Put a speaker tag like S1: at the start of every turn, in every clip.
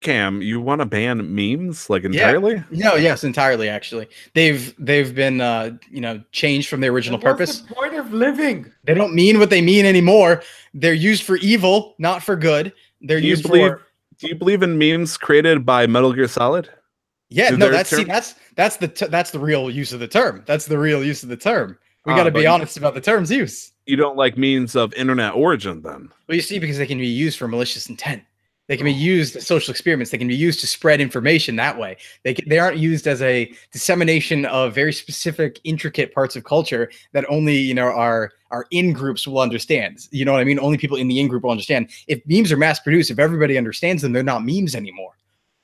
S1: Cam, you want to ban memes like
S2: Yeah.
S1: entirely?
S2: No, yes, entirely. Actually, they've been changed from their original purpose.
S3: What's the point of living?
S2: They don't mean what they mean anymore. They're used for evil, not for good. They're
S1: Do you
S2: used
S1: believe
S2: for
S1: do you believe in memes created by Metal Gear Solid?
S2: yeah.
S1: Do
S2: No,
S1: their
S2: that's
S1: term-
S2: that's the real use of the term. That's the real use of the term. We
S1: Ah,
S2: got to
S1: but
S2: be
S1: you-
S2: honest about the term's use.
S1: You don't like memes of internet origin then?
S2: Well, you see, because they can be used for malicious intent. They can be used as social experiments. They can be used to spread information that way. They aren't used as a dissemination of very specific, intricate parts of culture that only our in groups will understand. You know what I mean? Only people in the in group will understand. If memes are mass produced, if everybody understands them, they're not memes anymore.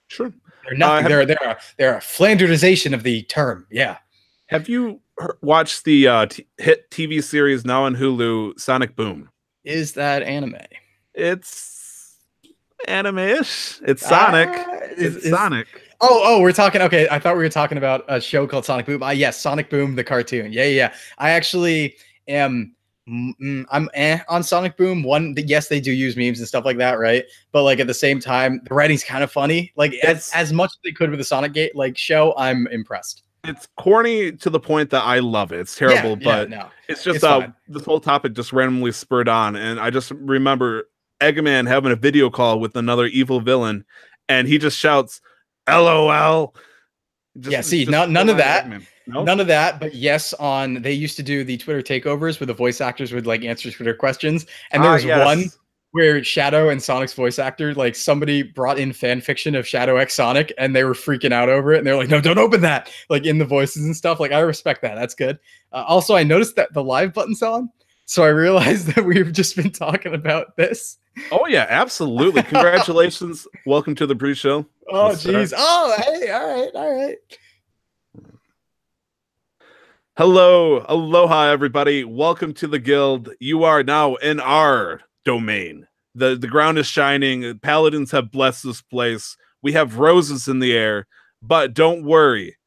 S1: Sure.
S2: They're nothing. They're a Flanderization of the term. Yeah.
S1: Have you watched the hit TV series now on Hulu, Sonic Boom?
S2: Is that anime?
S1: It's anime-ish. It's Sonic.
S2: Is
S1: Sonic.
S2: Oh, we're talking. Okay, I thought we were talking about a show called Sonic Boom. Yes, Sonic Boom, the cartoon. Yeah. I actually am. I'm on Sonic Boom. Yes, they do use memes and stuff like that, right? But like at the same time, the writing's kind of funny. Like as much as they could with the Sonic Gate show, I'm impressed.
S1: It's corny to the point that I love it. It's terrible, but
S2: no,
S1: it's just
S2: fine.
S1: this whole topic just randomly spurred on, and I just remember Eggman having a video call with another evil villain, and he just shouts, "LOL."
S2: None of that.
S1: Nope.
S2: None of that, but yes, they used to do the Twitter takeovers where the voice actors would like answer Twitter questions, and there was one where Shadow and Sonic's voice actor, like somebody brought in fan fiction of Shadow X Sonic, and they were freaking out over it, and they're like, "No, don't open that!" Like in the voices and stuff. Like I respect that. That's good. Also, I noticed that the live button's on, so I realized that we've just been talking about this.
S1: Oh yeah, absolutely! Congratulations, welcome to the pre-show.
S2: Oh jeez. Oh hey, all right.
S1: Hello, aloha, everybody. Welcome to the guild. You are now in our domain. The ground is shining. Paladins have blessed this place. We have roses in the air, but don't worry.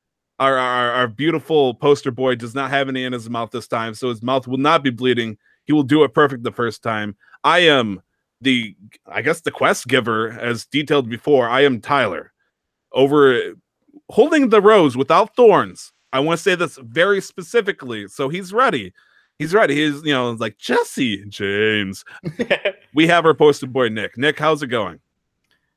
S1: Our beautiful poster boy does not have any in his mouth this time, so his mouth will not be bleeding. He will do it perfect the first time. I am the quest giver, as detailed before. I am Tyler, over holding the rose without thorns. I want to say this very specifically, so he's ready. He's like Jesse James. We have our poster boy Nick. Nick, how's it going?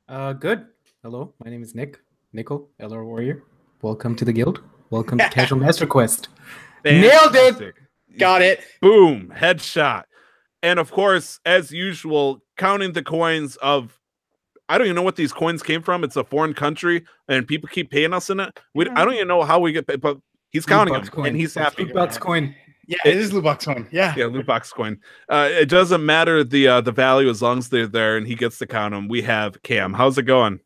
S3: Good. Hello, my name is Nick. Nickel, LR Warrior. Welcome to the guild. Welcome to Casual Master Quest.
S2: Nailed it. Got it.
S1: Boom. Headshot. And of course, as usual, counting the coins of, I don't even know what these coins came from. It's a foreign country, and people keep paying us in it. I don't even know how we get paid, but he's counting them, and he's happy.
S3: Loot box coin.
S2: Yeah, it is loot box coin. Yeah,
S1: loot box coin. It doesn't matter the value as long as they're there, and he gets to count them. We have Cam. How's it going?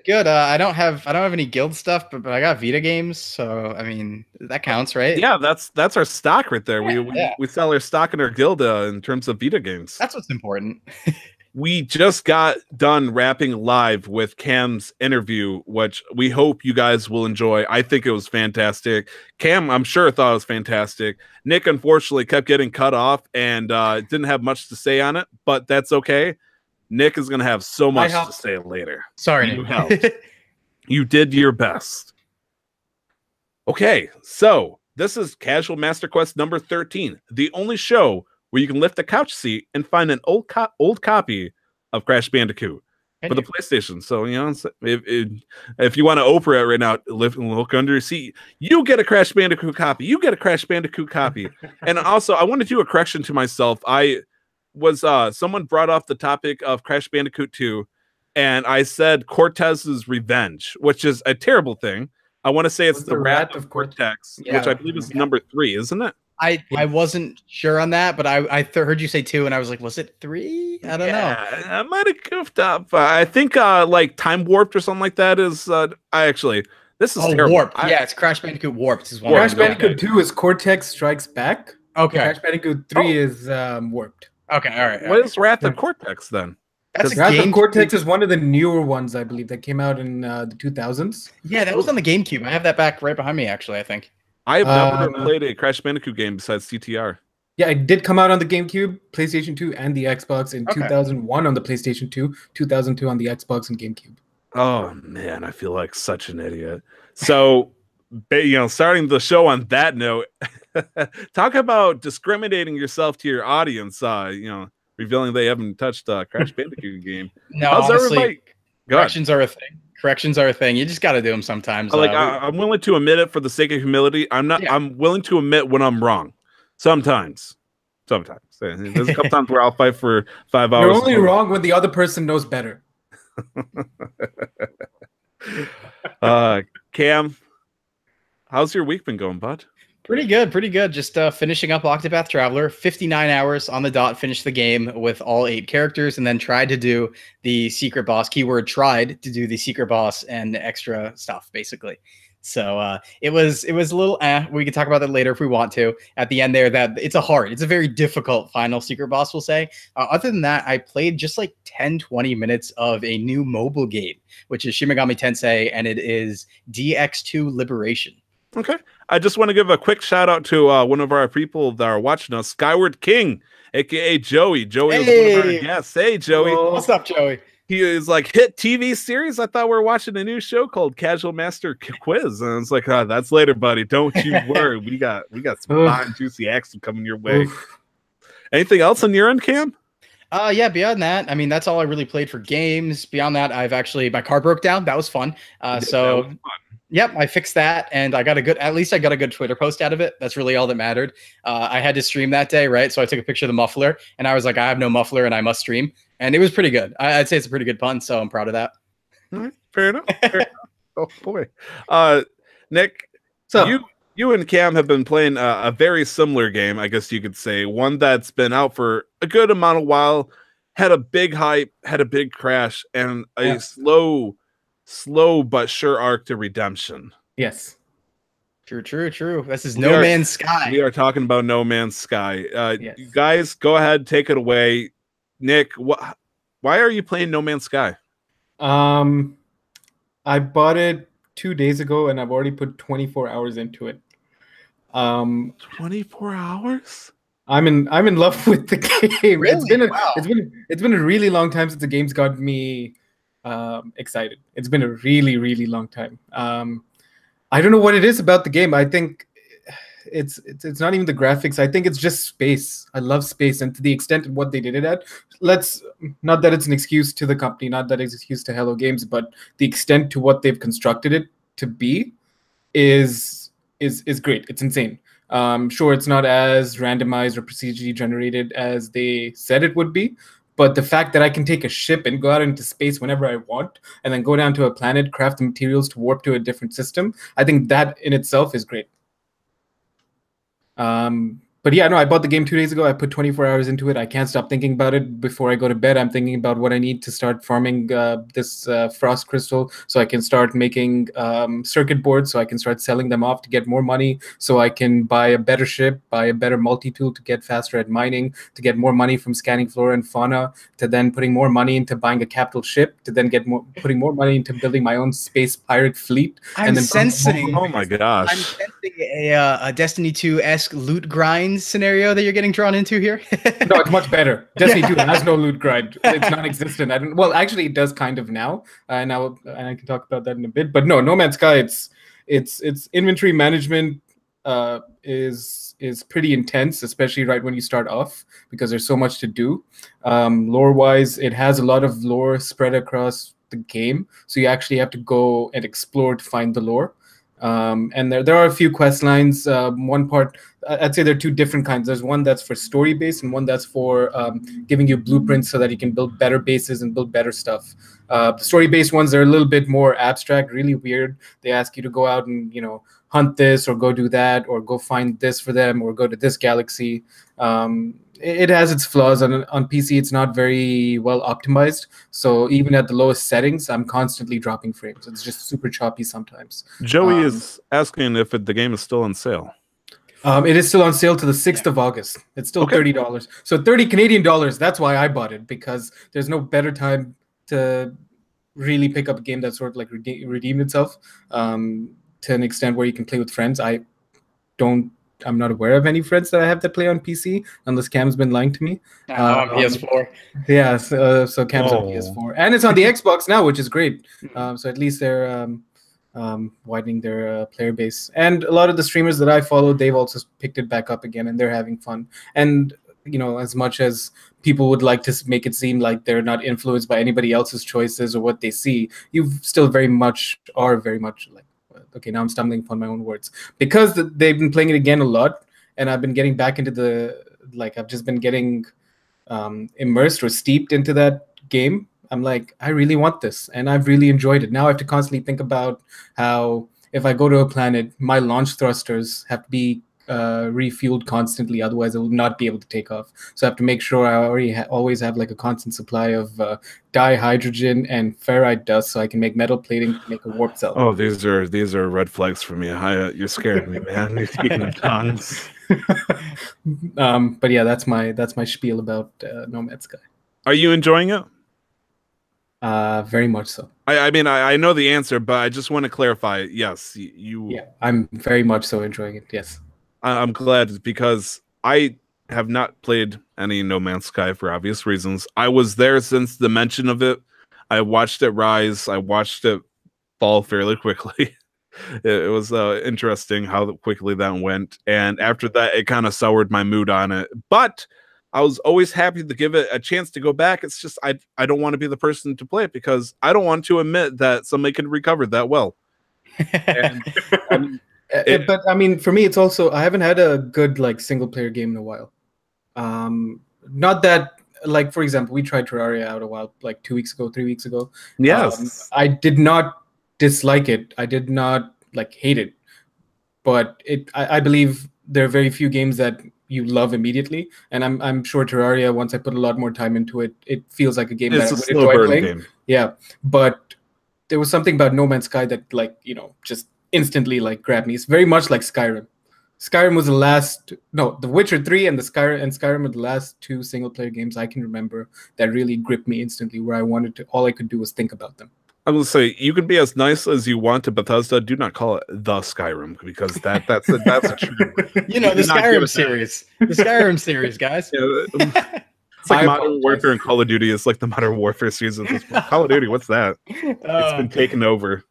S2: Good. I don't have any guild stuff, but I got Vita games, so I mean that counts, right?
S1: Yeah, that's our stock right there. We sell our stock in our guild in terms of Vita games.
S2: That's what's important.
S1: We just got done wrapping live with Cam's interview, which we hope you guys will enjoy. I think it was fantastic. Cam, I'm sure, thought it was fantastic. Nick, unfortunately, kept getting cut off and didn't have much to say on it, but that's okay. Nick is going to have so much to say later.
S2: Sorry,
S1: you helped. You did your best. Okay, so this is Casual Master Quest number 13, the only show where you can lift a couch seat and find an old copy of Crash Bandicoot for the PlayStation. So, if you want to Oprah it right now, look under your seat. You get a Crash Bandicoot copy. You get a Crash Bandicoot copy. And also, I want to do a correction to myself. Someone brought off the topic of Crash Bandicoot 2, and I said Cortez's Revenge, which is a terrible thing. I want to say it's the Wrath of Cortex, which I believe is number 3, isn't it?
S2: I wasn't sure on that, but I heard you say 2, and I was like, was it 3? I don't know.
S1: I might have goofed up. I think like Time Warped or something like that is. This is terrible.
S2: Warped. It's Crash Bandicoot Warped.
S3: Crash Bandicoot 2 is Cortex Strikes Back.
S2: Okay.
S3: Crash Bandicoot 3 is Warped.
S2: Okay, all right.
S1: What is Wrath of Cortex then?
S2: That's
S3: Wrath of Cortex is one of the newer ones, I believe, that came out in the 2000s.
S2: Yeah, that was on the GameCube. I have that back right behind me, actually, I think.
S1: I've never played a Crash Bandicoot game besides CTR.
S3: Yeah, it did come out on the GameCube, PlayStation 2, and the Xbox in 2001 on the PlayStation 2, 2002 on the Xbox and GameCube.
S1: Oh man, I feel like such an idiot. So, starting the show on that note, talk about discriminating yourself to your audience. Revealing they haven't touched a Crash Bandicoot game.
S2: No,
S1: How's
S2: honestly,
S1: everybody?
S2: corrections are a thing. Corrections are a thing. You just got to do them sometimes.
S1: I'm willing to admit it for the sake of humility. I'm not. Yeah. I'm willing to admit when I'm wrong. Sometimes. There's a couple times where I'll fight for 5 hours.
S3: You're only wrong when the other person knows better.
S1: Cam, how's your week been going, bud?
S2: Pretty good. Just finishing up Octopath Traveler, 59 hours on the dot, finished the game with all 8 characters, and then tried to do the secret boss, keyword tried to do the secret boss and extra stuff, basically. So it was a little, we can talk about that later if we want to. At the end there, that it's a very difficult final secret boss, we'll say. Other than that, I played just like 10-20 minutes of a new mobile game, which is Shin Megami Tensei, and it is DX2 Liberation.
S1: Okay. I just want to give a quick shout out to one of our people that are watching us, Skyward King, aka Joey. Joey is one of our guests. Hey, Joey.
S2: Oh, what's up, Joey?
S1: He is like hit TV series. I thought we were watching a new show called Casual Master Quiz, and it's like, that's later, buddy. Don't you worry. We got some fine, juicy action coming your way. Anything else on your end, Cam?
S2: Yeah, beyond that, I mean, that's all I really played for games. Beyond that, my car broke down. That was fun. Yep, I fixed that, and at least I got a good Twitter post out of it. That's really all that mattered. I had to stream that day, right? So I took a picture of the muffler, and I was like, I have no muffler, and I must stream. And it was pretty good. I'd say it's a pretty good pun, so I'm proud of that.
S1: All right, fair enough. Oh, boy. Nick, so you and Cam have been playing a very similar game, I guess you could say. One that's been out for a good amount of while, had a big hype, had a big crash, and a slow but sure arc to redemption.
S3: Yes.
S2: True. This is No Man's Sky.
S1: We are talking about No Man's Sky.
S3: Yes.
S1: You guys, go ahead, take it away. Nick, why are you playing No Man's Sky?
S3: I bought it 2 days ago, and I've already put 24 hours into it.
S1: 24 hours?
S3: I'm in love with the game.
S2: Really?
S3: It's been a really long time since the game's got me excited. It's been a really, really long time. I don't know what it is about the game. I think it's not even the graphics. I think it's just space. I love space, and to the extent of what they did it at, not that it's an excuse to the company, not that it's an excuse to Hello Games, but the extent to what they've constructed it to be is great. It's insane. Sure, it's not as randomized or procedurally generated as they said it would be, but the fact that I can take a ship and go out into space whenever I want, and then go down to a planet, craft the materials to warp to a different system, I think that in itself is great. But yeah, no, I bought the game 2 days ago. I put 24 hours into it. I can't stop thinking about it. Before I go to bed, I'm thinking about what I need to start farming this frost crystal, so I can start making circuit boards, so I can start selling them off to get more money, so I can buy a better ship, buy a better multi-tool to get faster at mining, to get more money from scanning flora and fauna, to then putting more money into buying a capital ship, to then putting more money into building my own space pirate fleet.
S2: I'm sensing.
S1: Oh my gosh!
S2: I'm sensing a Destiny 2-esque loot grind scenario that you're getting drawn into here.
S3: No, it's much better. Destiny 2 has no loot grind. It's non-existent. Well, actually, it does kind of now, and I can talk about that in a bit. But no Man's Sky, its inventory management is pretty intense, especially right when you start off, because there's so much to do. Lore-wise, it has a lot of lore spread across the game, so you actually have to go and explore to find the lore. And there are a few quest lines. One part, I'd say there are 2 different kinds. There's one that's for story based, and one that's for giving you blueprints so that you can build better bases and build better stuff. The story based ones are a little bit more abstract, really weird. They ask you to go out and hunt this, or go do that, or go find this for them, or go to this galaxy. It has its flaws. On PC, it's not very well optimized. So even at the lowest settings, I'm constantly dropping frames. It's just super choppy sometimes.
S1: Joey is asking if the game is still on sale.
S3: It is still on sale to the 6th of August. It's still $30. So 30 Canadian dollars. That's why I bought it, because there's no better time to really pick up a game that sort of like redeemed itself to an extent where you can play with friends. I don't I'm not aware of any friends that I have that play on PC, unless Cam's been lying to me.
S2: On PS4.
S3: Yeah, so Cam's on PS4, and it's on the Xbox now, which is great. So at least they're widening their player base, and a lot of the streamers that I follow, they've also picked it back up again, and they're having fun. And as much as people would like to make it seem like they're not influenced by anybody else's choices or what they see, you still very much like, okay, now I'm stumbling upon my own words, because they've been playing it again a lot, and I've been getting back into I've just been getting immersed or steeped into that game. I'm like, I really want this, and I've really enjoyed it. Now I have to constantly think about how if I go to a planet, my launch thrusters have to be refueled constantly, otherwise I will not be able to take off. So I have to make sure I already always have like a constant supply of dihydrogen and ferrite dust, so I can make metal plating to make a warp cell.
S1: Oh, these are red flags for me. You're scaring me, man. You're speaking in tongues.
S3: But yeah, that's my spiel about No Man's Sky.
S1: Are you enjoying it?
S3: Very much so.
S1: I mean, I know the answer, but I just want to clarify. Yes, you.
S3: Yeah, I'm very much so enjoying it. Yes.
S1: I'm glad, because I have not played any No Man's Sky for obvious reasons. I was there since the mention of it. I watched it rise. I watched it fall fairly quickly. It was interesting how quickly that went. And after that, it kind of soured my mood on it. But I was always happy to give it a chance to go back. It's just I don't want to be the person to play it, because I don't want to admit that somebody can recover that well. And,
S3: but I mean, for me, it's also, I haven't had a good single player game in a while. Not that, for example, we tried Terraria out a while, 2 weeks ago, 3 weeks ago.
S1: Yes.
S3: I did not dislike it. I did not hate it. But I believe there are very few games that you love immediately, and I'm sure Terraria, once I put a lot more time into it, it feels like a game that I would enjoy playing. Game. Yeah, but there was something about No Man's Sky that just instantly grabbed me. It's very much like Skyrim. Skyrim was The Witcher 3 and Skyrim are the last two single player games I can remember that really gripped me instantly, where all I could do was think about them.
S1: I will say, you can be as nice as you want to Bethesda. Do not call it the Skyrim, because that's true.
S2: The Skyrim series. The Skyrim series, guys.
S1: Yeah, it's like Modern Warfare and Call of Duty is like the Modern Warfare season. Call of Duty, what's that? It's been taken over.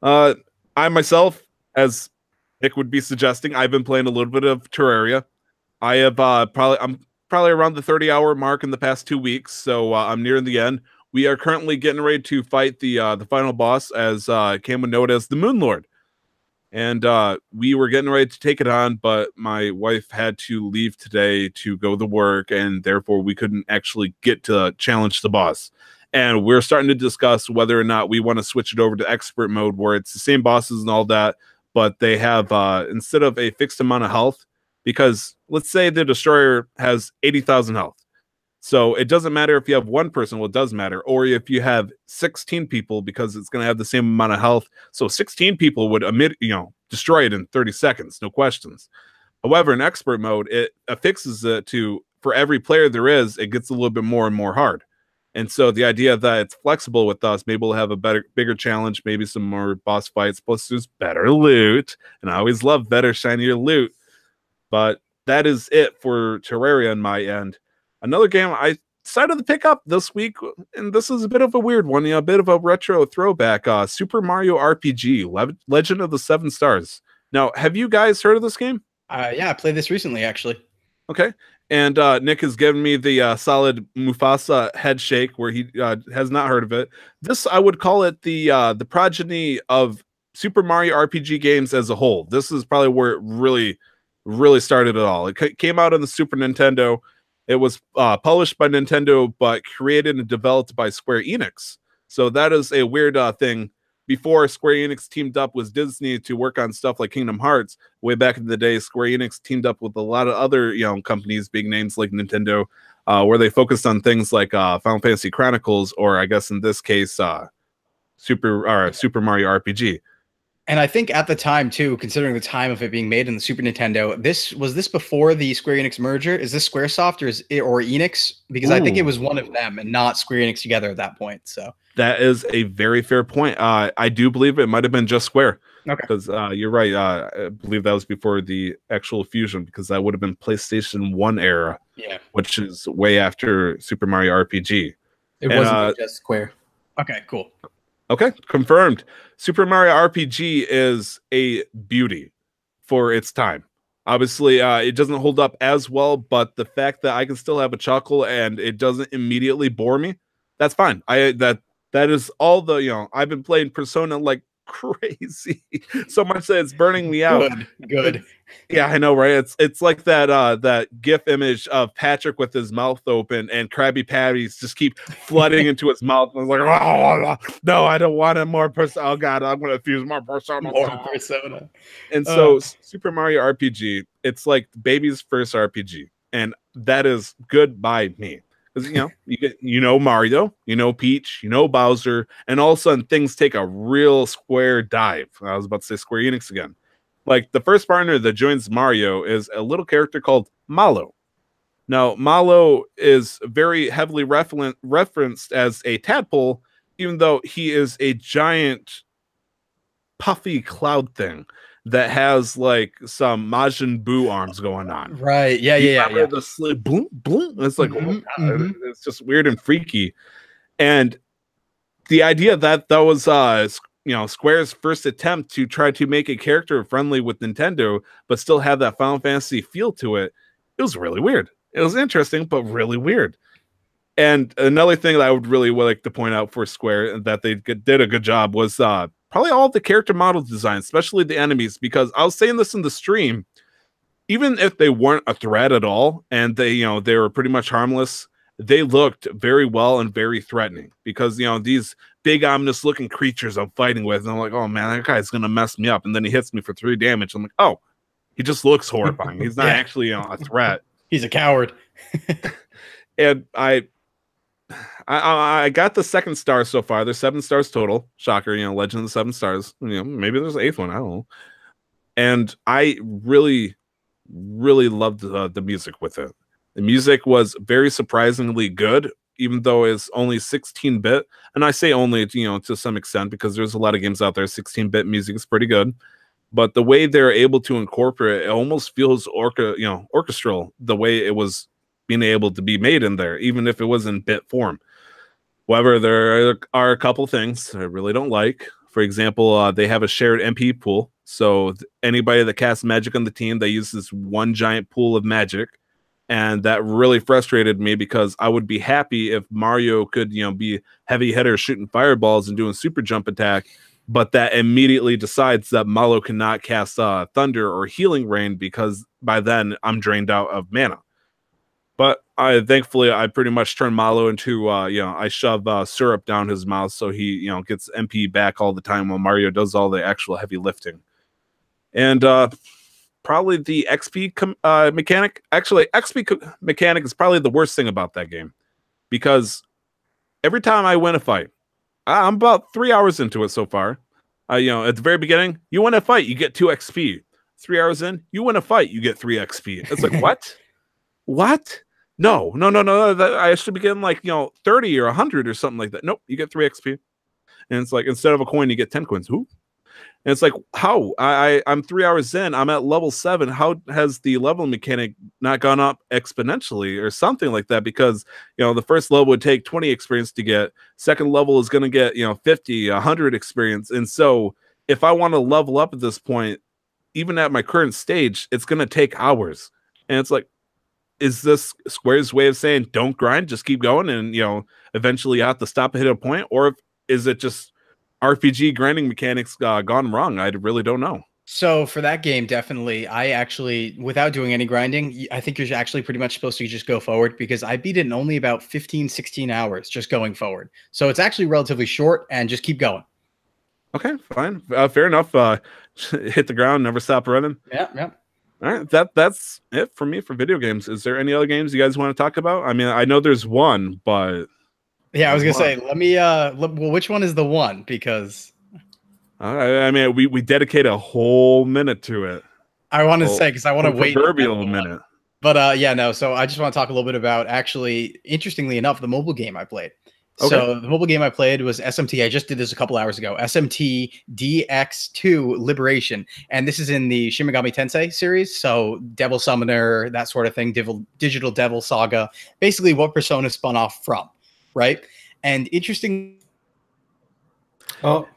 S1: I myself, as Nick would be suggesting, I've been playing a little bit of Terraria. I have I'm probably around the 30-hour mark in the past 2 weeks, so I'm nearing the end. We are currently getting ready to fight the final boss, as Cam would know it as the Moon Lord. And we were getting ready to take it on, but my wife had to leave today to go to work, and therefore we couldn't actually get to challenge the boss. And we're starting to discuss whether or not we want to switch it over to expert mode, where it's the same bosses and all that, but they have, instead of a fixed amount of health, because let's say the Destroyer has 80,000 health. So it doesn't matter if you have one person, well, it does matter. Or if you have 16 people, because it's going to have the same amount of health. So 16 people would destroy it in 30 seconds, no questions. However, in expert mode, it affixes it to, for every player there is, it gets a little bit more and more hard. And so the idea that it's flexible with us, maybe we'll have a bigger challenge, maybe some more boss fights, plus there's better loot. And I always love better, shinier loot. But that is it for Terraria on my end. Another game I decided to pick up this week, and this is a bit of a weird one, a bit of a retro throwback, Super Mario RPG, Legend of the Seven Stars. Now, have you guys heard of this game?
S2: Yeah, I played this recently, actually.
S1: Okay. And Nick has given me the solid Mufasa head shake, where he has not heard of it. This, I would call it the progeny of Super Mario RPG games as a whole. This is probably where it really started it all. It came out on the Super Nintendo. It was published by Nintendo, but created and developed by Square Enix. So that is a weird thing. Before Square Enix teamed up with Disney to work on stuff like Kingdom Hearts, way back in the day, Square Enix teamed up with a lot of other companies, big names like Nintendo, where they focused on things like Final Fantasy Chronicles, or I guess in this case, Super Mario RPG.
S2: And I think at the time too, considering the time of it being made in the Super Nintendo, was this before the Square Enix merger? Is this SquareSoft or Enix? Because I think it was one of them and not Square Enix together at that point. So
S1: that is a very fair point. I do believe it might have been just Square.
S2: Okay.
S1: Because you're right. I believe that was before the actual fusion, because that would have been PlayStation 1 era.
S2: Yeah.
S1: Which is way after Super Mario RPG.
S3: It wasn't just Square.
S2: Okay, cool.
S1: Okay, confirmed. Super Mario RPG is a beauty for its time. Obviously, it doesn't hold up as well, but the fact that I can still have a chuckle and it doesn't immediately bore me, that's fine. That is all the, I've been playing Persona like crazy, so much that it's burning me out.
S2: Good.
S1: Yeah, I know, right? It's like that GIF image of Patrick with his mouth open and Krabby Patties just keep flooding into his mouth. I was like, oh, no, I don't want more Persona. Oh God, I'm gonna fuse more Persona. And so Super Mario RPG, it's like baby's first RPG, and that is good by me. Because you get Mario, Peach, Bowser, and all of a sudden things take a real Square dive. I was about to say Square Enix again. Like the first partner that joins Mario is a little character called Mallow. Now, Mallow is very heavily referenced as a tadpole, even though he is a giant puffy cloud thing that has like some Majin Buu arms going on.
S2: Right. Yeah.
S1: The boom, boom. It's like, it's just weird and freaky. And the idea that was Square's first attempt to try to make a character friendly with Nintendo, but still have that Final Fantasy feel to it, it was really weird. It was interesting, but really weird. And another thing that I would really like to point out for Square that they did a good job was probably all of the character model design, especially the enemies, because I was saying this in the stream, even if they weren't a threat at all and they were pretty much harmless, they looked very well and very threatening, because these big ominous looking creatures I'm fighting with, and I'm like, oh man, that guy's gonna mess me up, and then he hits me for 3 damage. I'm like, oh, he just looks horrifying. He's not actually a threat.
S2: He's a coward.
S1: And I got the 2nd star so far. There's 7 stars total. Shocker, Legend of the 7 Stars. Maybe there's an 8th one. I don't know. And I really, really loved the music with it. The music was very surprisingly good, even though it's only 16-bit. And I say only, to some extent, because there's a lot of games out there. 16-bit music is pretty good. But the way they're able to incorporate it almost feels orchestral, the way it was being able to be made in there, even if it was in bit form. However, there are a couple things I really don't like. For example, they have a shared MP pool. So anybody that casts magic on the team, they use this one giant pool of magic. And that really frustrated me, because I would be happy if Mario could, be heavy hitter shooting fireballs and doing super jump attack. But that immediately decides that Mallow cannot cast Thunder or Healing Rain, because by then I'm drained out of mana. But thankfully, I pretty much turn Mallow into, I shove syrup down his mouth, so he, gets MP back all the time while Mario does all the actual heavy lifting. And probably the XP mechanic. Actually, XP mechanic is probably the worst thing about that game, because every time I win a fight, I'm about 3 hours into it so far. At the very beginning, you win a fight, you get 2 XP. 3 hours in, you win a fight, you get 3 XP. It's like, what? What? No. I should be getting like, 30 or 100 or something like that. Nope, you get 3 XP. And it's like, instead of a coin, you get 10 coins. Ooh. And it's like, how? I'm 3 hours in, I'm at level 7. How has the level mechanic not gone up exponentially or something like that? Because, the first level would take 20 experience to get. Second level is going to get, 50, 100 experience. And so if I want to level up at this point, even at my current stage, it's going to take hours. And it's like, is this Square's way of saying don't grind, just keep going, and eventually you have to stop and hit a point? Or is it just RPG grinding mechanics gone wrong? I really don't know.
S2: So for that game, definitely, I actually, without doing any grinding, I think you're actually pretty much supposed to just go forward, because I beat it in only about 15, 16 hours just going forward. So it's actually relatively short, and just keep going.
S1: Okay, fine. Fair enough. Hit the ground, never stop running.
S2: Yeah.
S1: All right, that's it for me for video games. Is there any other games you guys want to talk about? I mean, I know there's one, but
S2: yeah, I was gonna say, let me. Well, which one is the one? Because
S1: I mean, we dedicate a whole minute to it.
S2: I want to say, because I want to wait
S1: proverbial minute.
S2: But yeah, no. So I just want to talk a little bit about, actually, interestingly enough, the mobile game I played. Okay. So the mobile game I played was SMT. I just did this a couple hours ago. SMT DX2 Liberation, and this is in the Shin Megami Tensei series. So Devil Summoner, that sort of thing. Digital Devil Saga. Basically, what Persona spun off from, right? And interesting.
S1: Oh,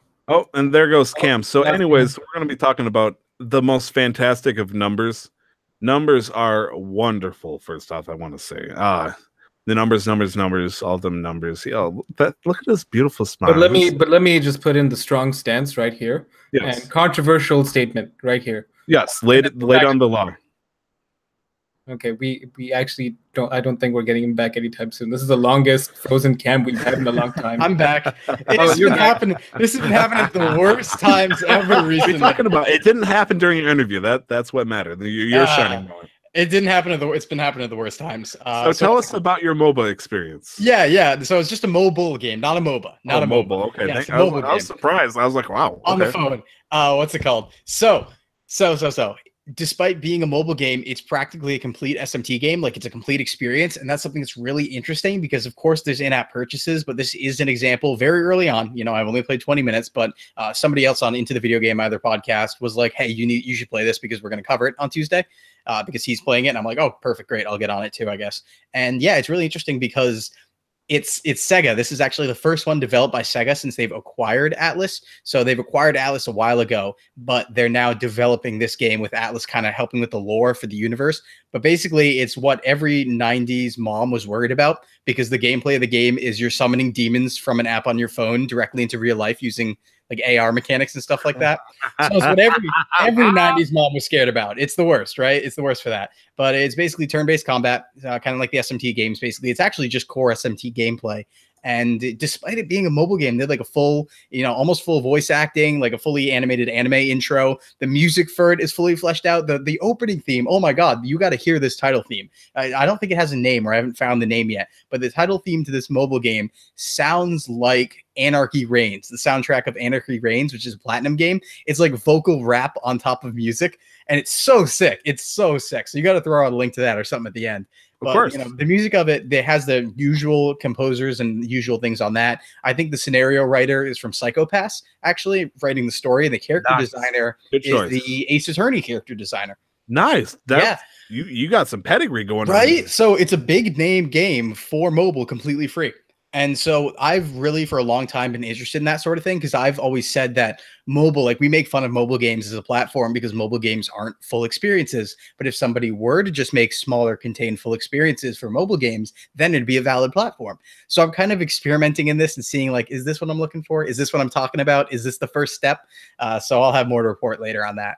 S1: and there goes Cam. So, anyways, we're going to be talking about the most fantastic of numbers. Numbers are wonderful. First off, I want to say, the numbers, all them numbers. Look at this beautiful smile.
S3: But let me just put in the strong stance right here.
S1: Yes.
S3: And controversial statement right here.
S1: Yes, laid on the law.
S3: Okay, we actually don't. I don't think we're getting him back anytime soon. This is the longest frozen camp we've had in a long time.
S2: I'm back. This has been happening at the worst times ever recently.
S1: What are you talking about? It didn't happen during your interview. That's what mattered. You're shining moment.
S2: It didn't happen it's been happening at the worst times.
S1: So tell us about your MOBA experience.
S2: Yeah. So it's just a mobile game, not a MOBA. Not a
S1: mobile. Okay.
S2: Yeah,
S1: I was surprised. I was like, wow.
S2: On the phone. What's it called? So. Despite being a mobile game, it's practically a complete SMT game. Like, it's a complete experience. And that's something that's really interesting because, of course, there's in-app purchases, but this is an example very early on. You know, I've only played 20 minutes, but somebody else on Into the Video Game Either podcast was like, hey, you should play this because we're going to cover it on Tuesday because he's playing it. And I'm like, oh, perfect. Great. I'll get on it too, I guess. And yeah, it's really interesting because it's Sega. This is actually the first one developed by Sega since they've acquired Atlus. So they've acquired Atlus a while ago, but they're now developing this game with Atlus kind of helping with the lore for the universe. But basically, it's what every 90s mom was worried about because the gameplay of the game is you're summoning demons from an app on your phone directly into real life using like AR mechanics and stuff like that. So it's what every 90s mom was scared about. It's the worst, right? It's the worst for that. But it's basically turn-based combat, kind of like the SMT games, basically. It's actually just core SMT gameplay. And despite it being a mobile game, they had like a full, almost full voice acting, like a fully animated anime intro. The music for it is fully fleshed out. The opening theme, oh my God, you got to hear this title theme. I don't think it has a name, or I haven't found the name yet, but the title theme to this mobile game sounds like Anarchy Reigns, the soundtrack of Anarchy Reigns, which is a Platinum game. It's like vocal rap on top of music, and it's so sick. It's so sick. So you got to throw out a link to that or something at the end. But,
S1: of course,
S2: the music of it has the usual composers and usual things on that. I think the scenario writer is from Psycho Pass, actually writing the story, and the character designer is the Ace Attorney character designer.
S1: Nice. You got some pedigree going on.
S2: Right? So it's a big name game for mobile, completely free. And so I've really, for a long time, been interested in that sort of thing because I've always said that mobile, like we make fun of mobile games as a platform because mobile games aren't full experiences. But if somebody were to just make smaller, contained full experiences for mobile games, then it'd be a valid platform. So I'm kind of experimenting in this and seeing, like, is this what I'm looking for? Is this what I'm talking about? Is this the first step? So I'll have more to report later on that.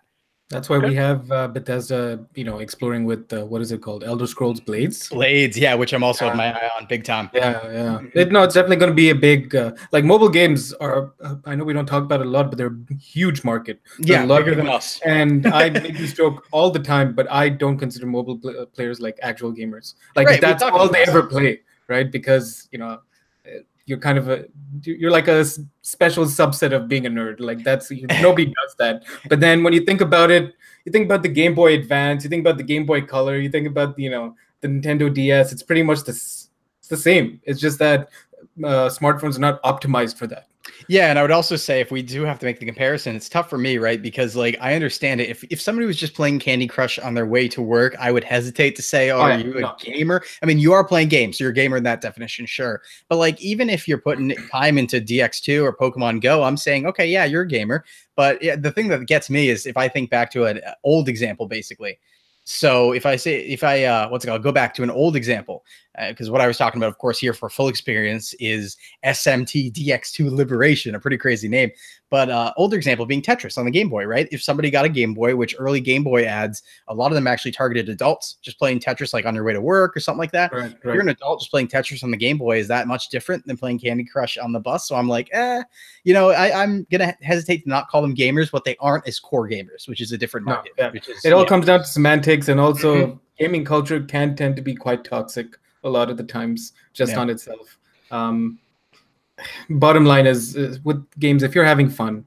S3: That's why we have Bethesda, exploring with what is it called? Elder Scrolls Blades.
S2: Blades, yeah, which I'm also my eye on big time.
S3: Yeah. It's definitely going to be a big like mobile games are. I know we don't talk about it a lot, but they're a huge market.
S2: Yeah, bigger than us.
S3: And I make this joke all the time, but I don't consider mobile players like actual gamers. Like that's all they ever play, right? Because you're kind of you're like a special subset of being a nerd. Like nobody does that. But then when you think about it, you think about the Game Boy Advance, you think about the Game Boy Color, you think about the Nintendo DS. It's pretty much it's the same. It's just that smartphones are not optimized for that.
S2: Yeah, and I would also say if we do have to make the comparison, it's tough for me, right? Because like I understand it. If somebody was just playing Candy Crush on their way to work, I would hesitate to say, "Oh, are you a gamer?" I mean, you are playing games, so you're a gamer in that definition, sure. But like even if you're putting time into DX2 or Pokemon Go, I'm saying, okay, yeah, you're a gamer. But the thing that gets me is if I think back to an old example, basically. So if I go back to an old example, because what I was talking about, of course, here for full experience is SMT DX2 Liberation, a pretty crazy name. But older example being Tetris on the Game Boy, right? If somebody got a Game Boy, which early Game Boy ads, a lot of them actually targeted adults just playing Tetris like on your way to work or something like that. Right. If you're an adult just playing Tetris on the Game Boy, is that much different than playing Candy Crush on the bus? So I'm like, I'm going to hesitate to not call them gamers, but they aren't as core gamers, which is a different market.
S3: No, yeah. It all comes down to semantics, and also gaming culture can tend to be quite toxic a lot of the times just on itself. Bottom line is with games, if you're having fun,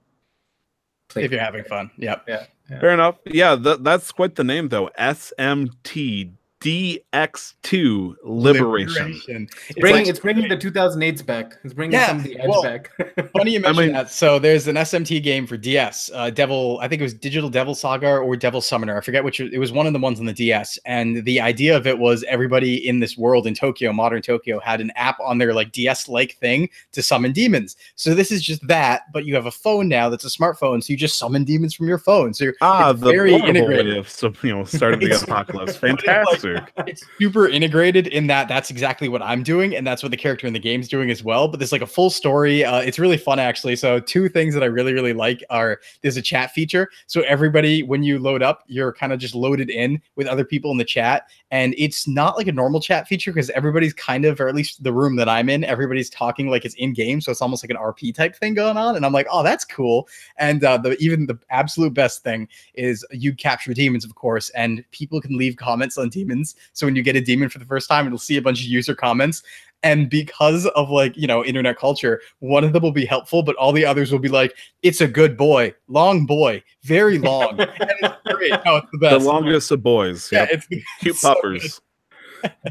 S3: play.
S2: If you're having fun. Yep.
S3: Yeah.
S1: Fair enough. Yeah, that's quite the name though. SMTDX2 Liberation.
S3: It's bringing the 2008s back. It's bringing some of the edge back.
S2: Funny you mentioned that. So there's an SMT game for DS. I think it was Digital Devil Saga or Devil Summoner. I forget which. It was one of the ones on the DS. And the idea of it was everybody in this world in Tokyo, modern Tokyo, had an app on their like DS-like thing to summon demons. So this is just that, but you have a phone now that's a smartphone, so you just summon demons from your phone. So
S1: the very integrated of starting the apocalypse. Fantastic.
S2: It's super integrated in that's exactly what I'm doing, and that's what the character in the game's doing as well. But there's like a full story. It's really fun actually. So two things that I really, really like are there's a chat feature. So everybody, when you load up, you're kind of just loaded in with other people in the chat. And it's not like a normal chat feature because everybody's kind of, or at least the room that I'm in, everybody's talking like it's in game. So it's almost like an RP type thing going on. And I'm like, oh, that's cool. And even the absolute best thing is you capture demons, of course, and people can leave comments on demons. So when you get a demon for the first time, it'll see a bunch of user comments. And because of internet culture, one of them will be helpful, but all the others will be like, it's a good boy, long boy, very long. And it's great. No, it's the best.
S1: The longest of boys.
S2: Yeah, it's
S1: cute puppers.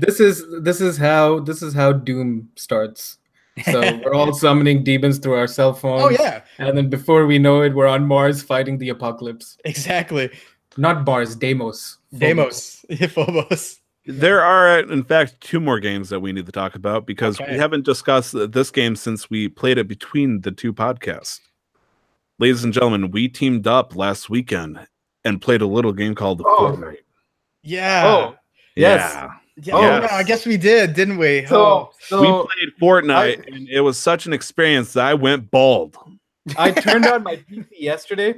S3: This is how Doom starts. So we're all summoning demons through our cell phones.
S2: Oh yeah.
S3: And then before we know it, we're on Mars fighting the apocalypse.
S2: Exactly.
S3: Not Mars, Deimos.
S2: Phobos.
S1: There are, in fact, 2 more games that we need to talk about because we haven't discussed this game since we played it between the 2 podcasts. Ladies and gentlemen, we teamed up last weekend and played a little game called Fortnite.
S2: Yeah.
S3: Oh, yes.
S2: Yeah, I guess we did, didn't we?
S3: So
S1: we played Fortnite, and it was such an experience that I went bald.
S3: I turned on my PC yesterday,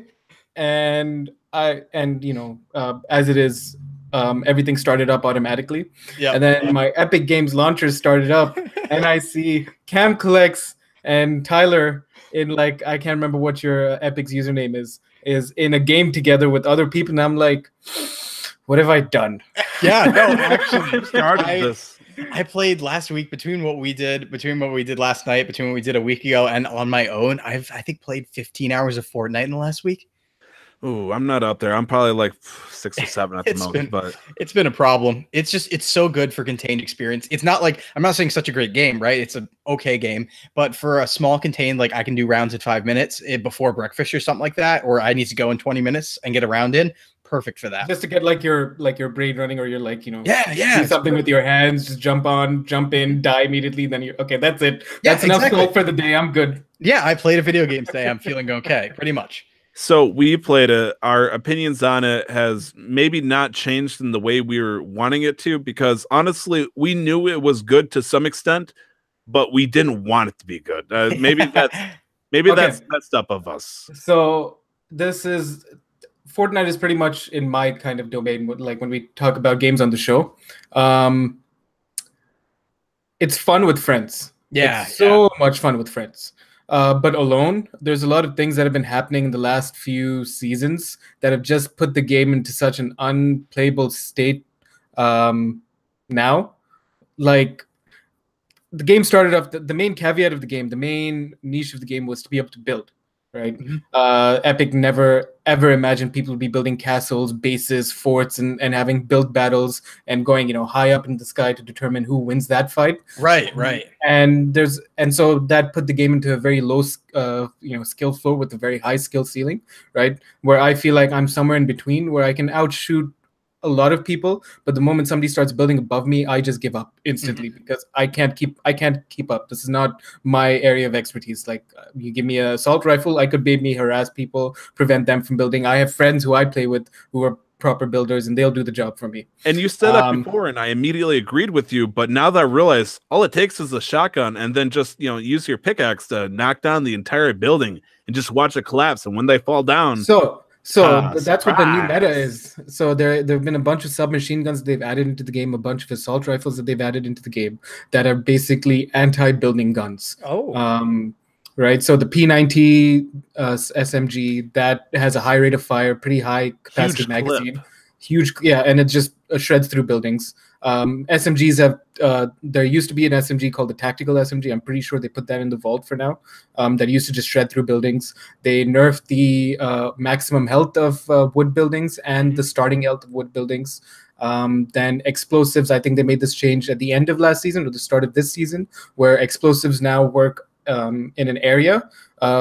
S3: and as it is, everything started up automatically. Yeah. And then my Epic Games launcher started up, and I see Cam Collects and Tyler in I can't remember what your Epic's username is in a game together with other people, and I'm like, what have I done?
S2: Yeah, no, actually, I played last week between what we did last night, between what we did a week ago, and on my own, I think played 15 hours of Fortnite in the last week.
S1: Ooh, I'm not up there. I'm probably like 6 or 7 at the moment, but
S2: it's been a problem. It's so good for contained experience. It's not like, I'm not saying such a great game, right? It's an okay game, but for a small contained, I can do rounds at 5 minutes before breakfast or something like that, or I need to go in 20 minutes and get a round in. Perfect for that.
S3: Just to get your brain running, or you're
S2: do
S3: something with your hands, just jump in, die immediately, then you're okay. That's it. That's enough scope for the day. I'm good.
S2: Yeah, I played a video game today. I'm feeling okay, pretty much.
S1: So we played it. Our opinions on it has maybe not changed in the way we were wanting it to, because honestly, we knew it was good to some extent, but we didn't want it to be good. Maybe that's up of us.
S3: So Fortnite is pretty much in my kind of domain. When we talk about games on the show, it's fun with friends.
S2: Yeah,
S3: it's so much fun with friends. But alone, there's a lot of things that have been happening in the last few seasons that have just put the game into such an unplayable state now. The game started off, the main caveat of the game, the main niche of the game was to be able to build, right? Mm-hmm. Epic never ever imagined people would be building castles, bases, forts, and having build battles and going high up in the sky to determine who wins that fight.
S2: Right.
S3: And so that put the game into a very low skill floor with a very high skill ceiling, right? Where I feel like I'm somewhere in between, where I can outshoot a lot of people, but the moment somebody starts building above me, I just give up instantly because I can't keep up. This is not my area of expertise. You give me an assault rifle, I could maybe harass people, prevent them from building. I have friends who I play with who are proper builders, and they'll do the job for me.
S1: And you said that before, and I immediately agreed with you. But now that I realize all it takes is a shotgun, and then just use your pickaxe to knock down the entire building and just watch it collapse. And when they fall down,
S3: So that's what the new meta is. So there have been a bunch of submachine guns they've added into the game, a bunch of assault rifles that they've added into the game that are basically anti-building guns. Right. So the P90 SMG that has a high rate of fire, pretty high capacity magazine, huge, yeah, and it just shreds through buildings. SMGs have there used to be an SMG called the tactical SMG. I'm pretty sure they put that in the vault for now. That used to just shred through buildings. They nerfed the maximum health of wood buildings and the starting health of wood buildings. Then explosives, I think they made this change at the end of last season or the start of this season, where explosives now work in an area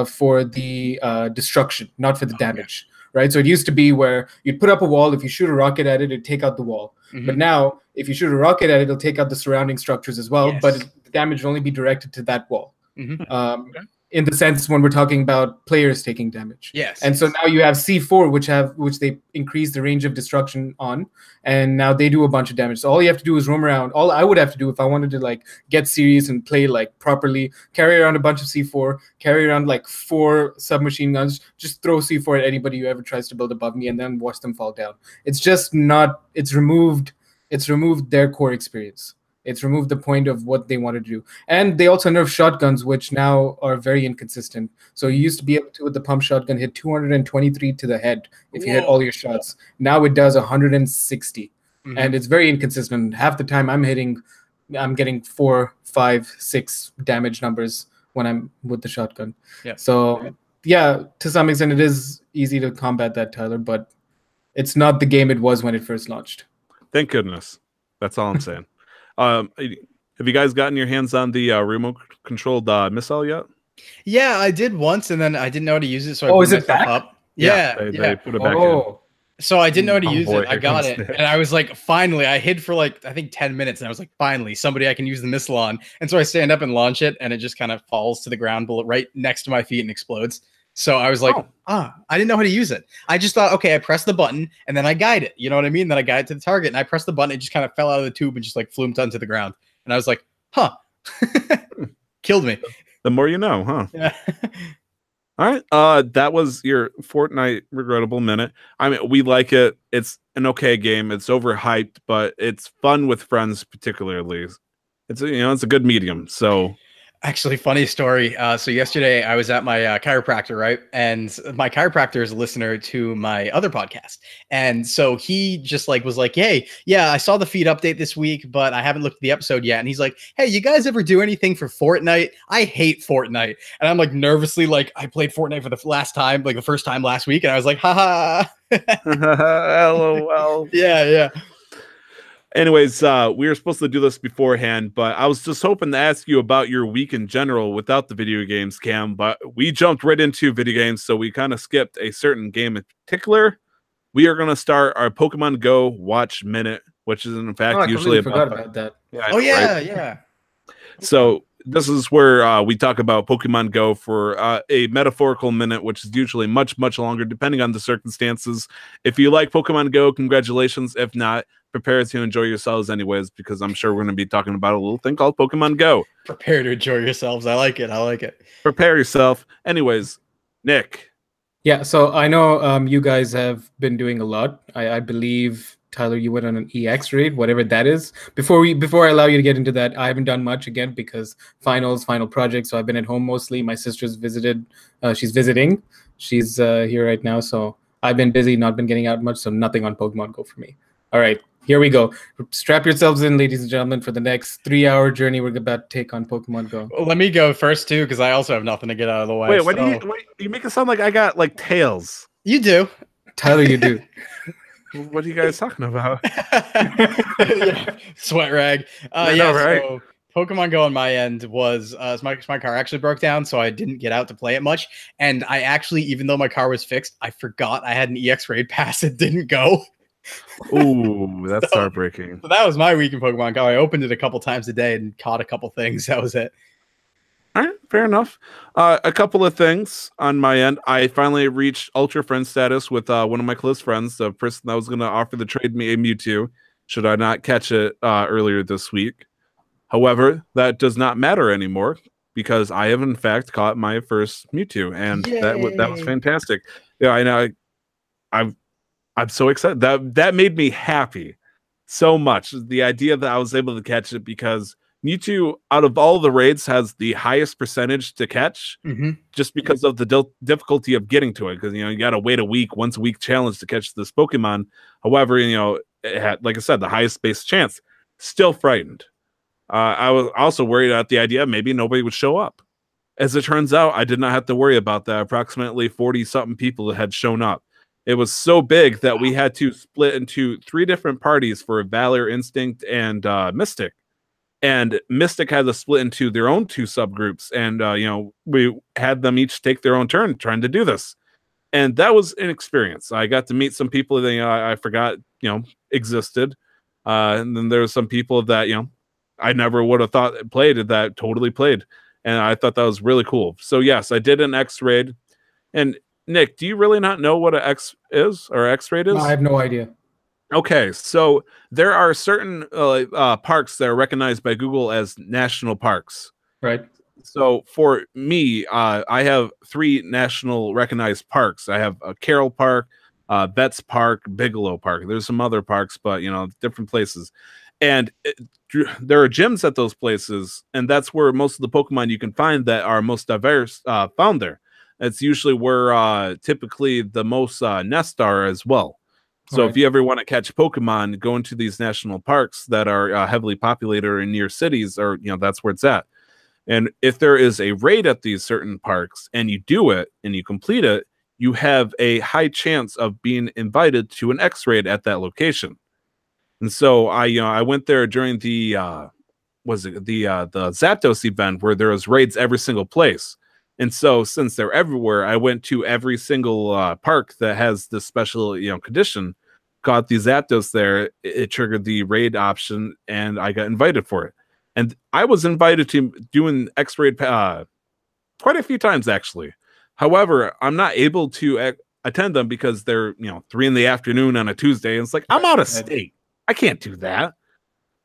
S3: for the destruction, not for the damage. Right, so it used to be where you'd put up a wall. If you shoot a rocket at it, it'd take out the wall. But now, if you shoot a rocket at it, it'll take out the surrounding structures as well. Yes. But the damage will only be directed to that wall. In the sense when we're talking about players taking damage.
S2: Yes.
S3: And so now you have C4, which they increase the range of destruction on, and now they do a bunch of damage. So all you have to do is roam around. All I would have to do if I wanted to like get serious and play like properly, carry around a bunch of C4, carry around like 4 submachine guns, just throw C4 at anybody who ever tries to build above me, and then watch them fall down. It's just not. It's removed their core experience. It's removed the point of what they wanted to do. And they also nerfed shotguns, which now are very inconsistent. So you used to be able to, with the pump shotgun, hit 223 to the head if you hit all your shots. Now it does 160. And it's very inconsistent. Half the time I'm getting 4, 5, 6 damage numbers when I'm with the shotgun.
S2: Yeah.
S3: So, yeah, to some extent it is easy to combat that, Tyler, but it's not the game it was when it first launched.
S1: Thank goodness. That's all I'm saying. Have you guys gotten your hands on the remote controlled missile yet?
S2: Yeah, I did once, and then I didn't know how to use it, so I put
S3: is it back?
S2: up. Yeah,
S1: they put it back in.
S2: So I didn't know how to use it. I got it, and I was like, finally. I hid for like I think 10 minutes, and I was like, finally, somebody I can use the missile on. And so I stand up and launch it, and it just kind of falls to the ground, right next to my feet, and explodes. So I was like, I didn't know how to use it. I just thought, okay, I press the button and then I guide it. You know what I mean? Then I guide it to the target and I press the button. It just kind of fell out of the tube and just like flumed onto the ground. And I was like, huh, killed me.
S1: The more you know, huh?
S2: Yeah.
S1: All right. That was your Fortnite regrettable minute. I mean, we like it. It's an okay game. It's overhyped, but it's fun with friends, particularly. It's it's a good medium. So.
S2: Actually, funny story. So yesterday I was at my chiropractor, right? And my chiropractor is a listener to my other podcast. And so he just like was like, hey, yeah, I saw the feed update this week, but I haven't looked at the episode yet. And he's like, hey, you guys ever do anything for Fortnite? I hate Fortnite. And I'm like nervously like, I played Fortnite for the last time, like the first time last week. And I was like, haha.
S1: LOL.
S2: Yeah.
S1: Anyways, we were supposed to do this beforehand, but I was just hoping to ask you about your week in general without the video games, Cam, but we jumped right into video games, so we kind of skipped a certain game in particular. We are going to start our Pokemon Go Watch Minute, which is in fact usually
S3: about that.
S1: Yeah,
S2: yeah.
S1: So this is where we talk about Pokemon Go for a metaphorical minute, which is usually much, much longer, depending on the circumstances. If you like Pokemon Go, congratulations. If not, prepare to enjoy yourselves anyways, because I'm sure we're going to be talking about a little thing called Pokemon Go.
S2: Prepare to enjoy yourselves. I like it.
S1: Prepare yourself. Anyways, Nick.
S3: Yeah, so I know you guys have been doing a lot. I believe, Tyler, you went on an EX raid, whatever that is. Before I allow you to get into that, I haven't done much again because final project. So I've been at home mostly. My sister's visited. She's visiting. She's here right now. So I've been busy, not been getting out much. So nothing on Pokemon Go for me. All right, here we go. Strap yourselves in, ladies and gentlemen, for the next 3-hour journey we're about to take on Pokemon Go.
S2: Well, let me go first too, because I also have nothing to get out of the way.
S1: Wait, you make it sound like I got like tails.
S2: You do,
S3: Tyler. You do.
S1: What are you guys talking about?
S2: Yeah, sweat rag.
S1: Right?
S2: So Pokemon Go on my end was my car actually broke down, so I didn't get out to play it much. And I actually, even though my car was fixed, I forgot I had an EX raid pass. It didn't go.
S1: Ooh, that's heartbreaking.
S2: So that was my week in Pokemon Go. I opened it a couple times a day and caught a couple things. That was it.
S1: All right, fair enough. A couple of things on my end. I finally reached Ultra Friend status with one of my close friends, the person that was going to offer to trade me a Mewtwo, should I not catch it earlier this week. However, that does not matter anymore because I have in fact caught my first Mewtwo, and that was fantastic. Yeah, I know. I'm so excited. That made me happy so much. The idea that I was able to catch it because Mewtwo, out of all the raids, has the highest percentage to catch, just because of the difficulty of getting to it. Because you got to wait once a week challenge to catch this Pokemon. However, it had, like I said, the highest base chance. Still frightened. I was also worried at the idea maybe nobody would show up. As it turns out, I did not have to worry about that. Approximately 40-something people had shown up. It was so big that we had to split into 3 different parties for Valor, Instinct, and Mystic. And Mystic had to split into their own 2 subgroups. And, we had them each take their own turn trying to do this. And that was an experience. I got to meet some people that I forgot, existed. And then there were some people that, I never would have thought played that totally played. And I thought that was really cool. So, yes, I did an X raid. And Nick, do you really not know what an X is or X raid is?
S3: No, I have no idea.
S1: Okay, so there are certain parks that are recognized by Google as national parks.
S3: Right.
S1: So for me, I have 3 national recognized parks. I have Carroll Park, Betts Park, Bigelow Park. There's some other parks, but different places. And there are gyms at those places, and that's where most of the Pokemon you can find that are most diverse found there. It's usually where typically the most nests are as well. So if you ever want to catch Pokemon, go into these national parks that are heavily populated or near cities, or that's where it's at. And if there is a raid at these certain parks and you do it and you complete it, you have a high chance of being invited to an X raid at that location. And so I went there during the Zapdos event where there was raids every single place. And so since they're everywhere, I went to every single park that has this special condition, got the Zapdos there. It triggered the raid option, and I got invited for it. And I was invited to doing X raid quite a few times actually. However, I'm not able to attend them because they're 3 in the afternoon on a Tuesday, and it's like I'm out of state. I can't do that.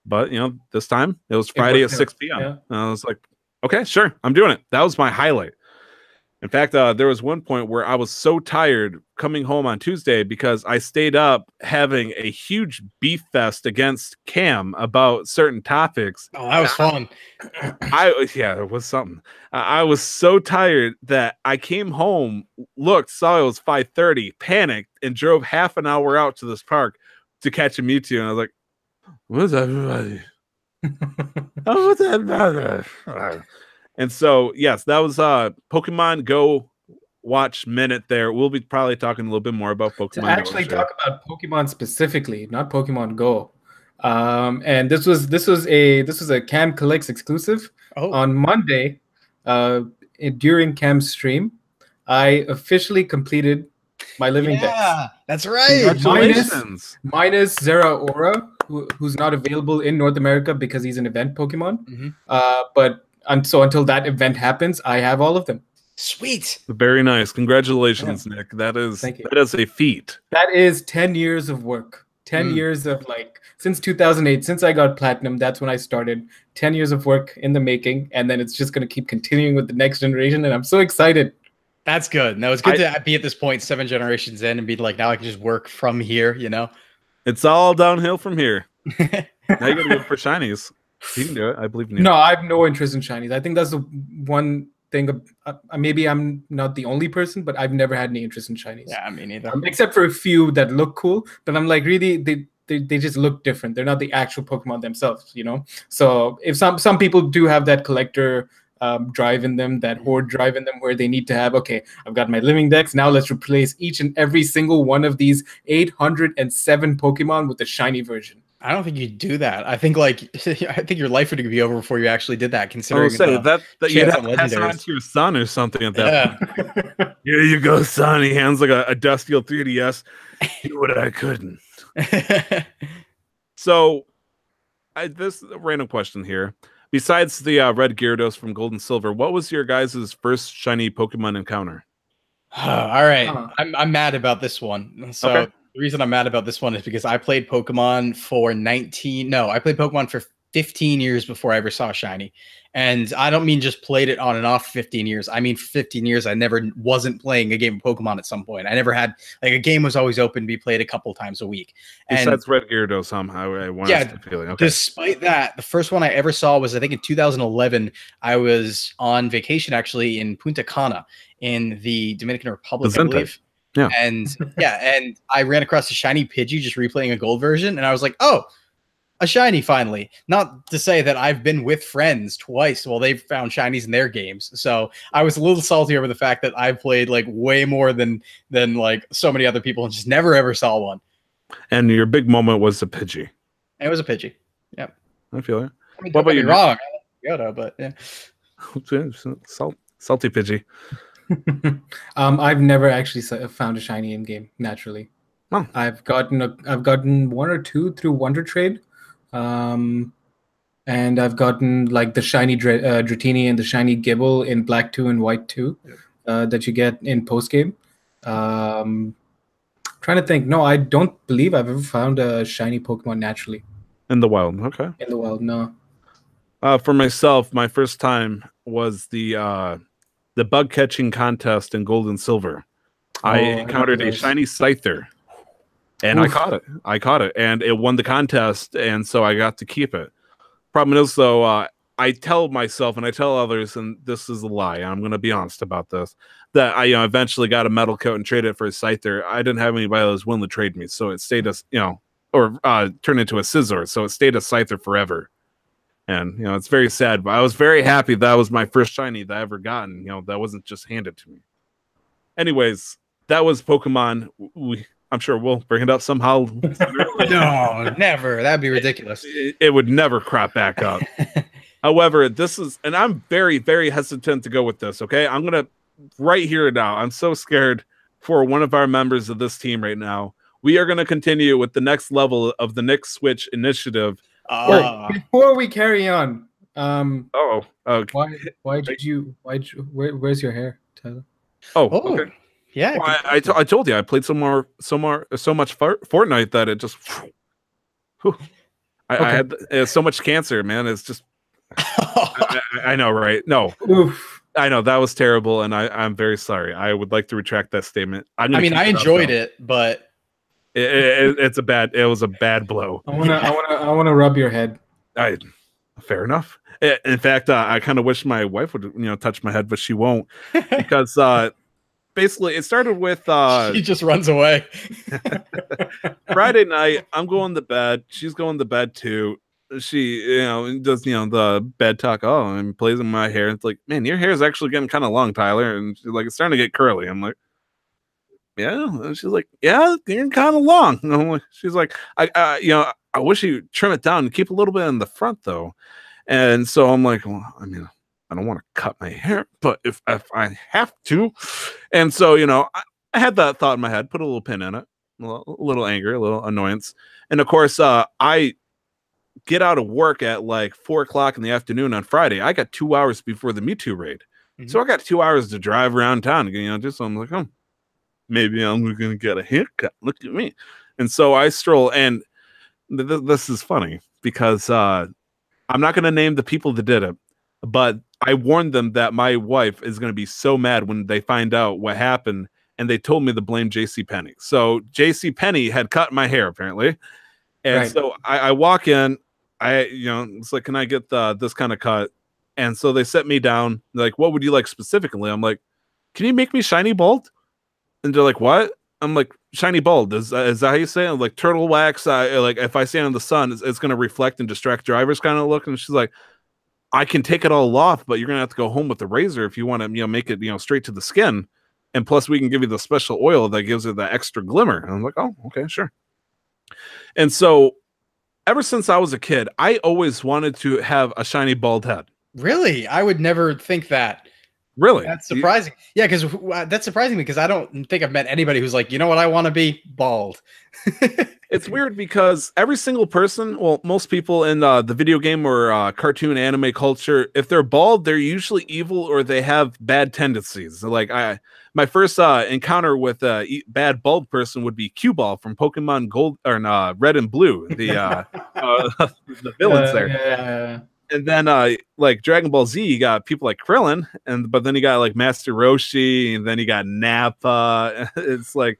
S1: But this time it was Friday at 6 p.m. Yeah. And I was like, okay, sure, I'm doing it. That was my highlight. In fact, there was one point where I was so tired coming home on Tuesday because I stayed up having a huge beef fest against Cam about certain topics.
S2: Oh, that was fun.
S1: Yeah, it was something. I was so tired that I came home, looked, saw it was 5:30, panicked, and drove half an hour out to this park to catch a Mewtwo. And I was like, what's everybody? Oh, what's everybody? And so, yes, that was Pokemon Go Watch Minute there. We'll be probably talking a little bit more about Pokemon
S3: Go. To actually talk about Pokemon specifically, not Pokemon Go. And this was a Cam Collects exclusive. On Monday, during Cam's stream, I officially completed my living dex. Yeah,
S2: that's right.
S3: Minus Zeraora, who's not available in North America because he's an event Pokemon. But so until that event happens, I have all of them.
S2: Sweet.
S1: Very nice. Congratulations, Nick. That is a feat.
S3: That is 10 years of work. 10 years of since 2008, since I got platinum, that's when I started. 10 years of work in the making, and then it's just going to keep continuing with the next generation, and I'm so excited.
S2: That's good. No, it's good to be at this point 7 generations in and be like, now I can just work from here,
S1: It's all downhill from here. Now you got to go for shinies. You can do it. I believe in you.
S3: No, I have no interest in shinies. I think that's the one thing. Maybe I'm not the only person, but I've never had any interest in shinies.
S2: Yeah, me neither.
S3: Except for a few that look cool, but I'm like, really, they just look different. They're not the actual Pokemon themselves, So if some people do have that collector drive in them, that horde drive in them, where they need to have, okay, I've got my living dex. Now let's replace each and every single one of these 807 Pokemon with the shiny version.
S2: I don't think you'd do that. I think your life would be over before you actually did that. Considering
S1: that you'd have to pass it on to your son or something at that point. Here you go, son. He hands like a Duskfield 3DS. Do what I couldn't. So, this random question here. Besides the red Gyarados from Gold and Silver, what was your guys' first shiny Pokemon encounter?
S2: All right, I'm mad about this one. So. Okay. The reason I'm mad about this one is because I played Pokemon for 15 years before I ever saw shiny. And I don't mean just played it on and off 15 years. I mean, for 15 years, I never wasn't playing a game of Pokemon at some point. I never had, like, a game was always open to be played a couple times a week.
S1: Besides Red Gyarados, somehow I wanted to feeling. Okay.
S2: Despite that, the first one I ever saw was, I think, in 2011. I was on vacation, actually, in Punta Cana in the Dominican Republic, I believe.
S1: Yeah.
S2: And and I ran across a shiny Pidgey just replaying a gold version, and I was like, oh, a shiny finally. Not to say that I've been with friends twice while they've found shinies in their games. So I was a little salty over the fact that I played like way more than like so many other people and just never ever saw one.
S1: And your big moment was the Pidgey.
S2: It was a Pidgey. Yep.
S1: I feel it.
S2: I mean, what about you? Wrong, Yoda, but yeah.
S1: Salty Pidgey.
S3: I've never actually found a shiny in game naturally.
S1: Oh.
S3: I've gotten one or two through Wonder Trade. And I've gotten like the shiny Dratini and the shiny Gible in Black 2 and White 2 that you get in post game. Trying to think. No, I don't believe I've ever found a shiny Pokemon naturally.
S1: In the wild, okay.
S3: In the wild, no.
S1: For myself, my first time was the bug catching contest in Gold and Silver. I encountered a shiny Scyther. And I caught it, and it won the contest, and so I got to keep it. Problem is, though, I tell myself and I tell others, and this is a lie, and I'm going to be honest about this, that I eventually got a metal coat and traded it for a Scyther. I didn't have anybody that was willing to trade me, so it stayed as, or turned into a Scizor, so it stayed a Scyther forever. And, it's very sad, but I was very happy that was my first shiny that I ever gotten, that wasn't just handed to me. Anyways, that was Pokemon. I'm sure we'll bring it up somehow.
S2: No, never. That'd be ridiculous.
S1: It would never crop back up. However, this is, and I'm very, very hesitant to go with this, okay? I'm going to, right here now, I'm so scared for one of our members of this team right now. We are going to continue with the next level of the Nick Switch initiative.
S3: Before we carry on,
S1: okay.
S3: Where's your hair, Tyler?
S1: Okay.
S2: Yeah,
S1: well, I told you I played so much Fortnite that it just. I had so much cancer, man. It's just. I know, right? No,
S3: oof.
S1: I know that was terrible, and I'm very sorry. I would like to retract that statement. I
S2: enjoyed it, but
S1: it was a bad blow.
S3: I wanna rub your head.
S1: Fair enough. In fact, I kind of wish my wife would touch my head, but she won't because. Basically, it started with
S2: she just runs away.
S1: Friday night, I'm going to bed. She's going to bed too. She, does the bed talk. Oh, and plays in my hair. It's like, man, your hair is actually getting kind of long, Tyler. And she's like, it's starting to get curly. I'm like, yeah. And she's like, yeah, you're kind of long. And I'm like, she's like, I wish you trim it down and keep a little bit in the front though. And so I'm like, well, I mean. I don't want to cut my hair, but if I have to. And so, I had that thought in my head, put a little pin in it, a little anger, a little annoyance. And of course, I get out of work at like 4:00 in the afternoon on Friday. I got 2 hours before the Mewtwo raid. Mm-hmm. So I got 2 hours to drive around town and, do something like, maybe I'm going to get a haircut. Look at me. And so I stroll, and this is funny because I'm not going to name the people that did it, but I warned them that my wife is going to be so mad when they find out what happened, and they told me to blame JCPenney. So JCPenney had cut my hair apparently, and so I walk in. It's like, can I get this kind of cut? And so they set me down. They're like, what would you like specifically? I'm like, can you make me shiny bald? And they're like, what? I'm like, shiny bald. Is that how you say it? I'm like, turtle wax. Like if I stand in the sun, it's going to reflect and distract drivers kind of look. And she's like, I can take it all off, but you're going to have to go home with the razor if you want to, make it, straight to the skin. And plus we can give you the special oil that gives it that extra glimmer. And I'm like, oh, okay, sure. And so ever since I was a kid, I always wanted to have a shiny bald head.
S2: Really? I would never think that.
S1: Really?
S2: That's surprising. Yeah, because that's surprising me because I don't think I've met anybody who's like, you know what, I want to be bald.
S1: It's weird because every single person, well, most people in the video game or cartoon anime culture, if they're bald, they're usually evil or they have bad tendencies. Like my first encounter with a bad bald person would be Q-Ball from Pokemon Gold or Red and Blue, the villains there.
S3: Yeah.
S1: And then like Dragon Ball Z, you got people like Krillin, but then you got like Master Roshi, and then you got Nappa. It's like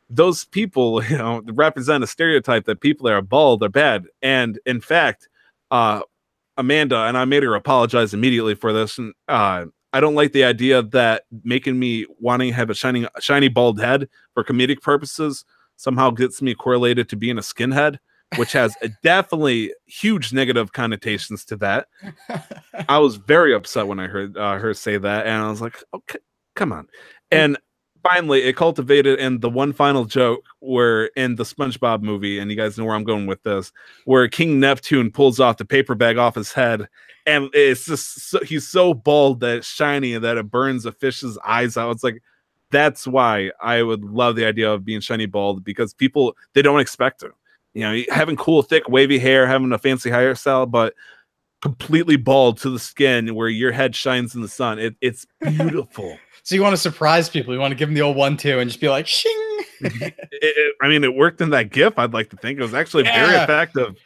S1: those people, you know, represent a stereotype that people that are bald are bad. And in fact, Amanda, and I made her apologize immediately for this. And I don't like the idea that making me wanting to have a shiny bald head for comedic purposes somehow gets me correlated to being a skinhead, which has definitely huge negative connotations to that. I was very upset when I heard her say that, and I was like, okay, come on. And finally, it cultivated in the one final joke where in the SpongeBob movie, and you guys know where I'm going with this, where King Neptune pulls off the paper bag off his head, and it's just he's so bald that it's shiny and that it burns a fish's eyes out. It's like, that's why I would love the idea of being shiny bald, because people, they don't expect it. You know, having cool, thick, wavy hair, having a fancy hairstyle, but completely bald to the skin where your head shines in the sun. It's beautiful.
S2: So you want to surprise people. You want to give them the old 1-2 and just be like, shing.
S1: I mean, it worked in that GIF. I'd like to think it was actually very effective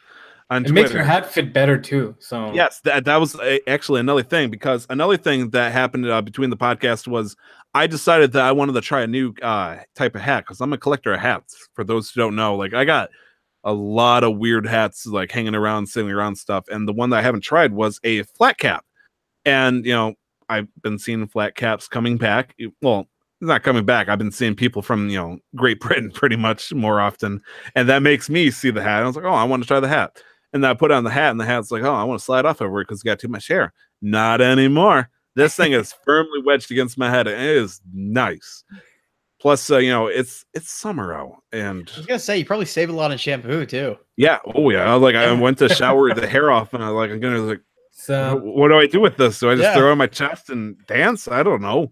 S1: on Twitter.
S3: It makes your hat fit better too. So
S1: yes, that was actually another thing, because another thing that happened between the podcast was I decided that I wanted to try a new type of hat, because I'm a collector of hats. For those who don't know, like I got a lot of weird hats like hanging around, sitting around stuff, and the one that I haven't tried was a flat cap. And you know, I've been seeing flat caps coming back. Well, not coming back. I've been seeing people from, you know, Great Britain pretty much more often. And that makes me see the hat. And I was like, oh, I want to try the hat. And then I put on the hat, and the hat's like, oh, I want to slide off over it because it's got too much hair. Not anymore. This thing is firmly wedged against my head. And it is nice. Plus, you know, it's summer out. And
S2: I was going to say, you probably save a lot in shampoo too.
S1: Yeah. Oh, yeah. I went to shower the hair off, and I'm going to like, so what do I do with this? Do I just throw it on my chest and dance? I don't know.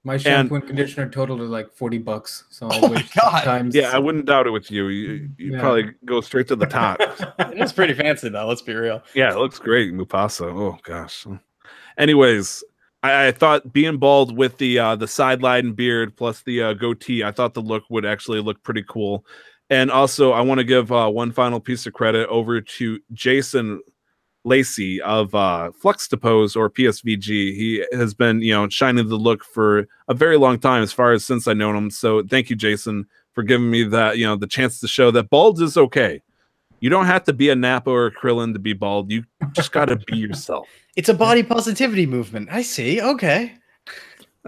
S3: My shampoo and conditioner total is like $40. So
S2: oh my God.
S3: Times.
S1: Yeah, I wouldn't doubt it with you. You probably go straight to the top.
S2: It is pretty fancy though. Let's be real.
S1: Yeah, it looks great, Mufasa. Oh gosh. Anyways, I thought being bald with the sideline beard plus the goatee, I thought the look would actually look pretty cool. And also, I want to give one final piece of credit over to Jason Lacey of Fluxtapose or PSVG. He has been, you know, shining the look for a very long time, as far as since I known him. So thank you, Jason, for giving me that, you know, the chance to show that bald is okay. You don't have to be a Nappa or a Krillin to be bald. You just got to be yourself.
S2: It's a body positivity movement. I see. Okay.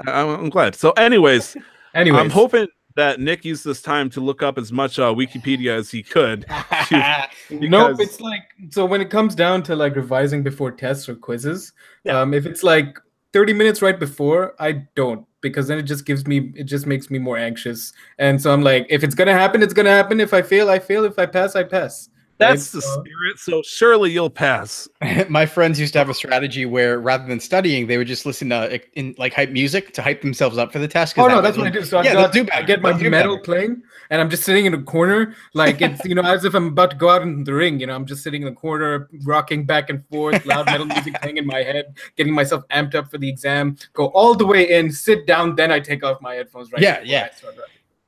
S1: I'm glad. So anyways, I'm hoping that Nick used this time to look up as much Wikipedia as he could.
S3: Nope, it's like, so when it comes down to like revising before tests or quizzes, if it's like 30 minutes right before, I don't, because then it just makes me more anxious. And so I'm like, if it's gonna happen, it's gonna happen. If I fail, I fail. If I pass, I pass.
S1: That's the spirit. So surely you'll pass.
S2: My friends used to have a strategy where rather than studying, they would just listen to in like hype music to hype themselves up for the test.
S3: Oh no, that's what I do. So I get my metal playing, and I'm just sitting in a corner, like it's, you know, as if I'm about to go out in the ring. You know, I'm just sitting in the corner, rocking back and forth, loud metal music playing in my head, getting myself amped up for the exam. Go all the way in, sit down, then I take off my headphones. Right.
S2: Yeah.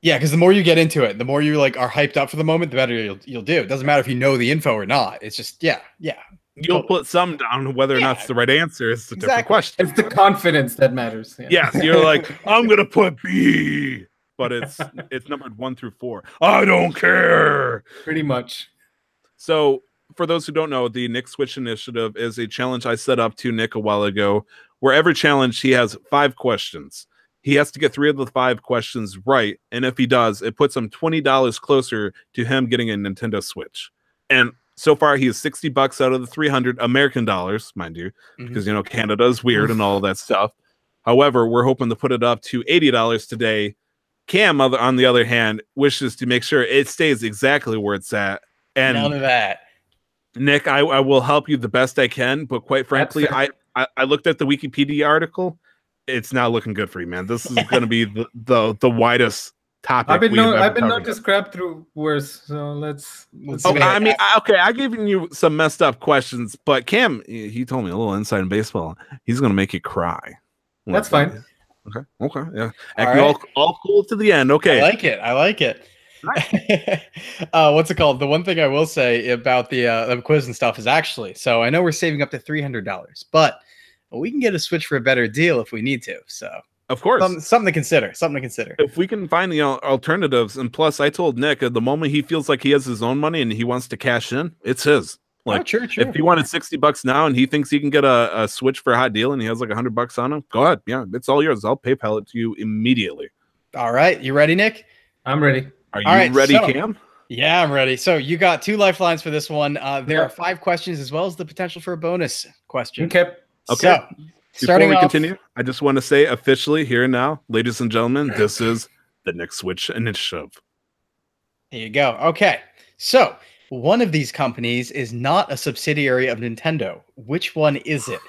S2: Yeah, because the more you get into it, the more you like are hyped up for the moment, the better you'll do. It doesn't matter if you know the info or not. It's just
S1: You'll put some down, whether or not it's the right answer is a different question.
S3: It's the confidence that matters.
S1: Yeah. Yes, you're like, I'm gonna put B, but it's numbered 1 through 4. I don't care.
S3: Pretty much.
S1: So for those who don't know, the Nick Switch Initiative is a challenge I set up to Nick a while ago, where every challenge he has 5 questions. He has to get 3 of the 5 questions right, and if he does, it puts him $20 closer to him getting a Nintendo Switch. And so far, he is $60 out of the 300 American dollars, mind you, because you know Canada is weird and all of that stuff. However, we're hoping to put it up to $80 today. Cam, on the other hand, wishes to make sure it stays exactly where it's at. And
S2: none of that.
S1: Nick, I will help you the best I can, but quite frankly, I looked at the Wikipedia article. it's not looking good for you, man. This is going to be the widest topic.
S3: I've been known to scrap through worse, so let's
S1: oh, I mean, okay, I given you some messed up questions, but Cam, he told me a little insight in baseball. He's going to make you cry.
S3: That's fine.
S1: Okay, yeah. All cool to the end. Okay,
S2: I like it. What's it called? The one thing I will say about the quiz and stuff is actually, so I know we're saving up to $300, but we can get a Switch for a better deal if we need to. So
S1: of course,
S2: something to consider.
S1: If we can find the alternatives, and plus, I told Nick at the moment he feels like he has his own money and he wants to cash in, it's his. Like,
S2: true.
S1: If he wanted $60 now and he thinks he can get a Switch for a hot deal and he has like $100 on him, go ahead. Yeah, it's all yours. I'll PayPal it to you immediately.
S2: All right, you ready, Nick?
S3: I'm ready.
S1: Are you ready, Cam?
S2: Yeah, I'm ready. So you got 2 lifelines for this one. There are 5 questions as well as the potential for a bonus question.
S3: Okay.
S2: So,
S1: before we continue, I just want to say officially here and now, ladies and gentlemen, this is the Nick Switch Initiative.
S2: There you go. Okay. So one of these companies is not a subsidiary of Nintendo. Which one is it?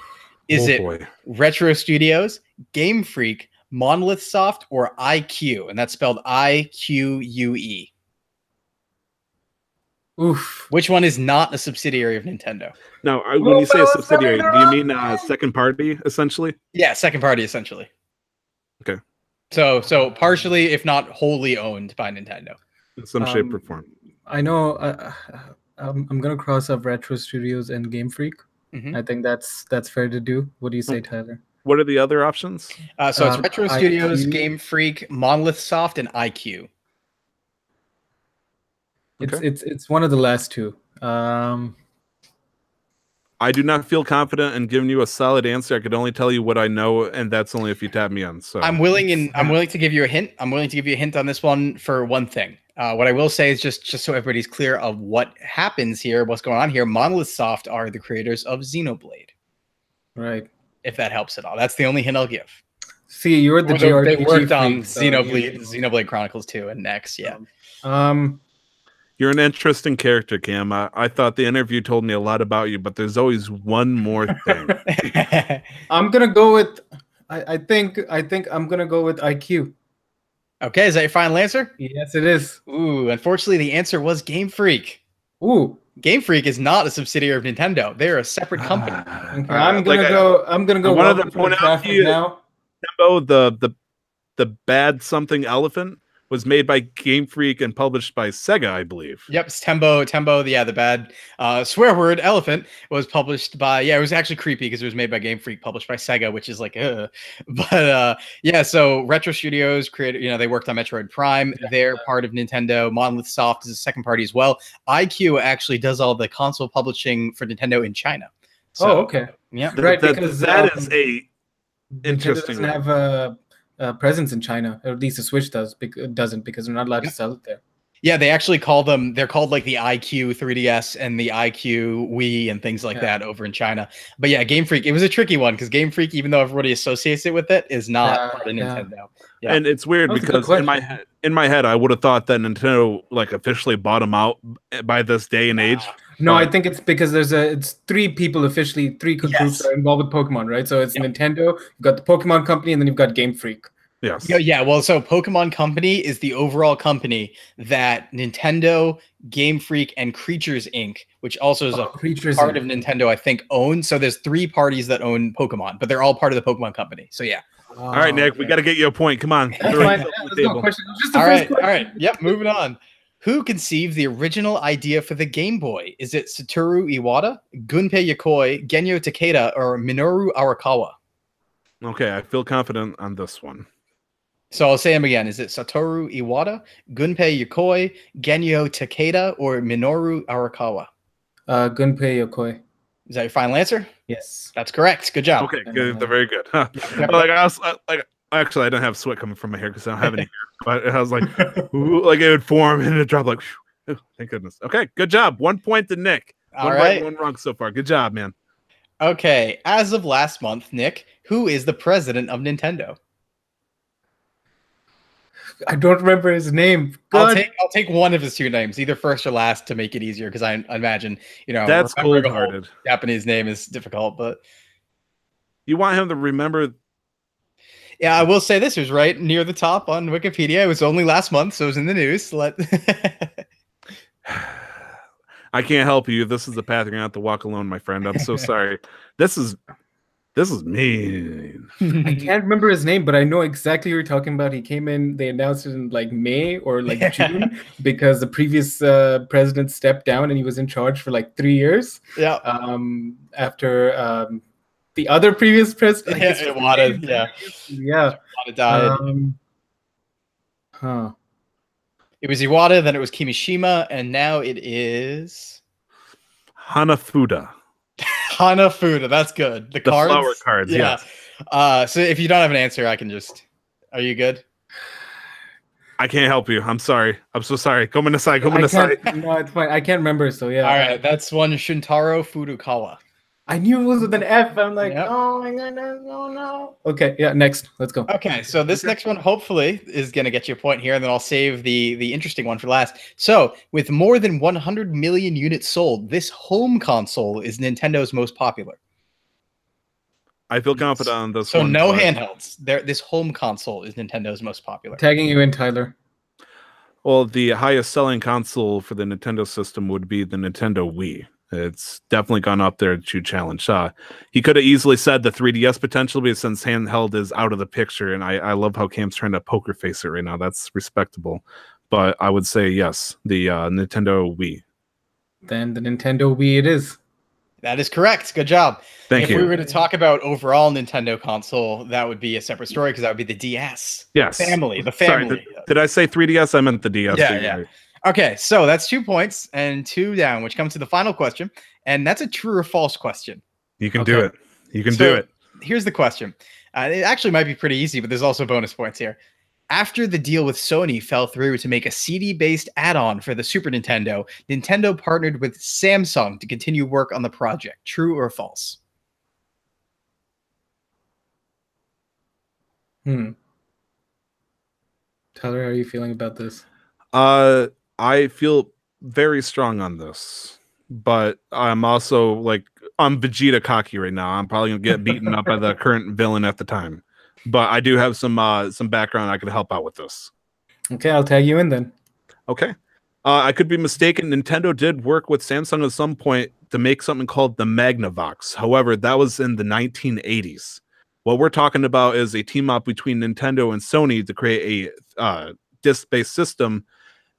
S2: Is it Retro Studios, Game Freak, Monolith Soft, or IQ? And that's spelled IQUE.
S3: Oof.
S2: Which one is not a subsidiary of Nintendo?
S1: Now, when you say a subsidiary, do you mean second party, essentially?
S2: Yeah, second party, essentially.
S1: Okay.
S2: So partially, if not wholly owned by Nintendo.
S1: In some shape or form.
S3: I know I'm going to cross up Retro Studios and Game Freak.
S2: Mm-hmm.
S3: I think that's fair to do. What do you say, Tyler?
S1: What are the other options?
S2: So it's Retro Studios, Game Freak, Monolith Soft, and IQ.
S3: It's one of the last 2.
S1: I do not feel confident in giving you a solid answer. I could only tell you what I know, and that's only if you tap me on. So
S2: I'm willing to give you a hint. I'm willing to give you a hint on this one for one thing. What I will say is just so everybody's clear of what happens here, what's going on here. Monolith Soft are the creators of Xenoblade.
S3: Right.
S2: If that helps at all. That's the only hint I'll give.
S3: See, you're the JRPG
S2: They worked on
S3: freak,
S2: Xenoblade Chronicles 2 and Next, yeah.
S1: You're an interesting character, Cam. I thought the interview told me a lot about you, but there's always one more thing.
S3: I'm gonna go with. I think I'm gonna go with IQ.
S2: Okay, is that your final answer?
S3: Yes, it is.
S2: Ooh, unfortunately, the answer was Game Freak.
S3: Ooh,
S2: Game Freak is not a subsidiary of Nintendo. They're a separate company.
S3: Okay, I'm gonna go. I wanted to point out to you now.
S1: Tembo, the bad something elephant was made by Game Freak and published by Sega, I believe.
S2: Yep, it's Tembo, the bad swear word elephant was published by, it was actually creepy because it was made by Game Freak, published by Sega, which is like, But so Retro Studios created, they worked on Metroid Prime. They're part of Nintendo. Monolith Soft is a second party as well. IQ actually does all the console publishing for Nintendo in China. So,
S3: okay.
S2: Yeah.
S3: Right, because
S1: that is a
S3: interesting. Nintendo doesn't have presence in China, or at least the Switch doesn't because they're not allowed to sell it there.
S2: Yeah, they actually call them. They're called like the IQ 3DS and the IQ Wii and things like that over in China. But yeah, Game Freak. It was a tricky one because Game Freak, even though everybody associates it with it, is not part of Nintendo. Yeah.
S1: And it's weird because in my head, I would have thought that Nintendo like officially bought them out by this day and age.
S3: No, I think it's because it's 3 people officially, 3 groups are involved with Pokemon, right? So it's Nintendo, you've got the Pokemon Company, and then you've got Game Freak.
S1: Yes.
S2: Yeah. Well, so Pokemon Company is the overall company that Nintendo, Game Freak, and Creatures Inc., which also is a part of Nintendo, I think, owns. So there's 3 parties that own Pokemon, but they're all part of the Pokemon Company. So yeah.
S1: All right, Nick, we got to get you a point. Come on.
S3: All
S2: right. Yep, moving on. Who conceived the original idea for the Game Boy? Is it Satoru Iwata, Gunpei Yokoi, Genyo Takeda, or Minoru Arakawa?
S1: Okay, I feel confident on this one.
S2: So I'll say them again. Is it Satoru Iwata, Gunpei Yokoi, Genyo Takeda, or Minoru Arakawa?
S3: Gunpei Yokoi.
S2: Is that your final answer?
S3: Yes.
S2: That's correct. Good job.
S1: Okay, good. They're very good. Huh. Actually, I don't have sweat coming from my hair because I don't have any hair. But I was like, ooh, like it would form and it dropped like, whew, thank goodness. Okay, good job. 1 point to Nick.
S2: All right.
S1: 1 wrong so far. Good job, man.
S2: Okay, as of last month, Nick, who is the president of Nintendo?
S3: I don't remember his name.
S2: I'll take one of his 2 names, either first or last, to make it easier because I imagine
S1: that's cold-hearted.
S2: Japanese name is difficult, but
S1: you want him to remember.
S2: Yeah, I will say this was right near the top on Wikipedia. It was only last month, so it was in the news.
S1: I can't help you. This is the path you're gonna have to walk alone, my friend. I'm so sorry. This is mean.
S3: I can't remember his name, but I know exactly what you're talking about. He came in, they announced it in like May or like June because the previous president stepped down and he was in charge for like 3 years.
S2: Yeah.
S3: After the other previous president.
S2: Yeah. Iwata died. It was Iwata, then it was Kimishima, and now it is
S1: Hanafuda.
S2: Hanafuda, that's good. The cards?
S1: Flower cards, yeah.
S2: So if you don't have an answer, I can just... Are you good?
S1: I can't help you. I'm sorry. I'm so sorry. Come on aside. No,
S3: it's fine. I can't remember, so yeah.
S2: All right, that's one Shuntaro Furukawa.
S3: I knew it was with an F. I'm like, oh my goodness, no. Okay, yeah, next. Let's go.
S2: Okay, so this next one hopefully is going to get you a point here, and then I'll save the interesting one for last. So, with more than 100 million units sold, this home console is Nintendo's most popular.
S1: I feel confident on this
S2: one. So no
S1: but...
S2: handhelds. This home console is Nintendo's most popular.
S3: Tagging you in, Tyler.
S1: Well, the highest selling console for the Nintendo system would be the Nintendo Wii. It's definitely gone up there to challenge Shaw. He could have easily said the 3DS potential, but since handheld is out of the picture, and I love how Cam's trying to poker face it right now. That's respectable. But I would say yes, the Nintendo Wii.
S3: Then the Nintendo Wii it is.
S2: That is correct. Good job.
S1: Thank you.
S2: If we were to talk about overall Nintendo console, that would be a separate story because that would be the DS.
S1: Yes.
S2: The family.
S1: Sorry, did I say 3DS? I meant the DS.
S2: Yeah. Right. Okay, so that's 2 points and 2 down, which comes to the final question, and that's a true or false question.
S1: You can do it. You can do it.
S2: Here's the question. It actually might be pretty easy, but there's also bonus points here. After the deal with Sony fell through to make a CD-based add-on for the Super Nintendo, Nintendo partnered with Samsung to continue work on the project. True or false?
S3: Tyler, how are you feeling about this?
S1: I feel very strong on this, but I'm also like, I'm Vegeta cocky right now. I'm probably gonna get beaten up by the current villain at the time, but I do have some background I could help out with this.
S3: Okay, I'll tag you in then.
S1: Okay. I could be mistaken. Nintendo did work with Samsung at some point to make something called the Magnavox. However, that was in the 1980s. What we're talking about is a team up between Nintendo and Sony to create a disc-based system.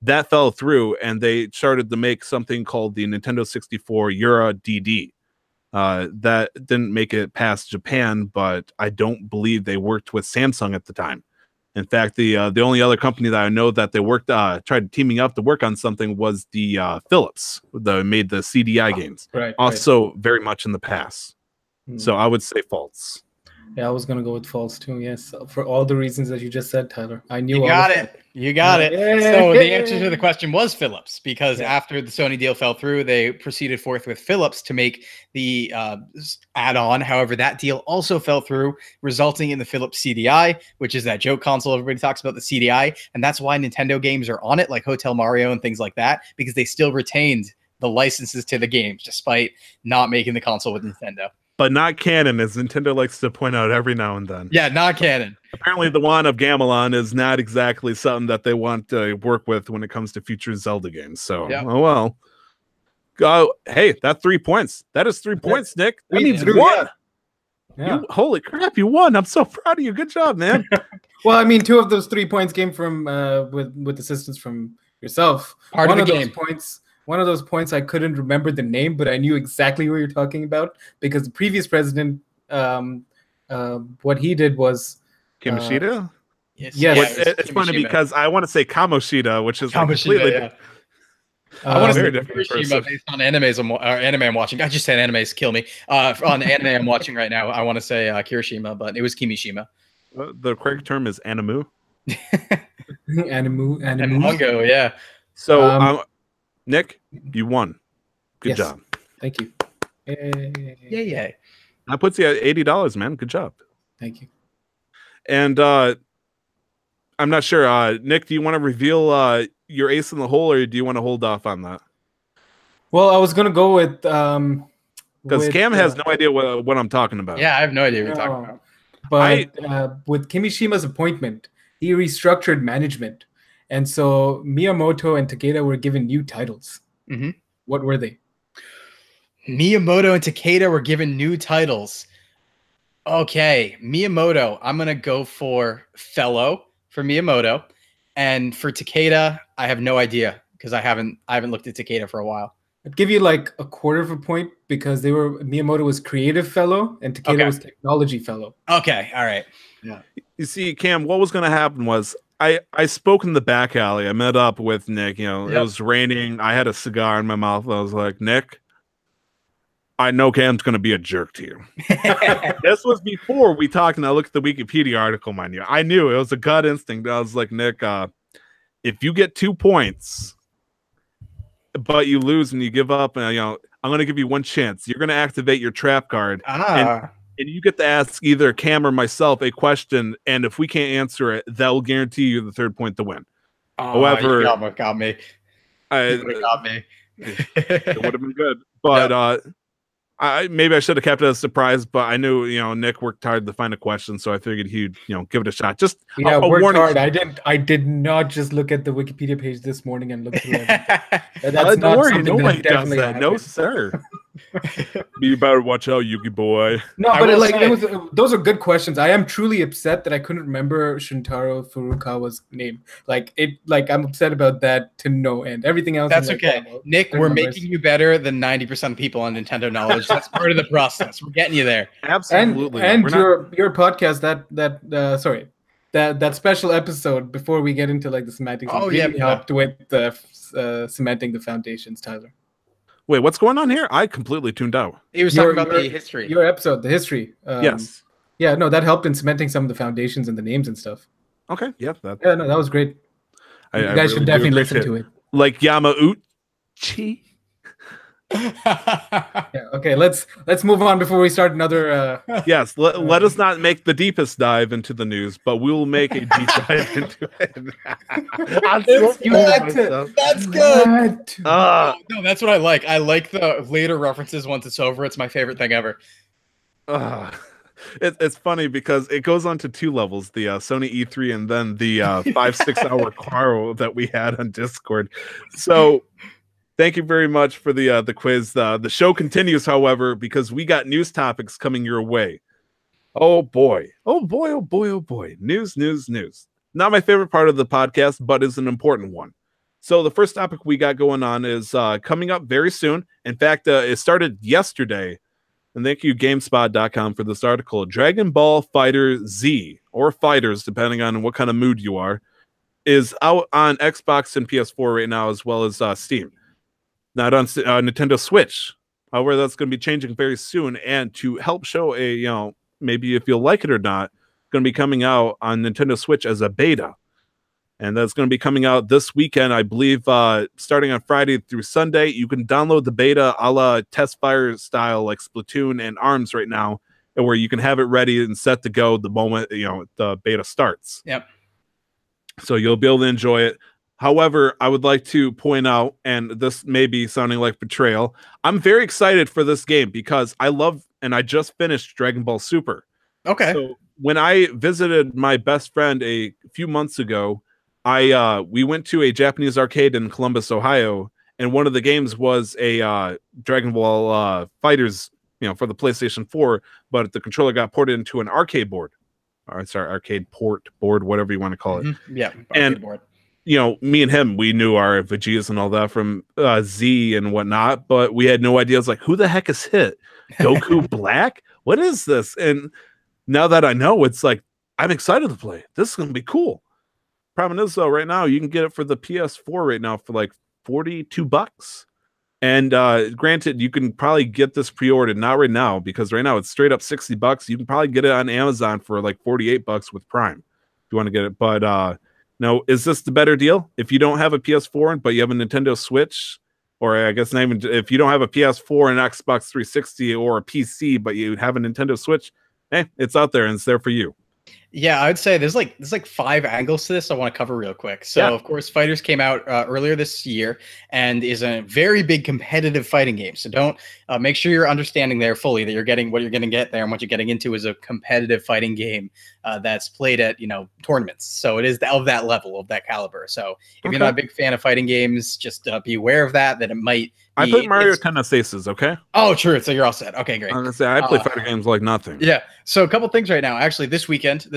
S1: That fell through, and they started to make something called the Nintendo 64 Euro DD. That didn't make it past Japan, but I don't believe they worked with Samsung at the time. In fact, the only other company that I know that they tried teaming up to work on something was the Philips, that made the CDI games.
S3: Right.
S1: Also, very much in the past. So I would say false.
S3: Yeah, I was gonna go with false too. Yes, for all the reasons that you just said, Tyler. I knew
S2: you got it. You got it. So the answer to the question was Philips, because after the Sony deal fell through, they proceeded forth with Philips to make the add-on. However, that deal also fell through, resulting in the Philips CDI, which is that joke console everybody talks about, the CDI, and that's why Nintendo games are on it, like Hotel Mario and things like that, because they still retained the licenses to the games despite not making the console with Nintendo.
S1: But not canon, as Nintendo likes to point out every now and then.
S2: Yeah, not canon.
S1: Apparently, the Wand of Gamelon is not exactly something that they want to work with when it comes to future Zelda games. So, oh well. Hey, that's 3 points. That is 3 points, Nick. That means you won. Yeah. Holy crap, you won. I'm so proud of you. Good job, man.
S3: Well, I mean, 2 of those 3 points came from with assistance from yourself.
S2: Part of the game.
S3: One of those points, I couldn't remember the name, but I knew exactly what you're talking about because the previous president, what he did was
S1: Kimoshida.
S3: Yes,
S1: it's funny because I want to say Kamoshida, which is completely.
S2: Yeah. I want to say Kirishima based on anime I'm watching. I just said animes kill me. On anime I'm watching right now, I want to say Kirishima, but it was Kimishima.
S1: The correct term is Animu.
S3: Animu.
S2: Mango, yeah.
S1: So. Nick, you won. Good job.
S3: Thank you.
S2: Yay.
S1: That puts you at $80, man. Good job.
S3: Thank you.
S1: And I'm not sure. Nick, do you want to reveal your ace in the hole, or do you want to hold off on that?
S3: Well, I was going to go with...
S1: because Cam has no idea what I'm talking about.
S2: Yeah, I have no idea what you're talking about.
S3: But with Kimishima's appointment, he restructured management. And so Miyamoto and Takeda were given new titles.
S2: Mm-hmm.
S3: What were they?
S2: Miyamoto and Takeda were given new titles. Okay, Miyamoto, I'm going to go for fellow for Miyamoto. And for Takeda, I have no idea because I haven't looked at Takeda for a while.
S3: I'd give you like a quarter of a point because Miyamoto was creative fellow and Takeda was technology fellow.
S2: Okay, all right.
S1: Yeah. You see, Cam, what was going to happen was I spoke in the back alley. I met up with Nick. You know, It was raining. I had a cigar in my mouth. I was like, Nick, I know Cam's going to be a jerk to you. This was before we talked, and I looked at the Wikipedia article, mind you. I knew it was a gut instinct. I was like, Nick, if you get 2 points, but you lose and you give up, and I'm going to give you one chance. You're going to activate your trap card, and you get to ask either Cam or myself a question, and if we can't answer it, that will guarantee you the 3rd point to win.
S2: However, you got me. Got me.
S1: It would have been good, but maybe I should have kept it a surprise, but I knew Nick worked hard to find a question, so I figured he'd give it a shot. Just
S3: a worked hard. I did not just look at the Wikipedia page this morning and look through it. That's
S1: don't worry, nobody does that. No, sir. You better watch out, Yugi boy.
S3: No, but those are good questions. I am truly upset that I couldn't remember Shintaro Furukawa's name. I'm upset about that to no end. Everything else.
S2: That's okay. Nick, we're making you better than 90% of people on Nintendo knowledge. That's part of the process. We're getting you there.
S1: Absolutely.
S3: And your podcast that special episode before we get into like the semantics. Helped with the cementing the foundations, Tyler.
S1: Wait, what's going on here? I completely tuned out.
S2: He was talking about the history.
S3: Your episode, the history.
S1: Yes.
S3: Yeah, no, that helped in cementing some of the foundations and the names and stuff.
S1: Okay, yeah.
S3: That was great. You guys should definitely listen to it.
S1: Like Yamauchi.
S3: Okay, let's move on before we start another
S1: yes, let us not make the deepest dive into the news, but we will make a deep dive into it.
S2: That's good. No, that's what I like. I like the later references once it's over. It's my favorite thing ever.
S1: It's funny because it goes on to 2 levels, the Sony E3 and then the 5-6 hour quarrel that we had on Discord. So thank you very much for the quiz. The show continues, however, because we got news topics coming your way. Oh boy. News. Not my favorite part of the podcast, but is an important one. So the first topic we got going on is coming up very soon. In fact, it started yesterday. And thank you, GameSpot.com, for this article. Dragon Ball Fighter Z, or Fighters, depending on what kind of mood you are, is out on Xbox and PS4 right now, as well as Steam. Not on Nintendo Switch. However, that's going to be changing very soon. And to help show maybe if you'll like it or not, going to be coming out on Nintendo Switch as a beta. And that's going to be coming out this weekend, I believe, starting on Friday through Sunday. You can download the beta a la test fire style, like Splatoon and ARMS right now, and where you can have it ready and set to go the moment the beta starts.
S2: Yep.
S1: So you'll be able to enjoy it. However, I would like to point out, and this may be sounding like betrayal, I'm very excited for this game because I just finished Dragon Ball Super.
S2: Okay.
S1: So when I visited my best friend a few months ago, we went to a Japanese arcade in Columbus, Ohio, and one of the games was a Dragon Ball Fighters, for the PlayStation 4, but the controller got ported into an arcade board. Arcade port board, whatever you want to call it.
S2: Mm-hmm. Yeah,
S1: and
S2: board.
S1: Me and him, we knew our Vegetas and all that from Z and whatnot, but we had no idea. I was like, who the heck is Hit? Goku Black? What is this? And now that I know, it's like, I'm excited to play. This is going to be cool. Problem is, though, right now you can get it for the PS4 right now for like $42. And granted, you can probably get this pre-ordered, not right now, because right now it's straight up $60. You can probably get it on Amazon for like $48 with Prime if you want to get it. But now, is this the better deal? If you don't have a PS4 but you have a Nintendo Switch, or I guess not even if you don't have a PS4 and Xbox 360 or a PC but you have a Nintendo Switch, it's out there and it's there for you.
S2: Yeah, I would say there's like 5 angles to this I want to cover real quick. So of course, Fighters came out earlier this year and is a very big competitive fighting game. So don't make sure you're understanding there fully that you're getting what you're going to get there, and what you're getting into is a competitive fighting game that's played at tournaments. So it is of that level, of that caliber. So if you're not a big fan of fighting games, just be aware of that it might.
S1: I put Mario Tennis Aces, okay?
S2: Oh, true. So you're all set. Okay, great.
S1: I was gonna say, I play fighter games like nothing.
S2: Yeah. So a couple things right now. Actually, this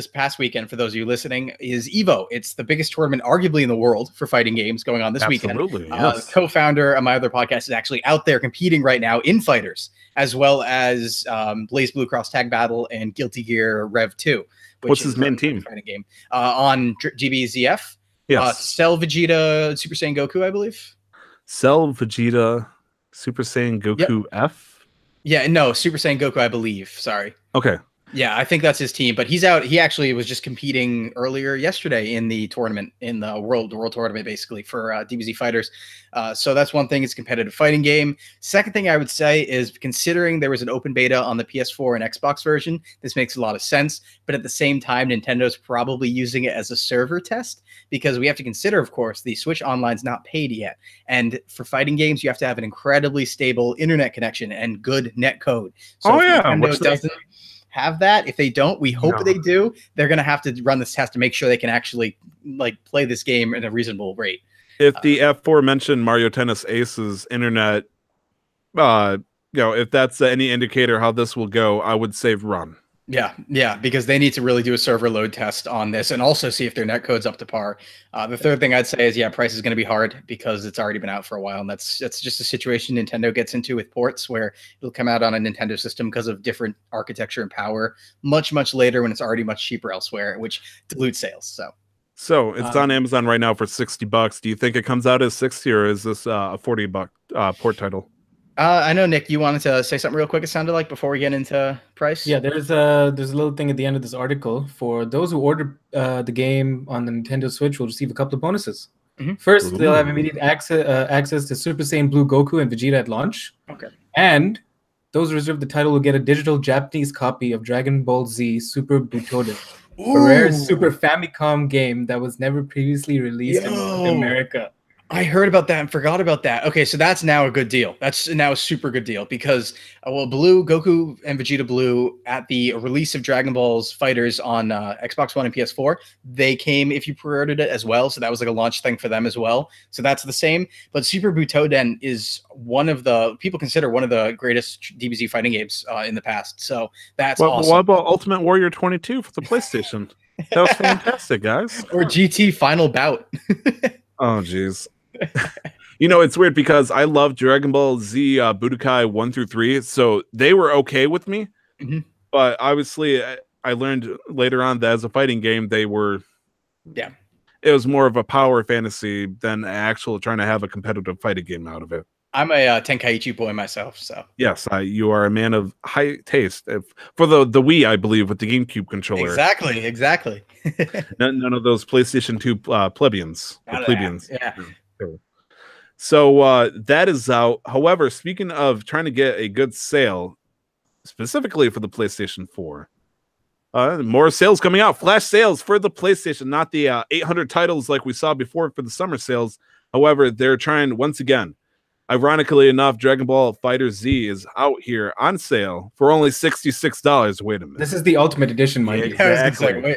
S2: past weekend, for those of you listening, is EVO. It's the biggest tournament arguably in the world for fighting games going on this weekend.
S1: Absolutely, yes.
S2: Co-founder of my other podcast is actually out there competing right now in Fighters, as well as Blaze Blue Cross Tag Battle and Guilty Gear Rev 2.
S1: What's his main team?
S2: Fighting game on GBZF.
S1: Yes.
S2: Cell, Vegeta, Super Saiyan Goku, I believe.
S1: Cell, Vegeta, Super Saiyan Goku F?
S2: Yeah, no, Super Saiyan Goku, I believe. Sorry.
S1: Okay.
S2: Yeah, I think that's his team, but he's out. He actually was just competing earlier yesterday in the tournament, in the world tournament, basically for DBZ Fighters. So that's one thing. It's a competitive fighting game. Second thing I would say is, considering there was an open beta on the PS4 and Xbox version, this makes a lot of sense. But at the same time, Nintendo's probably using it as a server test, because we have to consider, of course, the Switch Online's not paid yet. And for fighting games, you have to have an incredibly stable internet connection and good net code. So Nintendo doesn't have that. If they don't, we hope they do. They're going to have to run this test to make sure they can actually play this game at a reasonable rate.
S1: If the aforementioned Mario Tennis Aces internet, if that's any indicator how this will go, I would say run.
S2: Yeah, because they need to really do a server load test on this and also see if their netcode's up to par. The third thing I'd say is, price is going to be hard because it's already been out for a while, and that's just a situation Nintendo gets into with ports, where it'll come out on a Nintendo system because of different architecture and power much later, when it's already much cheaper elsewhere, which dilutes sales.
S1: So it's on Amazon right now for $60. Do you think it comes out as 60, or is this a $40 port title?
S2: I know, Nick, you wanted to say something real quick, it sounded like, before we get into price.
S3: Yeah, there's a little thing at the end of this article. For those who order the game on the Nintendo Switch, will receive a couple of bonuses. First, they'll have immediate access to Super Saiyan Blue Goku and Vegeta at launch.
S2: Okay.
S3: And those who reserve the title will get a digital Japanese copy of Dragon Ball Z Super Butoden, a rare Super Famicom game that was never previously released in America.
S2: I heard about that and forgot about that. Okay, so that's now a good deal. That's now a super good deal, because Goku and Vegeta Blue, at the release of Dragon Ball's Fighters on Xbox One and PS4, they came if you pre-ordered it as well. So that was like a launch thing for them as well. So that's the same. But Super Butoden is people consider one of the greatest DBZ fighting games in the past. So that's awesome.
S1: What about Ultimate Warrior 22 for the PlayStation? That was fantastic, guys.
S2: Or GT Final Bout.
S1: Oh, jeez. It's weird because I love Dragon Ball Z Budokai 1 through 3, so they were okay with me. But obviously, I learned later on that as a fighting game, they were.
S2: Yeah.
S1: It was more of a power fantasy than actual trying to have a competitive fighting game out of it.
S2: I'm a Tenkaichi boy myself, so.
S1: Yes, you are a man of high taste. For the Wii, I believe, with the GameCube controller.
S2: Exactly.
S1: None of those PlayStation 2 plebeians.
S2: Yeah.
S1: So that is out. However, speaking of trying to get a good sale, specifically for the PlayStation 4, more sales coming out. Flash sales for the PlayStation, not the 800 titles like we saw before for the summer sales. However, they're trying once again. Ironically enough, Dragon Ball FighterZ is out here on sale for only $66. Wait a minute.
S3: This is the Ultimate Edition, Mike.
S1: Exactly.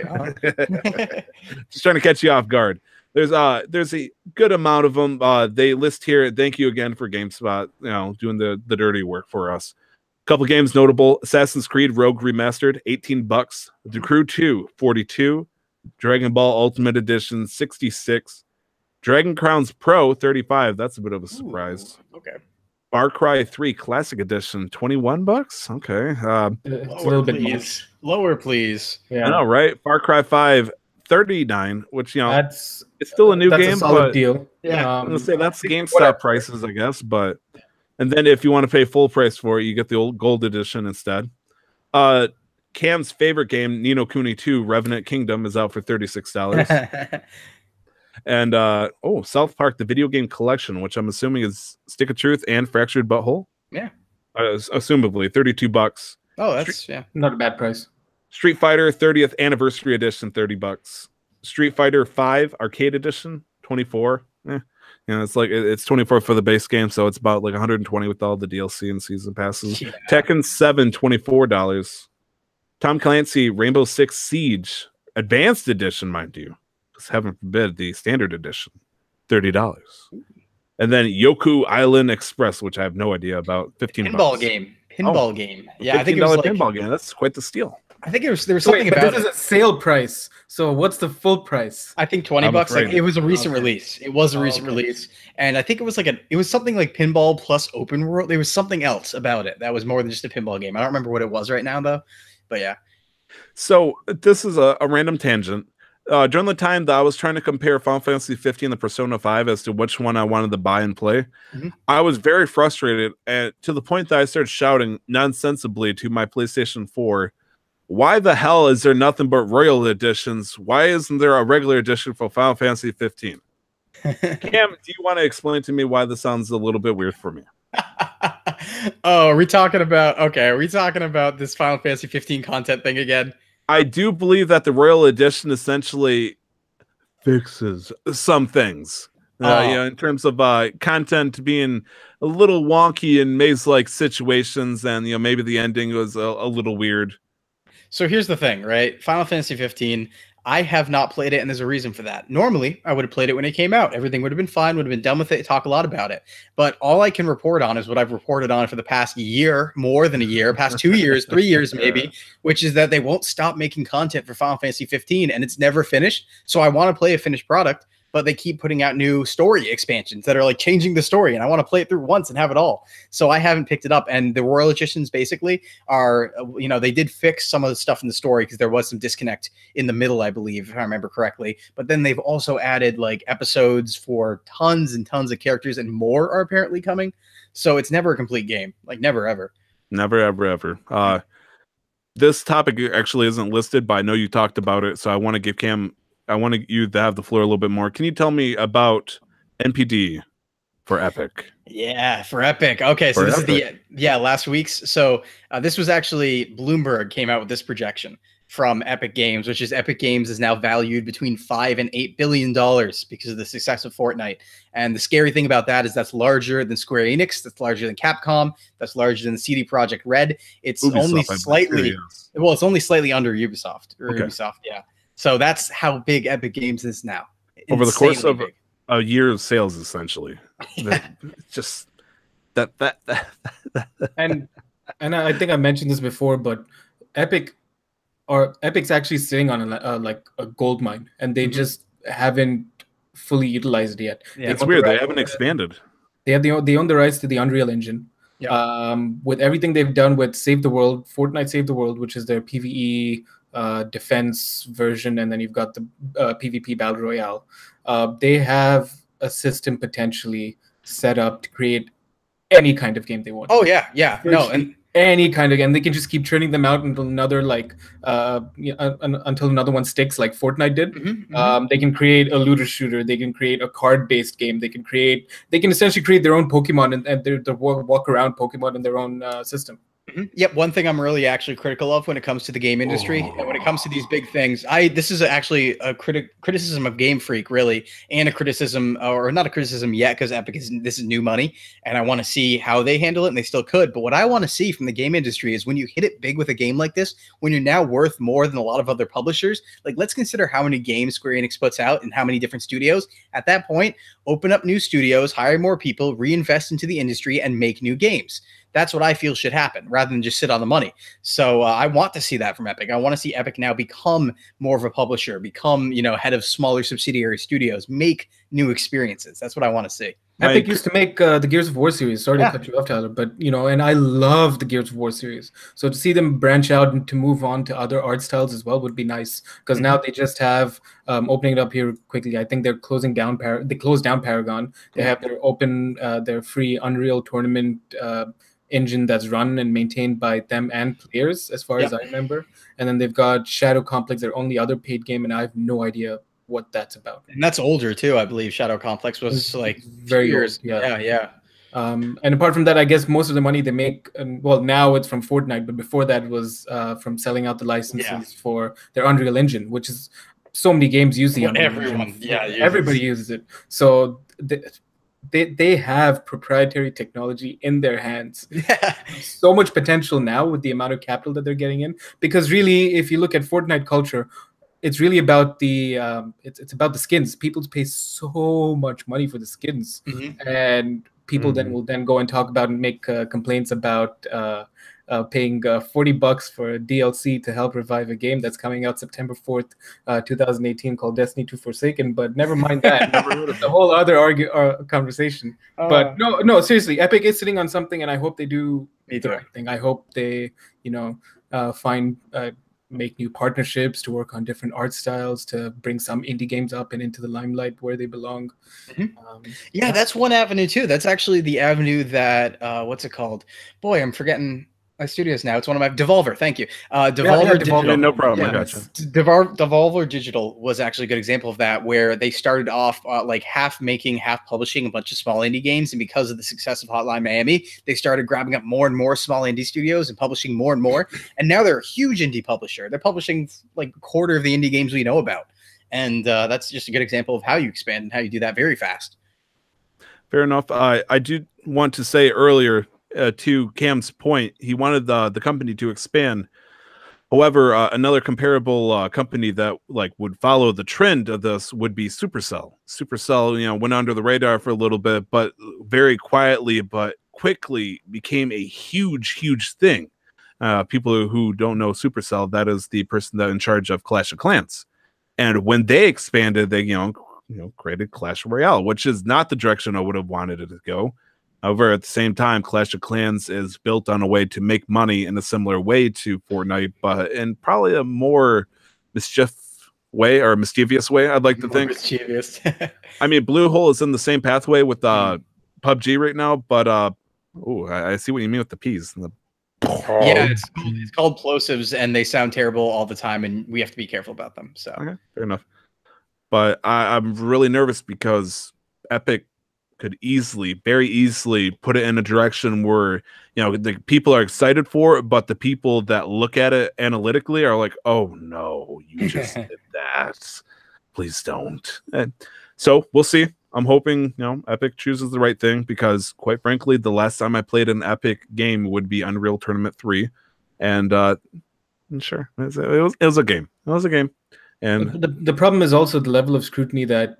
S1: Just trying to catch you off guard. There's a good amount of them. They list here. Thank you again for GameSpot, doing the dirty work for us. A couple games notable: Assassin's Creed Rogue Remastered, $18. The Crew 2, $42. Dragon Ball Ultimate Edition, $66. Dragon Crowns Pro, $35. That's a bit of a surprise.
S2: Ooh, okay.
S1: Far Cry 3 Classic Edition, $21. Okay.
S3: It's a little bit much.
S2: Lower, please.
S1: Yeah. I know, right? Far Cry 5, $39, which
S3: it's
S1: still a new game,
S3: a solid deal.
S1: Yeah, I'm gonna say that's GameStop prices, I guess. But and then if you want to pay full price for it, you get the old gold edition instead. Cam's favorite game, Ni no Kuni 2 Revenant Kingdom, is out for $36. And South Park, the video game collection, which I'm assuming is Stick of Truth and Fractured Butthole.
S2: Yeah.
S1: Assumably $32.
S2: Oh, that's
S3: not a bad price.
S1: Street Fighter 30th Anniversary Edition, $30. Street Fighter 5 Arcade Edition, 24. It's 24 for the base game, so it's about like 120 with all the DLC and season passes. Yeah. Tekken 7, $24. Tom Clancy Rainbow Six Siege Advanced Edition, mind you, just heaven forbid the Standard Edition, $30. And then Yoku Island Express, which I have no idea about, $15.
S2: Pinball game. Yeah,
S1: I think it was like pinball game. That's quite the steal.
S2: I think there was something about
S3: this is a sale price. So what's the full price?
S2: I think $20. Like it was a recent release. It was a recent release, and I think it was like it was something like pinball plus open world. There was something else about it that was more than just a pinball game. I don't remember what it was right now though, but yeah.
S1: So this is a random tangent. During the time that I was trying to compare Final Fantasy 15 and the Persona 5 as to which one I wanted to buy and play, I was very frustrated, and to the point that I started shouting nonsensibly to my PlayStation 4. Why the hell is there nothing but Royal Editions? Why isn't there a regular edition for Final Fantasy 15? Cam, do you want to explain to me why this sounds a little bit weird for me?
S2: Are we talking about this Final Fantasy 15 content thing again?
S1: I do believe that the Royal Edition essentially fixes some things. In terms of content being a little wonky in maze-like situations, and maybe the ending was a little weird.
S2: So here's the thing, right? Final Fantasy 15, I have not played it, and there's a reason for that. Normally, I would have played it when it came out. Everything would have been fine, would have been done with it, talk a lot about it. But all I can report on is what I've reported on for the past year, more than a year, past 2 years, 3 years maybe, which is that they won't stop making content for Final Fantasy 15, and it's never finished. So I want to play a finished product, but they keep putting out new story expansions that are like changing the story, and I want to play it through once and have it all. So I haven't picked it up, and the Royal Editions basically are, they did fix some of the stuff in the story because there was some disconnect in the middle, I believe, if I remember correctly. But then they've also added like episodes for tons and tons of characters, and more are apparently coming. So it's never a complete game, like never, ever.
S1: Never, ever, ever. This topic actually isn't listed, but I know you talked about it, so I want to give Cam... I want you to have the floor a little bit more. Can you tell me about NPD for Epic?
S2: Yeah, for Epic. Okay, so this is last week's. So this was actually Bloomberg came out with this projection from Epic Games, which is Epic Games is now valued between $5 and $8 billion because of the success of Fortnite. And the scary thing about that is that's larger than Square Enix, that's larger than Capcom, that's larger than CD Projekt Red. It's Ubisoft, only slightly, well, it's only slightly under Ubisoft or Ubisoft, yeah. So that's how big Epic Games is now.
S1: Over the course of a year of sales, essentially. Just that.
S3: And I think I mentioned this before, but Epic's actually sitting on a gold mine, and they just haven't fully utilized it yet.
S1: Yeah, it's weird. They haven't expanded.
S3: They own the rights to the Unreal Engine. Yeah. With everything they've done with Save the World, Fortnite Save the World, which is their PvE defense version, and then you've got the PvP Battle Royale. They have a system potentially set up to create any kind of game they want.
S2: Oh yeah, yeah. No, and
S3: any kind of game. They can just keep churning them out until another until another one sticks, like Fortnite did. They can create a looter shooter. They can create a card-based game. They can essentially create their own Pokemon and their walk around Pokemon in their own system.
S2: Yep, one thing I'm really actually critical of when it comes to the game industry and when it comes to these big things, this is actually a criticism of Game Freak, really, and a criticism, or not a criticism yet, because Epic this is new money, and I want to see how they handle it, and they still could. But what I want to see from the game industry is when you hit it big with a game like this, when you're now worth more than a lot of other publishers, like let's consider how many games Square Enix puts out and how many different studios. At that point, open up new studios, hire more people, reinvest into the industry, and make new games. That's what I feel should happen rather than just sit on the money. So I want to see that from Epic. I want to see Epic now become more of a publisher, become, head of smaller subsidiary studios, make new experiences. That's what I want to see.
S3: Epic used to make the Gears of War series. Sorry to cut you off, Tyler, but and I love the Gears of War series. So to see them branch out and to move on to other art styles as well would be nice, because now they just have opening it up here quickly. I think they're closing down. They closed down Paragon. They have their free Unreal tournament engine that's run and maintained by them and players, as far as I remember. And then they've got Shadow Complex, their only other paid game, and I have no idea what that's about.
S2: And that's older too, I believe. Shadow Complex was like
S3: very
S2: years.
S3: Old,
S2: yeah.
S3: And apart from that, I guess most of the money they make, well, now it's from Fortnite, but before that was from selling out the licenses for their Unreal Engine, which is so many games use the Unreal Engine. Everybody uses it. So they have proprietary technology in their hands. So much potential now with the amount of capital that they're getting in. Because really, if you look at Fortnite culture, it's really about the it's about the skins. People pay so much money for the skins, and people then will go and talk about and make complaints about paying $40 for DLC to help revive a game that's coming out September 4th, 2018, called Destiny 2 Forsaken. But never mind that. It's a whole other conversation. But no, seriously, Epic is sitting on something, and I hope they do the right thing. I hope they, make new partnerships to work on different art styles to bring some indie games up and into the limelight where they belong.
S2: That's one avenue too. That's actually the avenue that what's it called? Boy, I'm forgetting my studios now. It's one of my Devolver. Thank you. Devolver Digital.
S1: No problem. I gotcha.
S2: Devolver Digital was actually a good example of that, where they started off like half making, half publishing a bunch of small indie games, and because of the success of Hotline Miami, they started grabbing up more and more small indie studios and publishing more and more. And now they're a huge indie publisher. They're publishing like a quarter of the indie games we know about, and that's just a good example of how you expand and how you do that very fast.
S1: Fair enough. I do want to say earlier, to Cam's point, he wanted the company to expand. However, another comparable company that would follow the trend of this would be Supercell. Supercell, went under the radar for a little bit, but very quietly but quickly became a huge thing. People who don't know Supercell, that is the person that in charge of Clash of Clans. And when they expanded, they created Clash Royale, which is not the direction I would have wanted it to go. However, at the same time, Clash of Clans is built on a way to make money in a similar way to Fortnite, but in probably a more mischievous way, I'd like to think.
S2: Mischievous.
S1: I mean, Bluehole is in the same pathway with PUBG right now, but I see what you mean with the P's.
S2: Yeah, it's called plosives, and they sound terrible all the time, and we have to be careful about them. So
S1: okay, fair enough. But I'm really nervous because Epic could very easily put it in a direction where the people are excited for it, but the people that look at it analytically are like, "Oh no, you just did that! Please don't." And so we'll see. I'm hoping Epic chooses the right thing, because quite frankly, the last time I played an Epic game would be Unreal Tournament 3, and sure, it was a game. It was a game, and
S3: the problem is also the level of scrutiny that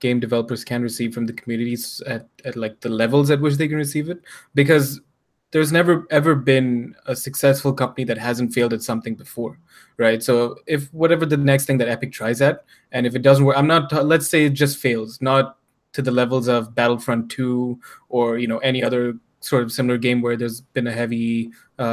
S3: game developers can receive from the communities at like the levels at which they can receive it, because there's never ever been a successful company that hasn't failed at something before, right? So if whatever the next thing that Epic tries at, and if it doesn't work, let's say it just fails, not to the levels of Battlefront 2 or any other sort of similar game where there's been a heavy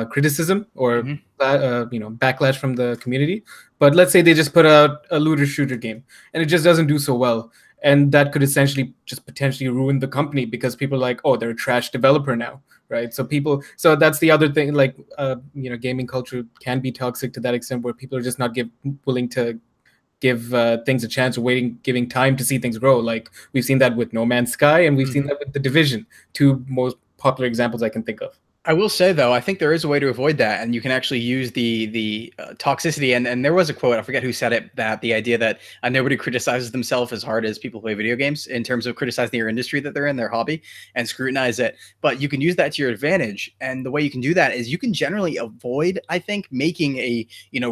S3: criticism or backlash from the community. But let's say they just put out a looter shooter game and it just doesn't do so well, and that could essentially just potentially ruin the company, because people are like, oh, they're a trash developer now, right? So that's the other thing, gaming culture can be toxic to that extent, where people are just not willing to give things a chance, or giving time to see things grow. Like we've seen that with No Man's Sky, and we've seen that with The Division, two most popular examples I can think of.
S2: I will say, though, I think there is a way to avoid that, and you can actually use the toxicity. And there was a quote, I forget who said it, that the idea that nobody criticizes themselves as hard as people play video games, in terms of criticizing their industry that they're in, their hobby, and scrutinize it. But you can use that to your advantage. And the way you can do that is you can generally avoid, I think, making a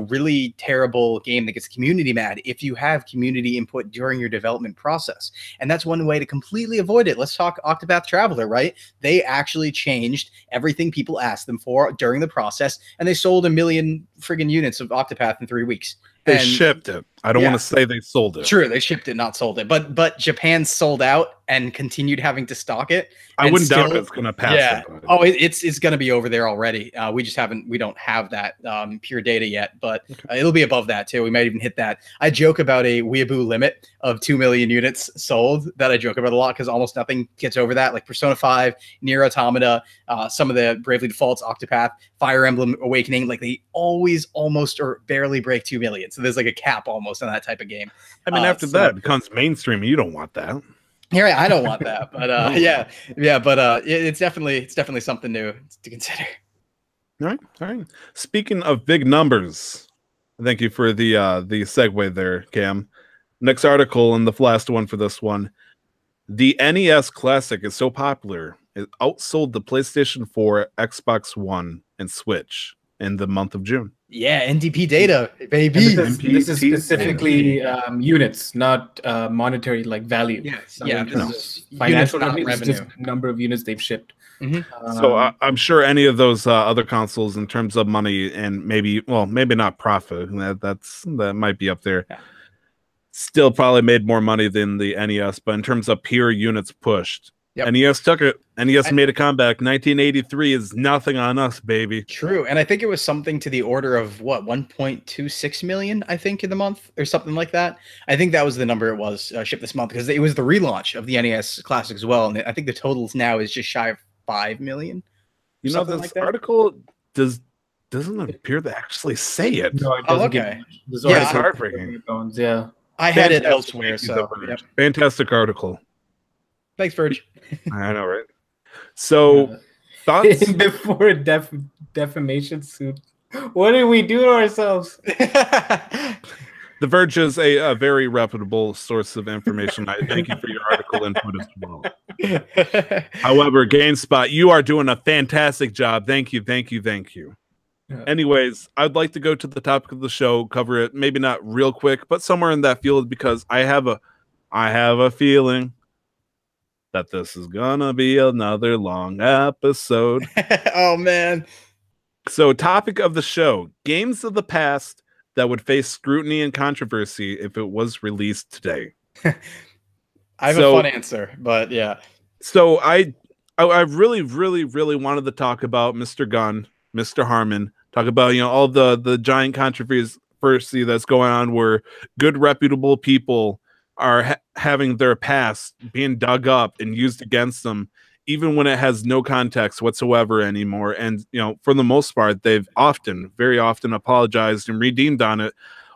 S2: really terrible game that gets community mad if you have community input during your development process. And that's one way to completely avoid it. Let's talk Octopath Traveler, right? They actually changed everything people asked them for during the process, and they sold 1 million friggin' units of Octopath in 3 weeks.
S1: They shipped it. I don't want to say they sold it.
S2: Sure, they shipped it, not sold it. But Japan sold out and continued having to stock it.
S1: I wouldn't doubt it's going to pass.
S2: Yeah. Oh, it's going to be over there already. We don't have that pure data yet, but it'll be above that too. We might even hit that. I joke about a Weeaboo limit of 2 million units sold that I joke about a lot, because almost nothing gets over that. Like Persona 5, Nier Automata, some of the Bravely Defaults, Octopath, Fire Emblem Awakening, like they always almost or barely break 2 million. So there's like a cap almost on that type of game.
S1: I mean, after that, it becomes mainstream. You don't want that.
S2: I don't want that, but but it's definitely something new to consider.
S1: All right. Speaking of big numbers, thank you for the segue there, Cam. Next article, and the last one for this one. The NES Classic is so popular, it outsold the PlayStation 4, Xbox One, and Switch in the month of June.
S2: Yeah, NDP data, baby.
S3: This is specifically units, not monetary like value.
S2: Yes,
S3: financial revenue, just number of units they've shipped.
S1: So I'm sure any of those other consoles, in terms of money and maybe not profit, that might be up there. Yeah. Still probably made more money than the NES, but in terms of pure units pushed, NES took it. NES made a comeback. 1983 is nothing on us, baby.
S2: True, and I think it was something to the order of what 1.26 million, I think, in the month or something like that. I think that was the number it was shipped this month because it was the relaunch of the NES Classic as well, and I think the totals now is just shy of 5 million.
S1: You know, this article doesn't appear to actually say it.
S3: No, it doesn't.
S2: Okay.
S1: It's heartbreaking.
S3: Yeah.
S2: I had it elsewhere, so
S1: fantastic article.
S2: Thanks, Verge.
S1: I know, right? So, thoughts
S3: before defamation suit. What did we do to ourselves?
S1: The Verge is a very reputable source of information. I thank you for your article input as well. However, GameSpot, you are doing a fantastic job. Thank you. Yeah. Anyways, I'd like to go to the topic of the show, cover it, maybe not real quick, but somewhere in that field, because I have a feeling that this is gonna be another long episode.
S2: Oh man.
S1: So, topic of the show: games of the past that would face scrutiny and controversy if it was released today.
S2: I have a fun answer, but yeah.
S1: So I really wanted to talk about Mr. Gunn, Mr. Harmon, talk about, all the giant controversy that's going on where good reputable people are having their past being dug up and used against them, even when it has no context whatsoever anymore. And, for the most part, they've very often apologized and redeemed on it.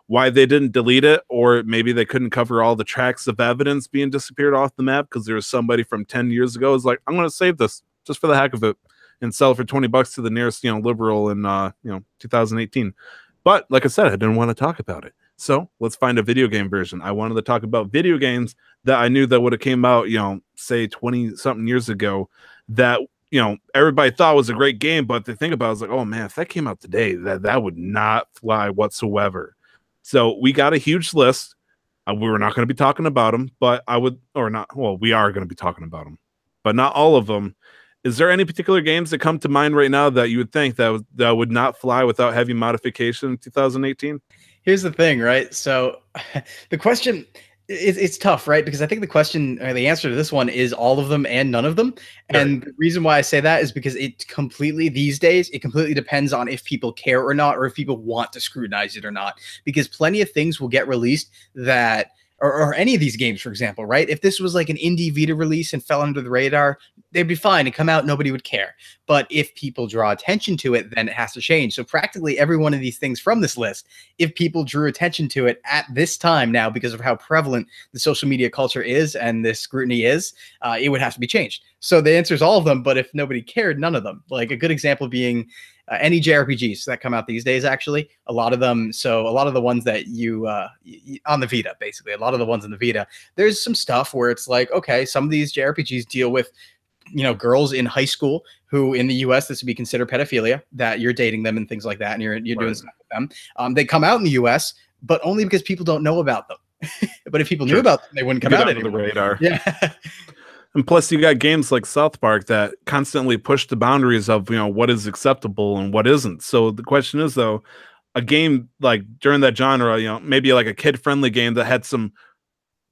S1: Why they didn't delete it, or maybe they couldn't cover all the tracks of evidence being disappeared off the map because there was somebody from 10 years ago who's like, I'm going to save this just for the heck of it and sell it for $20 to the nearest, liberal in, 2018. But like I said, I didn't want to talk about it. So let's find a video game version. I wanted to talk about video games that I knew that would have came out, say 20 something years ago that, everybody thought was a great game. But they think about it, I was like, oh man, if that came out today, that would not fly whatsoever. So we got a huge list. We were not going to be talking about them, but we are going to be talking about them, but not all of them. Is there any particular games that come to mind right now that you would think that would not fly without heavy modification in 2018?
S2: Here's the thing, right? So the question it's tough, right? Because I think the question or the answer to this one is all of them and none of them. Right. And the reason why I say that is because these days, it completely depends on if people care or not, or if people want to scrutinize it or not, because plenty of things will get released that, or any of these games, for example, right? If this was like an indie Vita release and fell under the radar, they'd be fine and come out, nobody would care. But if people draw attention to it, then it has to change. So practically every one of these things from this list, if people drew attention to it at this time now, because of how prevalent the social media culture is and this scrutiny is, it would have to be changed. So the answer is all of them, but if nobody cared, none of them. Like a good example being any JRPGs that come out these days, actually, a lot of them. So a lot of the ones that you on the Vita, basically, a lot of the ones in the Vita, there's some stuff where it's like, okay, some of these JRPGs deal with, girls in high school who in the US, this would be considered pedophilia, that you're dating them and things like that. And you're doing stuff with them. They come out in the US, but only because people don't know about them. But if people knew about them, they wouldn't come out anymore.
S1: The radar.
S2: Yeah.
S1: And plus, you got games like South Park that constantly push the boundaries of, what is acceptable and what isn't. So the question is, though, a game like during that genre, maybe like a kid-friendly game that had some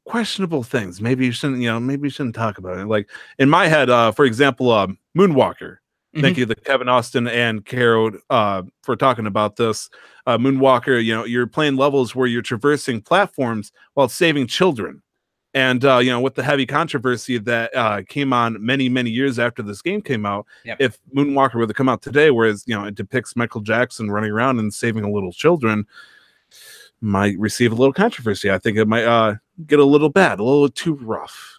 S1: questionable things. Maybe you shouldn't talk about it. Like in my head, for example, Moonwalker. Thank you to Kevin Austin and Caro for talking about this. Moonwalker, you're playing levels where you're traversing platforms while saving children. And, with the heavy controversy that came on many, many years after this game came out, if Moonwalker were to come out today, whereas, it depicts Michael Jackson running around and saving a little children, might receive a little controversy. I think it might get a little bad, a little too rough.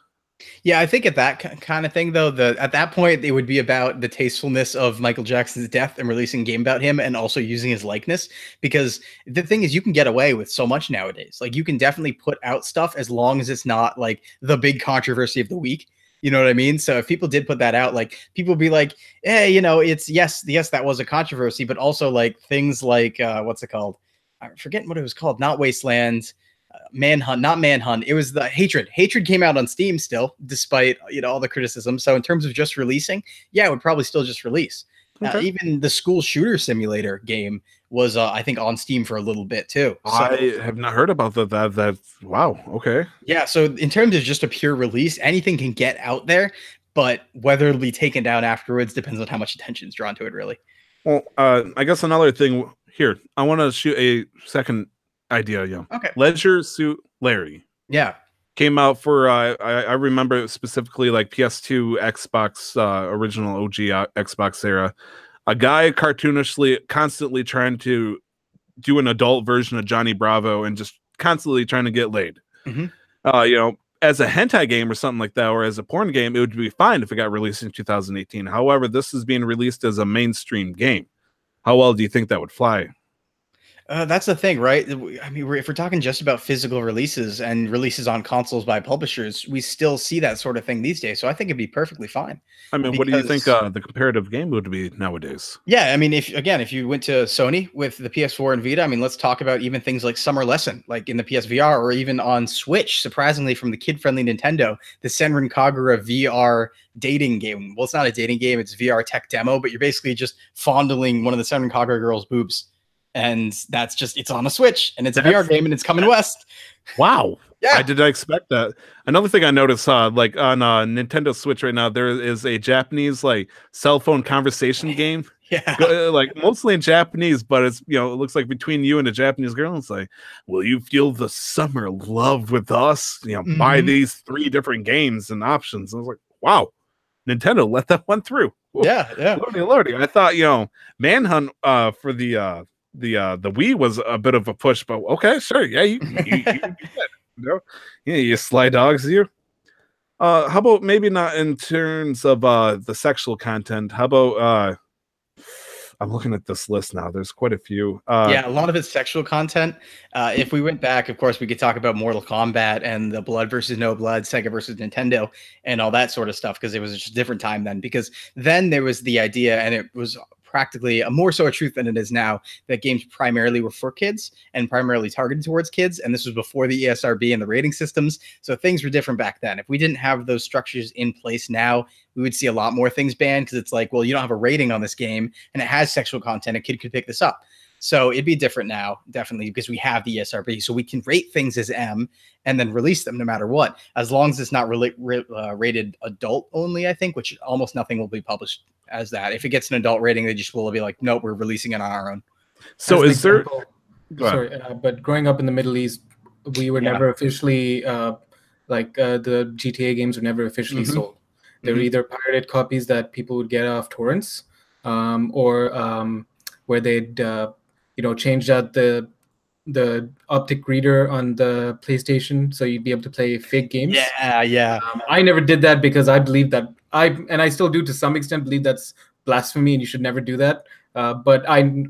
S2: Yeah, I think at that kind of thing, though, at that point, it would be about the tastefulness of Michael Jackson's death and releasing a game about him and also using his likeness. Because the thing is, you can get away with so much nowadays. Like, you can definitely put out stuff as long as it's not like the big controversy of the week. You know what I mean? So if people did put that out, like, people would be like, hey, you know, it's yes, that was a controversy, but also like things like what's it called? I'm forgetting what it was called. Not Wasteland. Manhunt, not Manhunt. It was the Hatred. Hatred came out on Steam still, despite all the criticism. So in terms of just releasing, yeah, it would probably still just release. Okay. Even the school shooter simulator game was, I think, on Steam for a little bit too. So,
S1: I have not heard about that. That wow. Okay.
S2: Yeah. So in terms of just a pure release, anything can get out there, but whether it'll be taken down afterwards depends on how much attention is drawn to it. Really.
S1: Well, I guess another thing here. I want to shoot a second idea. Yeah.
S2: Okay.
S1: Leisure Suit Larry.
S2: Yeah.
S1: Came out for I remember specifically like PS2, Xbox, original OG Xbox era. A guy cartoonishly constantly trying to do an adult version of Johnny Bravo and just constantly trying to get laid.
S2: Mm-hmm.
S1: As a hentai game or something like that, or as a porn game, it would be fine if it got released in 2018. However, this is being released as a mainstream game. How well do you think that would fly?
S2: That's the thing, right? I mean, if we're talking just about physical releases and releases on consoles by publishers, we still see that sort of thing these days. So I think it'd be perfectly fine.
S1: I mean, what do you think the comparative game would be nowadays?
S2: Yeah, I mean, if you went to Sony with the PS4 and Vita, I mean, let's talk about even things like Summer Lesson, like in the PSVR, or even on Switch, surprisingly from the kid-friendly Nintendo, the Senran Kagura VR dating game. Well, it's not a dating game, it's VR tech demo, but you're basically just fondling one of the Senran Kagura girls' boobs. And that's just, it's on a Switch and it's a VR game and it's coming west.
S1: Wow.
S2: Yeah.
S1: I did not expect that. Another thing I noticed, like on Nintendo Switch right now, there is a Japanese like cell phone conversation game.
S2: Yeah.
S1: Like mostly in Japanese, but it's, it looks like between you and a Japanese girl. It's like, will you feel the summer love with us? Buy these 3 different games and options. I was like, wow, Nintendo let that one through.
S2: Yeah. Yeah.
S1: Lordy. I thought, Manhunt for the Wii was a bit of a push, but okay, sure, yeah, you you sly dogs, you. How about maybe not in terms of the sexual content? How about I'm looking at this list now. There's quite a few.
S2: Yeah, a lot of it's sexual content. If we went back, of course, we could talk about Mortal Kombat and the Blood versus No Blood, Sega versus Nintendo, and all that sort of stuff, because it was just a different time then. Because then there was the idea, and it was practically more so a truth than it is now, that games primarily were for kids and primarily targeted towards kids. And this was before the ESRB and the rating systems. So things were different back then. If we didn't have those structures in place now, we would see a lot more things banned, because it's like, well, you don't have a rating on this game and it has sexual content. A kid could pick this up. So it'd be different now, definitely, because we have the ESRB. So we can rate things as M and then release them no matter what, as long as it's not rated adult only, I think, which almost nothing will be published as that. If it gets an adult rating, they just will be like, nope, we're releasing it on our own.
S1: So is there...
S3: but growing up in the Middle East, we were never officially, the GTA games were never officially sold. They were either pirated copies that people would get off torrents, or where they'd changed out the optic reader on the PlayStation, so you'd be able to play fake games.
S2: Yeah.
S3: I never did that because I believe that and I still do to some extent believe that's blasphemy and you should never do that. But I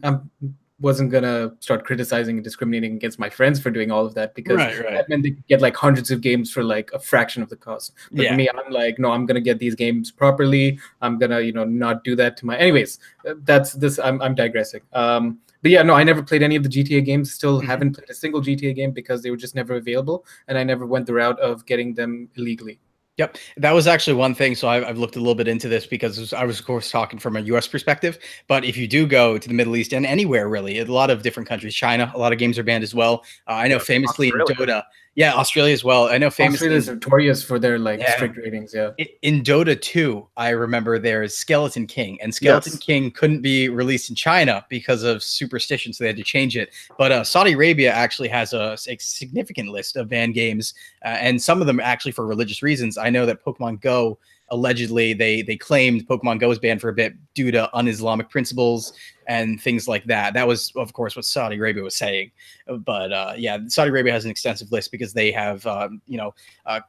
S3: wasn't gonna start criticizing and discriminating against my friends for doing all of that, because that meant they could get like hundreds of games for like a fraction of the cost. But for me, I'm like, no, I'm gonna get these games properly. I'm gonna not do that to my. Anyways, that's this. I'm digressing. But yeah, no, I never played any of the GTA games. Still haven't played a single GTA game because they were just never available, and I never went the route of getting them illegally.
S2: Yep. That was actually one thing. So I've looked a little bit into this, because I was, of course, talking from a US perspective. But if you do go to the Middle East and anywhere, really, a lot of different countries, China, a lot of games are banned as well. I know famously Australia. In Dota. Yeah, Australia as well. I know famously
S3: Australia is notorious for their strict ratings. Yeah.
S2: In Dota 2, I remember there's Skeleton King, and Skeleton King couldn't be released in China because of superstition, so they had to change it. But Saudi Arabia actually has a significant list of banned games, and some of them actually for religious reasons. I know that Pokemon Go allegedly they claimed Pokemon Go was banned for a bit due to un-Islamic principles and things like that. That was, of course, what Saudi Arabia was saying. But yeah, Saudi Arabia has an extensive list because they have,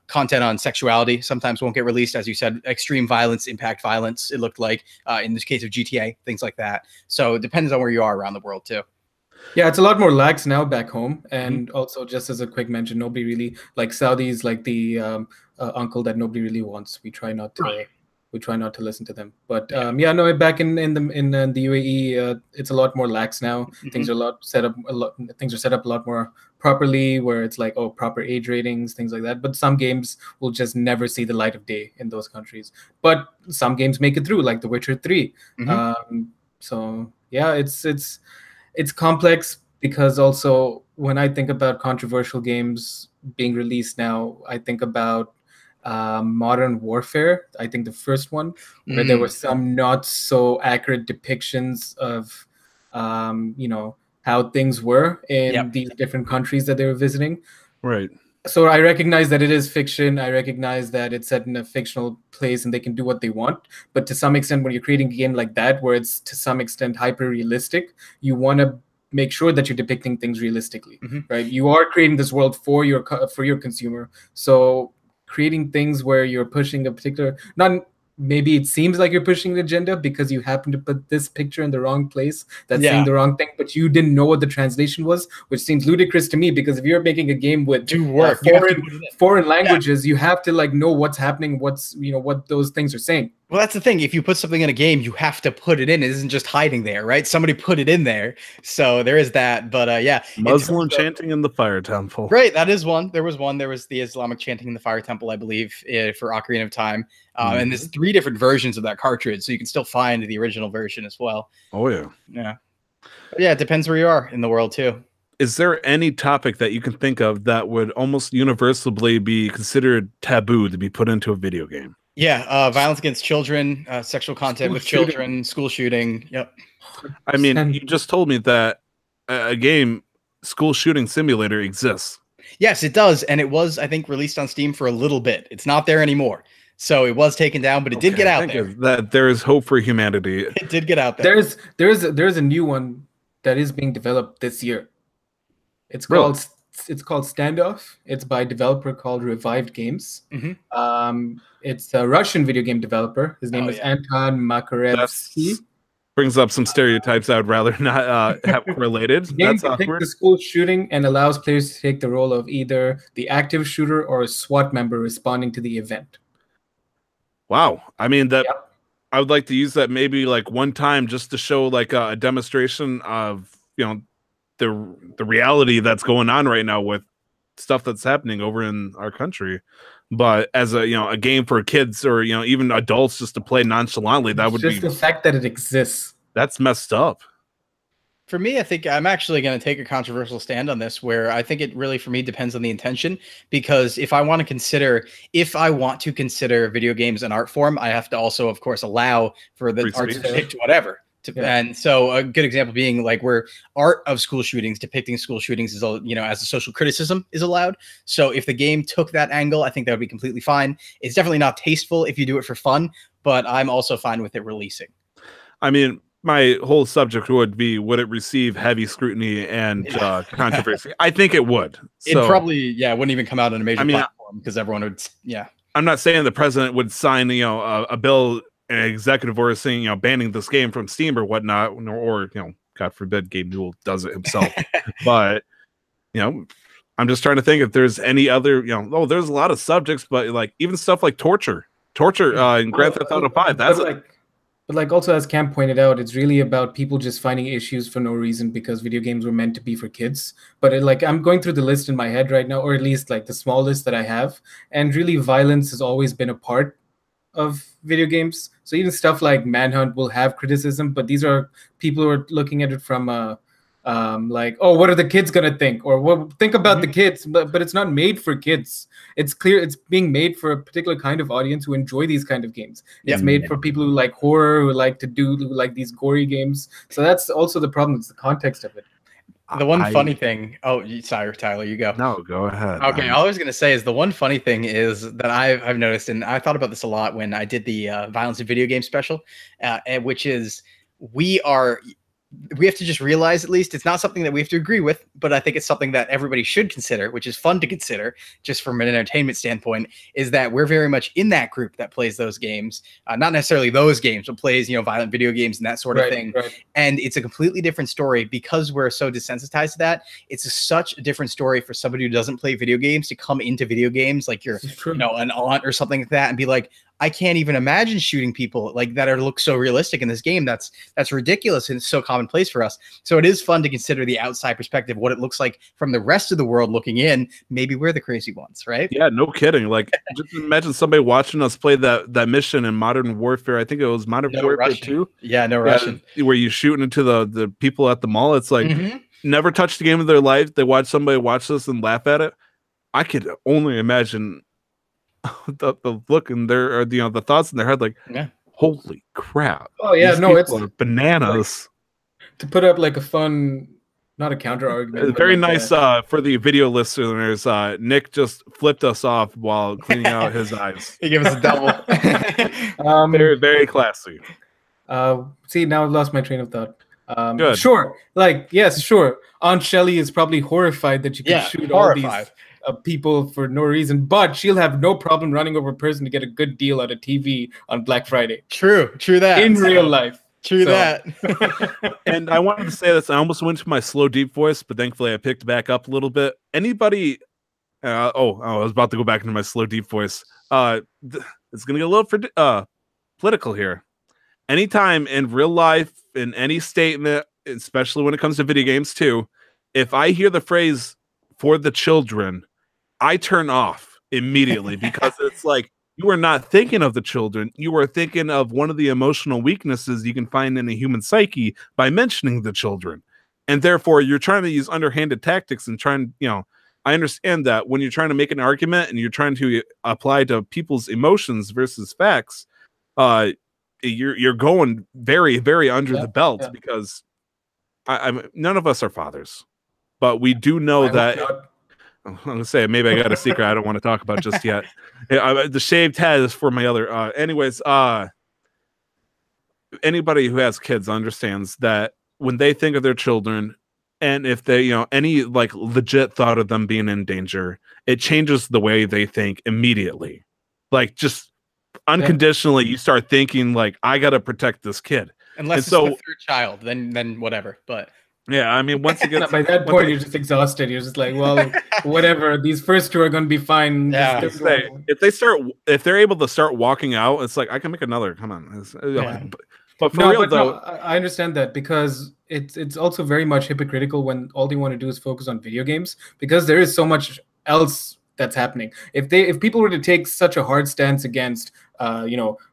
S2: content on sexuality sometimes won't get released. As you said, extreme violence, impact violence, it looked like, in this case of GTA, things like that. So it depends on where you are around the world, too.
S3: Yeah, it's a lot more lax now back home. And also, just as a quick mention, nobody really, like Saudis, like the uncle that nobody really wants. We try not to. We try not to listen to them, but no. Back in the UAE, it's a lot more lax now. Things are set up a lot more properly, where it's like, oh, proper age ratings, things like that. But some games will just never see the light of day in those countries. But some games make it through, like The Witcher 3. So yeah, it's complex, because also when I think about controversial games being released now, I think about Modern Warfare. I think the first one, where there were some not so accurate depictions of how things were in these different countries that they were visiting.
S1: Right.
S3: So I recognize that it is fiction. I recognize that it's set in a fictional place and they can do what they want. But to some extent, when you're creating a game like that, where it's to some extent hyper realistic, you want to make sure that you're depicting things realistically, right? You are creating this world for your consumer. So creating things where you're pushing a particular, maybe it seems like you're pushing an agenda because you happen to put this picture in the wrong place that's saying the wrong thing, but you didn't know what the translation was, which seems ludicrous to me, because if you're making a game with foreign languages, you have to know what's happening, what those things are saying.
S2: Well, that's the thing. If you put something in a game, you have to put it in. It isn't just hiding there, right? Somebody put it in there. So there is that. But yeah.
S1: Muslim chanting in the Fire Temple.
S2: Right. That is one. There was one. There was the Islamic chanting in the Fire Temple, I believe, for Ocarina of Time. And there's 3 different versions of that cartridge. So you can still find the original version as well.
S1: Oh, yeah.
S2: Yeah. But yeah, it depends where you are in the world, too.
S1: Is there any topic that you can think of that would almost universally be considered taboo to be put into a video game?
S2: Yeah, violence against children, sexual content with children, school shooting. Yep.
S1: I mean, you just told me that a game, School Shooting Simulator, exists.
S2: Yes, it does. And it was, I think, released on Steam for a little bit. It's not there anymore. So it was taken down, but it did get out there.
S1: That there is hope for humanity.
S2: It did get out there.
S3: There's a new one that is being developed this year. It's called Standoff. It's by a developer called Revived Games. It's a Russian video game developer. His name is Anton Makarevsky.
S1: Brings up some stereotypes I would rather not have related.
S3: The game depicts the school shooting and allows players to take the role of either the active shooter or a SWAT member responding to the event.
S1: Wow. I mean, I would like to use that maybe one time just to show a demonstration of, the reality that's going on right now with stuff that's happening over in our country. But as a game for kids or even adults just to play nonchalantly, that would be
S3: just the fact that it exists.
S1: That's messed up.
S2: For me, I think I'm actually going to take a controversial stand on this, where I think it really, for me, depends on the intention. Because if I want to consider video games an art form, I have to also, of course, allow for the art to depict whatever. And so a good example being where art of school shootings, depicting school shootings is, as a social criticism is allowed. So if the game took that angle, I think that would be completely fine. It's definitely not tasteful if you do it for fun, but I'm also fine with it releasing.
S1: I mean, my whole subject would be, would it receive heavy scrutiny and controversy? I think it would.
S2: It probably, wouldn't even come out on a major platform because everyone would,
S1: I'm not saying the president would sign, a bill, an executive order saying, banning this game from Steam or whatnot, or God forbid, Gabe Newell does it himself. But I'm just trying to think if there's any other, there's a lot of subjects, but even stuff like torture in Grand Theft Auto 5. That's
S3: but also, as Cam pointed out, it's really about people just finding issues for no reason because video games were meant to be for kids. But I'm going through the list in my head right now, or at least the small list that I have, and really violence has always been a part of video games. So even stuff like Manhunt will have criticism, but these are people who are looking at it from what are the kids gonna think, or think about the kids, but it's not made for kids. It's clear it's being made for a particular kind of audience who enjoy these kind of games. It's made for people who like horror, who like these gory games. So that's also the problem. It's the context of it.
S2: The one funny thing. Oh, sorry, Tyler, you go.
S1: No, go ahead.
S2: Okay, all I was gonna say is the one funny thing is that I've noticed, and I thought about this a lot when I did the violence in video game special, which is we have to just realize, at least it's not something that we have to agree with, but I think it's something that everybody should consider, which is fun to consider just from an entertainment standpoint, is that we're very much in that group that plays those games, not necessarily those games, but plays, violent video games and that sort of thing. Right. And it's a completely different story because we're so desensitized to that. It's such a different story for somebody who doesn't play video games to come into video games, like you're, an aunt or something like that, and be like, I can't even imagine shooting people like that look so realistic in this game. That's ridiculous, and it's so commonplace for us. So it is fun to consider the outside perspective, what it looks like from the rest of the world looking in. Maybe we're the crazy ones, right?
S1: Yeah, no kidding. Like, just imagine somebody watching us play that mission in Modern Warfare. I think it was Modern Warfare 2.
S2: Yeah, no Russian.
S1: Where you shooting into the people at the mall. It's like never touched the game of their life. They watch somebody watch this and laugh at it. I could only imagine the look in their, or the thoughts in their head, like, holy crap!
S3: Oh yeah, no, it's
S1: bananas.
S3: Like, to put up like a fun, not a counter argument.
S1: Very nice for the video listeners. Nick just flipped us off while cleaning out his eyes.
S2: He gave us a double.
S1: Very, very classy.
S3: See, now I've lost my train of thought.
S1: Good.
S3: Sure, like yes, sure. Aunt Shelly is probably horrified that you can shoot all these people for no reason, but she'll have no problem running over a person to get a good deal at a TV on Black Friday.
S2: True that.
S3: In real life.
S2: True that.
S1: And I wanted to say this. I almost went to my slow, deep voice, but thankfully I picked back up a little bit. Anybody? I was about to go back into my slow, deep voice. It's gonna get a little political here. Anytime in real life, in any statement, especially when it comes to video games too, if I hear the phrase "for the children," I turn off immediately because it's like, you are not thinking of the children. You are thinking of one of the emotional weaknesses you can find in a human psyche by mentioning the children. And therefore, you're trying to use underhanded tactics and trying, I understand that when you're trying to make an argument and you're trying to apply to people's emotions versus facts, you're going very, very under the belt because none of us are fathers. But we do know that I'm gonna say maybe I got a secret I don't want to talk about just yet. The shaved head is for my other. Anyways, anybody who has kids understands that when they think of their children, and if they, any like legit thought of them being in danger, it changes the way they think immediately. Like just unconditionally, you start thinking like, I gotta protect this kid.
S2: Unless it's the third child, then whatever. But
S1: yeah, I mean, once again,
S3: by that point, you're just exhausted. You're just like, well, whatever. These first two are going to be fine.
S2: Yeah.
S1: If they're able to start walking out, it's like I can make another. Come on, but for real though,
S3: I understand that because it's also very much hypocritical when all they want to do is focus on video games because there is so much else that's happening. If people were to take such a hard stance against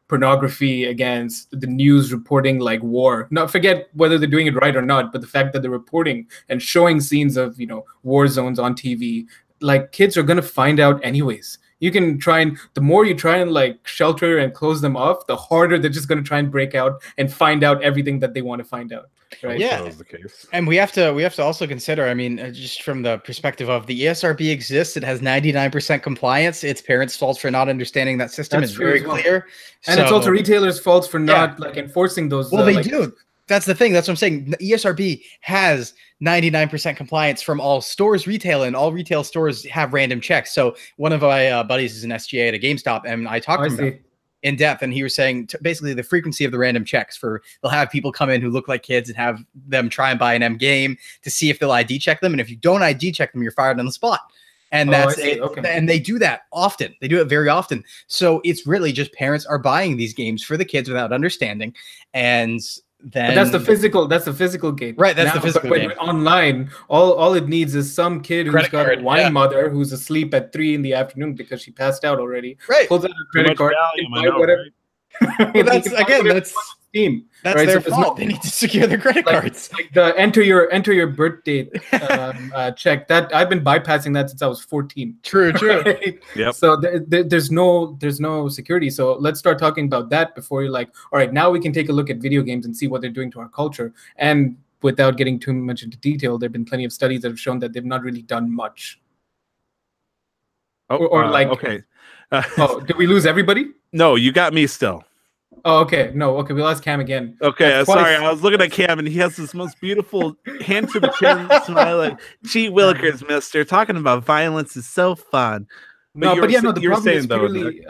S3: pornography, against the news reporting like war, not forget whether they're doing it right or not, but the fact that they're reporting and showing scenes of war zones on TV, like kids are gonna find out anyways. You can the more you try and like shelter and close them off, the harder they're just gonna try and break out and find out everything that they want to find out. Right?
S2: Yeah,
S1: that was the case.
S2: And we have to also consider. I mean, just from the perspective of the ESRB exists, it has 99% compliance. It's parents' fault for not understanding that system. It's very clear,
S3: and it's also retailers' fault for not like enforcing those.
S2: Well, they do. That's the thing. That's what I'm saying. The ESRB has 99% compliance from all stores retail, and all retail stores have random checks. So one of my buddies is an SGA at a GameStop, and I talked to him about in depth, and he was saying basically the frequency of the random checks they'll have people come in who look like kids and have them try and buy an M game to see if they'll ID check them. And if you don't ID check them, you're fired on the spot. And that's it. Okay. And they do that often. They do it very often. So it's really just parents are buying these games for the kids without understanding. And then
S3: but that's the physical game.
S2: Right. That's the physical game.
S3: Online, all it needs is some kid who's got a wine mother who's asleep at 3 p.m. because she passed out already.
S2: Right.
S3: Pulls out a credit card.
S2: Well, that's Steam. That's
S3: right?
S2: their fault. They need to secure their credit cards.
S3: Like the enter your birth date check. That I've been bypassing that since I was 14.
S2: True.
S3: Right?
S1: Yep.
S3: So there's no security. So let's start talking about that before you're like, all right, now we can take a look at video games and see what they're doing to our culture. And without getting too much into detail, there have been plenty of studies that have shown that they've not really done much. Or like,
S1: okay.
S3: Oh, did we lose everybody?
S1: No, you got me still.
S3: Oh, okay. No, okay. We lost Cam again.
S1: Okay, sorry. I was looking at Cam, and he has this most beautiful hand to the chin smile. Like, gee willikers, mister. Talking about violence is so fun.
S3: But the problem is purely,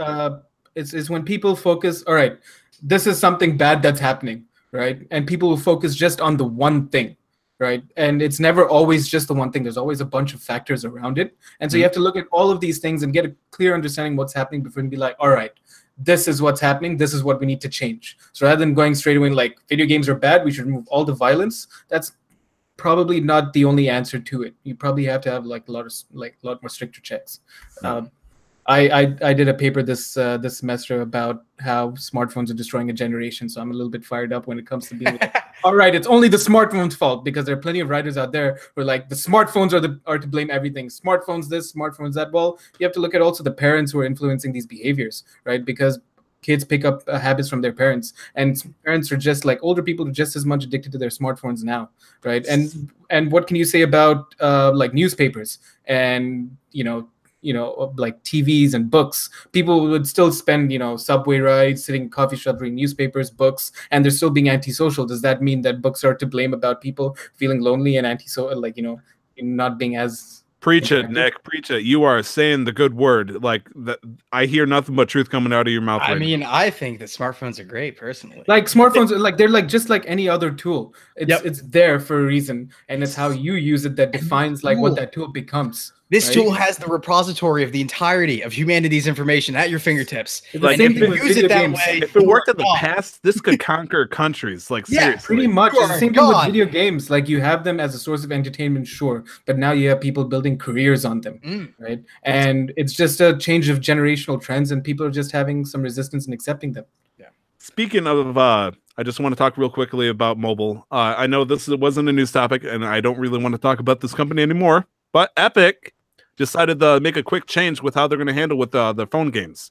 S3: is when people focus, all right, this is something bad that's happening, right? And people will focus just on the one thing, right? And it's never always just the one thing. There's always a bunch of factors around it. And so you have to look at all of these things and get a clear understanding what's happening before you be like, all right, this is what's happening. This is what we need to change. So rather than going straight away like video games are bad, we should remove all the violence. That's probably not the only answer to it. You probably have to have like a lot more stricter checks. I did a paper this semester about how smartphones are destroying a generation. So I'm a little bit fired up when it comes to being like, all right, it's only the smartphone's fault, because there are plenty of writers out there who are like, the smartphones are to blame everything. Smartphones this, smartphones that. Well, you have to look at also the parents who are influencing these behaviors, right? Because kids pick up habits from their parents, and parents are just like older people are just as much addicted to their smartphones now, right? And what can you say about like newspapers and like TVs and books? People would still spend subway rides, sitting in coffee shop, reading newspapers, books, and they're still being antisocial. Does that mean that books are to blame about people feeling lonely and antisocial, not being as
S1: Preach it, Nick. Preach it. You are saying the good word. Like that, I hear nothing but truth coming out of your mouth.
S2: I mean, I think that smartphones are great, personally.
S3: Like smartphones, they're like just like any other tool. It's there for a reason, and it's how you use it that defines like what that tool becomes.
S2: This tool has the repository of the entirety of humanity's information at your fingertips.
S1: Like, if it worked in the past, this could conquer countries. Like, seriously.
S3: Pretty much. It's the same thing with video games. Like, you have them as a source of entertainment, sure, but now you have people building careers on them, right? And it's just a change of generational trends, and people are just having some resistance in accepting them.
S1: Yeah. Speaking of, I just want to talk real quickly about mobile. I know this wasn't a news topic, and I don't really want to talk about this company anymore, but Epic decided to make a quick change with how they're going to handle with their phone games.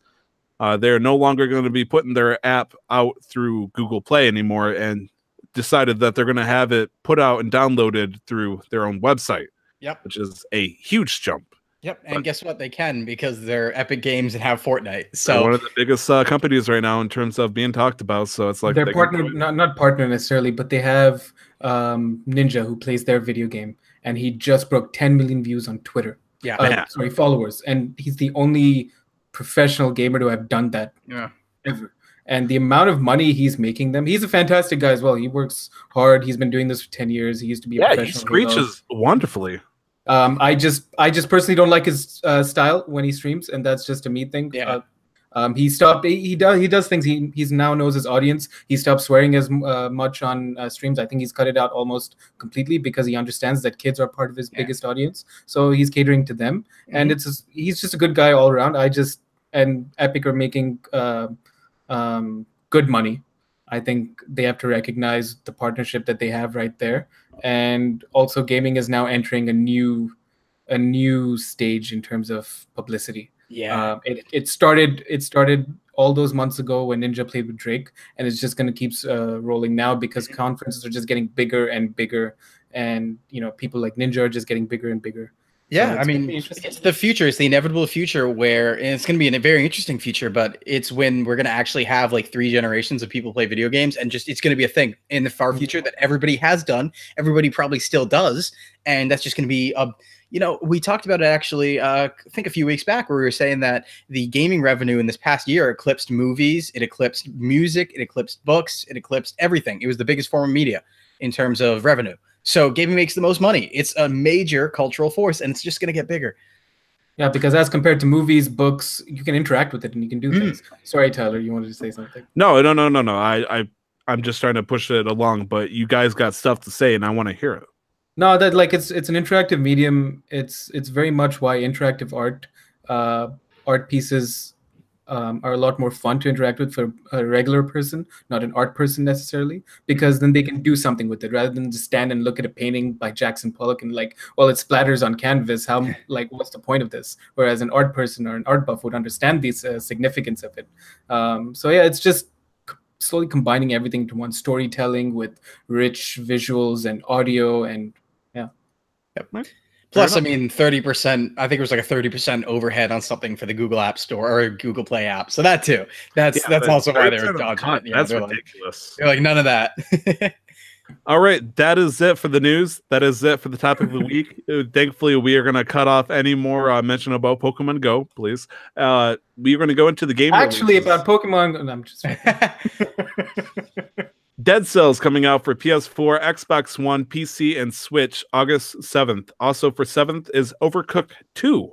S1: They're no longer going to be putting their app out through Google Play anymore, and decided that they're going to have it put out and downloaded through their own website.
S2: Yep.
S1: Which is a huge jump.
S2: Yep. And guess what? They can, because they're Epic Games and have Fortnite. So
S1: they're one of the biggest companies right now in terms of being talked about. So it's like
S3: they're partner, not partner necessarily, but they have Ninja, who plays their video game, and he just broke 10 million views on Twitter.
S2: Yeah.
S3: Followers. And he's the only professional gamer to have done that ever. And the amount of money he's making them, he's a fantastic guy as well. He works hard. He's been doing this for 10 years. He used to be a professional.
S1: He screeches wonderfully.
S3: I just personally don't like his style when he streams, and that's just a me thing. He stopped. He does things. He's now knows his audience. He stopped swearing as much on streams. I think he's cut it out almost completely, because he understands that kids are part of his biggest audience. So he's catering to them, and he's just a good guy all around. And Epic are making good money. I think they have to recognize the partnership that they have right there, and also gaming is now entering a new stage in terms of publicity.
S2: Yeah,
S3: it started all those months ago when Ninja played with Drake, and it's just going to keep rolling now, because conferences are just getting bigger and bigger, and people like Ninja are just getting bigger and bigger.
S2: Yeah, I mean, it's the future. It's the inevitable future where, and it's going to be a very interesting future, but it's when we're going to actually have like 3 generations of people play video games, and just it's going to be a thing in the far future that everybody has done, everybody probably still does, and that's just going to be a. We talked about it actually, I think a few weeks back, where we were saying that the gaming revenue in this past year eclipsed movies, it eclipsed music, it eclipsed books, it eclipsed everything. It was the biggest form of media in terms of revenue. So gaming makes the most money. It's a major cultural force, and it's just going to get bigger.
S3: Yeah, because as compared to movies, books, you can interact with it and you can do things. Sorry, Tyler, you wanted to say something?
S1: No. I'm just trying to push it along, but you guys got stuff to say, and I want to hear it.
S3: No, that it's an interactive medium. It's very much why interactive art pieces are a lot more fun to interact with for a regular person, not an art person necessarily, because then they can do something with it rather than just stand and look at a painting by Jackson Pollock and like, well, it splatters on canvas. What's the point of this? Whereas an art person or an art buff would understand the significance of it. So yeah, it's just slowly combining everything to one, storytelling with rich visuals and audio, and yeah.
S2: Yep. Plus, I mean, 30%, I think it was like a 30% overhead on something for the Google App Store or Google Play app. So that too. That's also why they're dodging it.
S1: That's ridiculous.
S2: They're like, none of that.
S1: All right, that is it for the news. That is it for the topic of the week. Thankfully, we are going to cut off any more mention about Pokemon Go, please. We are going to go into the game.
S3: Actually, about Pokemon, I'm just
S1: Dead Cells coming out for PS4, Xbox One, PC, and Switch August 7th. Also for 7th is Overcooked 2.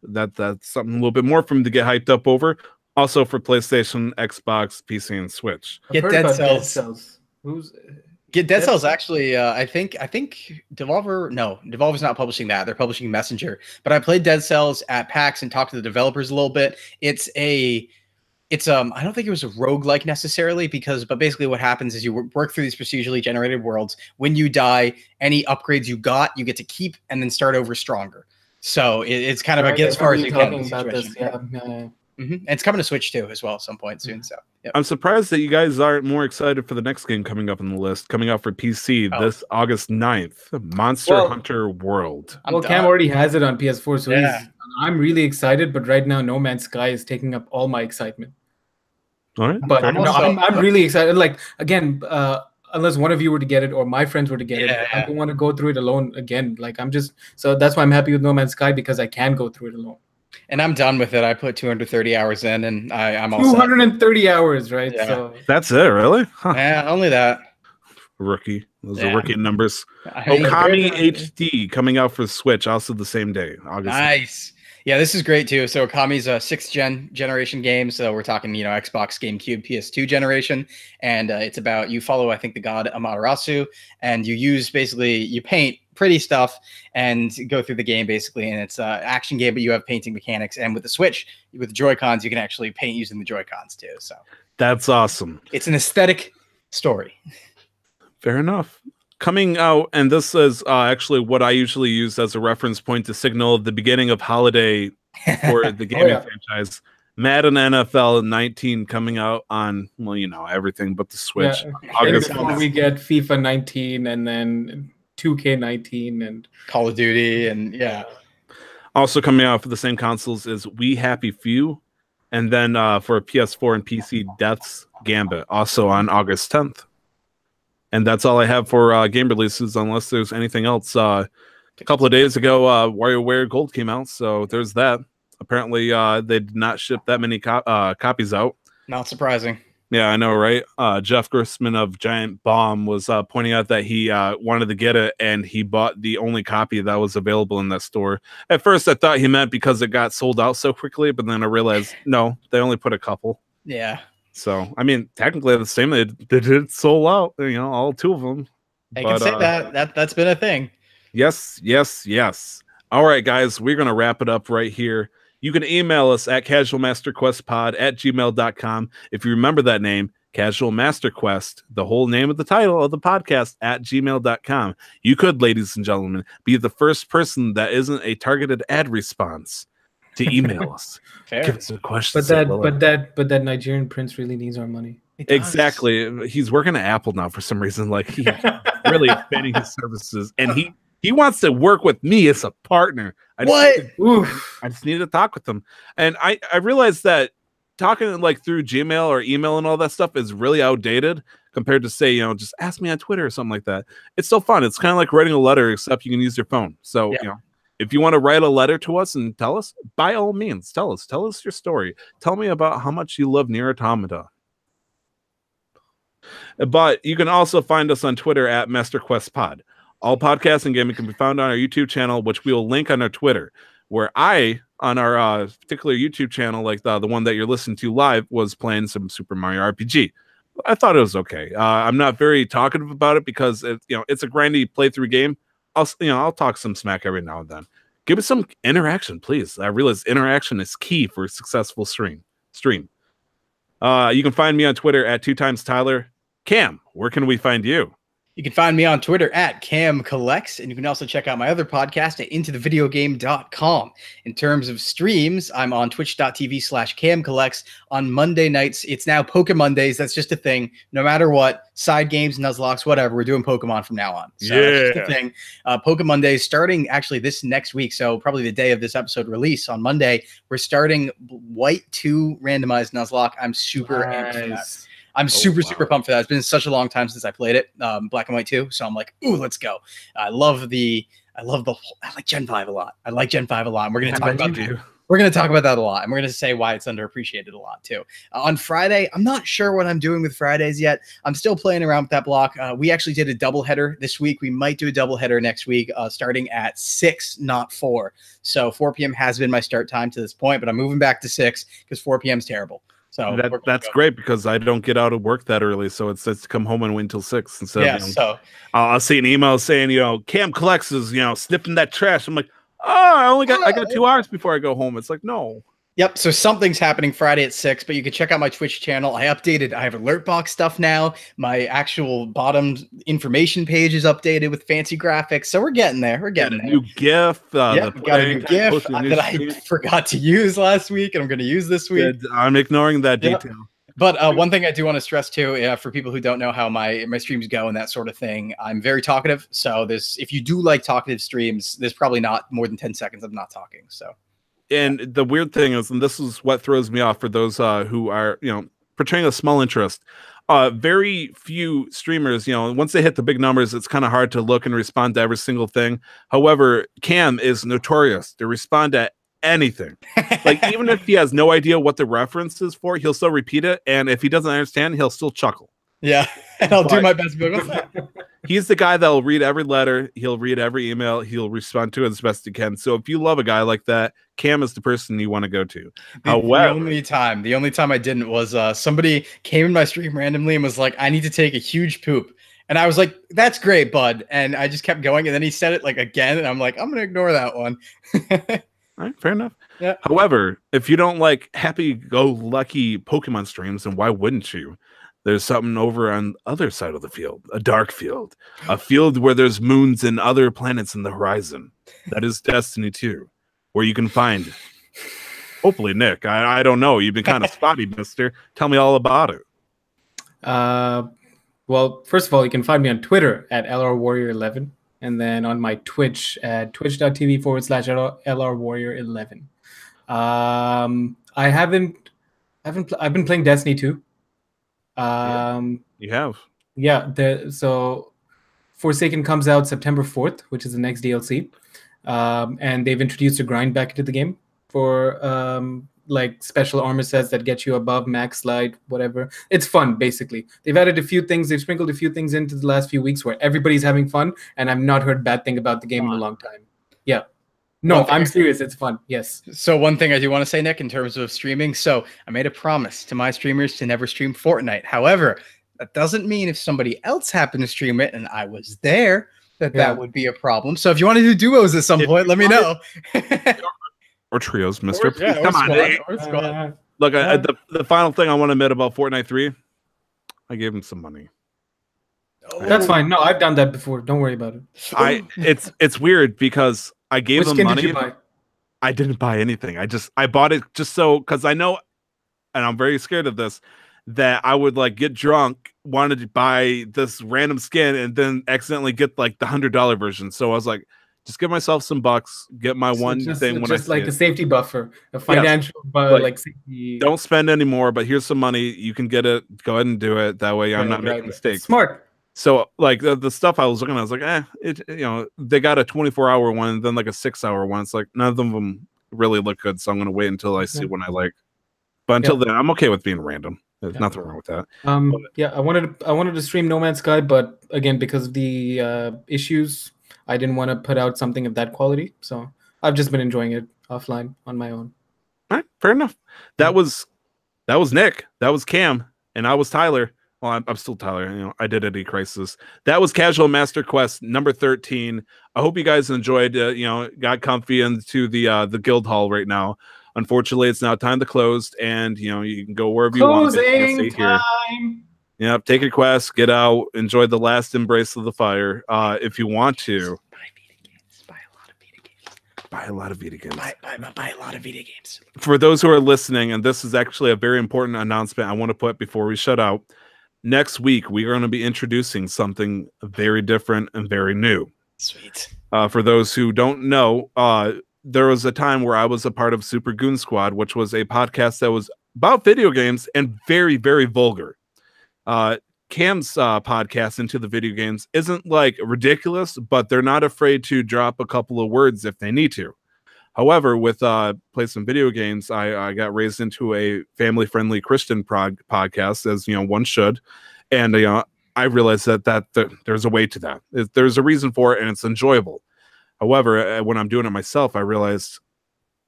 S1: That's something a little bit more for me to get hyped up over. Also for PlayStation, Xbox, PC, and Switch.
S2: Get Dead Cells. Get Dead Cells actually, I think Devolver's not publishing that. They're publishing Messenger. But I played Dead Cells at PAX and talked to the developers a little bit. It's I don't think it was a roguelike necessarily but basically what happens is you work through these procedurally generated worlds. When you die, any upgrades you get to keep and then start over stronger. So it's kind of a get as far as you can. And it's coming to Switch too as well at some point soon. So yep.
S1: I'm surprised that you guys aren't more excited for the next game coming up on the list, coming out for PC this August 9th, Monster Hunter World.
S3: Cam already has it on PS4, so I'm really excited, but right now No Man's Sky is taking up all my excitement.
S1: All right.
S3: But I'm really excited. Like, again, unless one of you were to get it or my friends were to get it, I don't want to go through it alone again. Like, so that's why I'm happy with No Man's Sky, because I can go through it alone.
S2: And I'm done with it. I put 230 hours in, and I'm all
S3: 230 hours, right?
S2: Yeah.
S3: So
S1: that's it, really? Huh.
S2: Yeah, only that.
S1: Rookie. Those are rookie numbers. Okami HD coming out for Switch, also the same day, August.
S2: Nice. Yeah, this is great too. So Okami's a 6th generation game. So we're talking, Xbox, GameCube, PS2 generation. And it's about, you follow, I think, the god Amaterasu, and you paint pretty stuff and go through the game basically. And it's an action game, but you have painting mechanics. And with the Switch, with the Joy-Cons, you can actually paint using the Joy-Cons too. So
S1: that's awesome.
S2: It's an aesthetic story.
S1: Fair enough. Coming out, and this is actually what I usually use as a reference point to signal the beginning of holiday for the gaming franchise. Madden NFL 19 coming out on, everything but the Switch.
S3: August. We get FIFA 19 and then 2K 19 and
S2: Call of Duty and
S1: Also coming out for the same consoles is We Happy Few, and then for PS4 and PC, Death's Gambit, also on August 10th. And that's all I have for game releases, unless there's anything else. A couple of days ago, WarioWare Gold came out, so there's that. Apparently, they did not ship that many copies out.
S2: Not surprising.
S1: Yeah, I know, right? Jeff Gerstmann of Giant Bomb was pointing out that he wanted to get it, and he bought the only copy that was available in that store. At first, I thought he meant because it got sold out so quickly, but then I realized, no, they only put a couple.
S2: Yeah.
S1: So, I mean, technically the same. They did sold out, all 2 of them.
S2: I can say that's been a thing.
S1: Yes. All right, guys, we're going to wrap it up right here. You can email us at casualmasterquestpod@gmail.com. If you remember that name, Casual Master Quest, the whole name of the title of the podcast, @gmail.com. You could, ladies and gentlemen, be the first person that isn't a targeted ad response to email us.
S2: Fair.
S1: Give us a question.
S3: But that Nigerian prince really needs our money.
S1: Exactly. He's working at Apple now for some reason. Like, he's really expanding his services, and he wants to work with me as a partner. I just need to talk with him. And I realized that talking like through Gmail or email and all that stuff is really outdated compared to, say, just ask me on Twitter or something like that. It's still fun. It's kind of like writing a letter, except you can use your phone. So, if you want to write a letter to us and tell us, by all means, tell us your story. Tell me about how much you love Nier Automata. But you can also find us on Twitter at MasterQuestPod. All podcasts and gaming can be found on our YouTube channel, which we will link on our Twitter, where I, on our particular YouTube channel, like the one that you're listening to live, was playing some Super Mario RPG. I thought it was okay. I'm not very talkative about it because it's a grindy playthrough game. I'll talk some smack every now and then. Give us some interaction, please. I realize interaction is key for a successful stream. You can find me on Twitter at 2timestyler. Cam, where can we find you?
S2: You can find me on Twitter at Cam Collects, and you can also check out my other podcast at intothevideogame.com. In terms of streams, I'm on twitch.tv/Cam Collects on Monday nights. It's now Pokemon Mondays. That's just a thing. No matter what, side games, Nuzlocke, whatever, we're doing Pokemon from now on. So that's just a thing. Pokemon Mondays starting actually this next week. So probably the day of this episode release on Monday, we're starting White 2 randomized Nuzlocke. I'm super amped for that. I'm super pumped for that. It's been such a long time since I played it, Black and White 2. So I'm like, ooh, let's go. I like Gen 5 a lot. I like Gen 5 a lot. And we're going to talk about that. We're going to talk about that a lot. And we're going to say why it's underappreciated a lot too. On Friday, I'm not sure what I'm doing with Fridays yet. I'm still playing around with that block. We actually did a doubleheader this week. We might do a doubleheader next week, starting at 6, not 4. So 4 p.m. has been my start time to this point, but I'm moving back to 6 because 4 p.m. is terrible. So
S1: that's great because I don't get out of work that early, so it's to come home and wait until 6 instead. So I'll see an email saying, Cam Collects is sniffing that trash. I'm like, I got 2 hours before I go home. It's like, no.
S2: Yep. So something's happening Friday at 6, but you can check out my Twitch channel. I have alert box stuff now. My actual bottom information page is updated with fancy graphics. So we're getting there. We're getting there.
S1: New GIF.
S2: We got a new GIF that I forgot to use last week, and I'm going to use this week.
S1: I'm ignoring that detail.
S2: But one thing I do want to stress too, for people who don't know how my streams go and that sort of thing, I'm very talkative. So if you do like talkative streams, there's probably not more than 10 seconds of not talking. So.
S1: And the weird thing is, and this is what throws me off for those who are, portraying a small interest, very few streamers, once they hit the big numbers, it's kind of hard to look and respond to every single thing. However, Cam is notorious to respond to anything. Like, even if he has no idea what the reference is for, he'll still repeat it. And if he doesn't understand, he'll still chuckle.
S2: Yeah, and I'll do my best.
S1: He's the guy that'll read every letter. He'll read every email. He'll respond to it as best he can. So if you love a guy like that, Cam is the person you want to go to.
S2: The only time I didn't was somebody came in my stream randomly and was like, I need to take a huge poop. And I was like, that's great, bud. And I just kept going. And then he said it like again. And I'm like, I'm going to ignore that one.
S1: All right, fair enough.
S2: Yeah.
S1: However, if you don't like happy-go-lucky Pokemon streams, then why wouldn't you? There's something over on the other side of the field, a dark field, a field where there's moons and other planets in the horizon. That is Destiny 2, where you can find, hopefully, Nick. I don't know. You've been kind of spotty, mister. Tell me all about it.
S3: Well, first of all, you can find me on Twitter at LRWarrior11, and then on my Twitch at twitch.tv/LRWarrior11. I've been playing Destiny 2.
S1: You have.
S3: Yeah, so Forsaken comes out September 4th, which is the next DLC. And they've introduced a grind back into the game for like special armor sets that get you above max slide, whatever. It's fun, basically. They've added a few things, they've sprinkled a few things into the last few weeks where everybody's having fun, and I've not heard bad thing about the game in a long time. Yeah. No, I'm serious. It's fun. Yes.
S2: So one thing I do want to say, Nick, in terms of streaming. So I made a promise to my streamers to never stream Fortnite. However, that doesn't mean if somebody else happened to stream it and I was there, that would be a problem. So if you want to do duos at some point, let me know.
S1: Or trios, mister.
S2: Come on.
S1: Look, the final thing I want to admit about Fortnite 3, I gave him some money.
S3: That's fine. No, I've done that before. Don't worry about it.
S1: It's weird because I gave them money.
S3: Did you buy?
S1: I didn't buy anything. I bought it just so, because I know, and I'm very scared of this, that I would like get drunk, wanted to buy this random skin, and then accidentally get like the $100 version. So I was like, just give myself some bucks, get my thing when
S3: just like a safety buffer, a financial like safety.
S1: Don't spend any more, but here's some money. You can get it. Go ahead and do it. That way I'm not making mistakes.
S3: Smart.
S1: So like the stuff I was looking at, I was like, they got a 24-hour one, then like a 6-hour one. It's like none of them really look good. So I'm gonna wait until I see one I like. But until then, I'm okay with being random. There's nothing wrong with that.
S3: I wanted to stream No Man's Sky, but again, because of the issues, I didn't want to put out something of that quality. So I've just been enjoying it offline on my own.
S1: All right, fair enough. That was Nick. That was Cam, and I was Tyler. Well, I'm still Tyler. Identity Crisis. That was Casual Master Quest number 13. I hope you guys enjoyed. Got comfy into the guild hall right now. Unfortunately, it's now time to close, and you can go wherever you want.
S3: Closing time.
S1: Yeah, take a quest, get out, enjoy the last embrace of the fire. If you want to.
S2: Buy a lot of Vita games.
S1: Buy a lot of Vita games.
S2: Buy a lot of Vita games.
S1: For those who are listening, and this is actually a very important announcement I want to put before we shut out. Next week, we are going to be introducing something very different and very new.
S2: Sweet.
S1: For those who don't know, there was a time where I was a part of Super Goon Squad, which was a podcast that was about video games and very, very vulgar. Cam's podcast Into the Video Games isn't like ridiculous, but they're not afraid to drop a couple of words if they need to. However, with Play Some Video Games, I got raised into a family-friendly Christian podcast, as one should, and I realized that there's a way to that. There's a reason for it, and it's enjoyable. However, when I'm doing it myself, I realized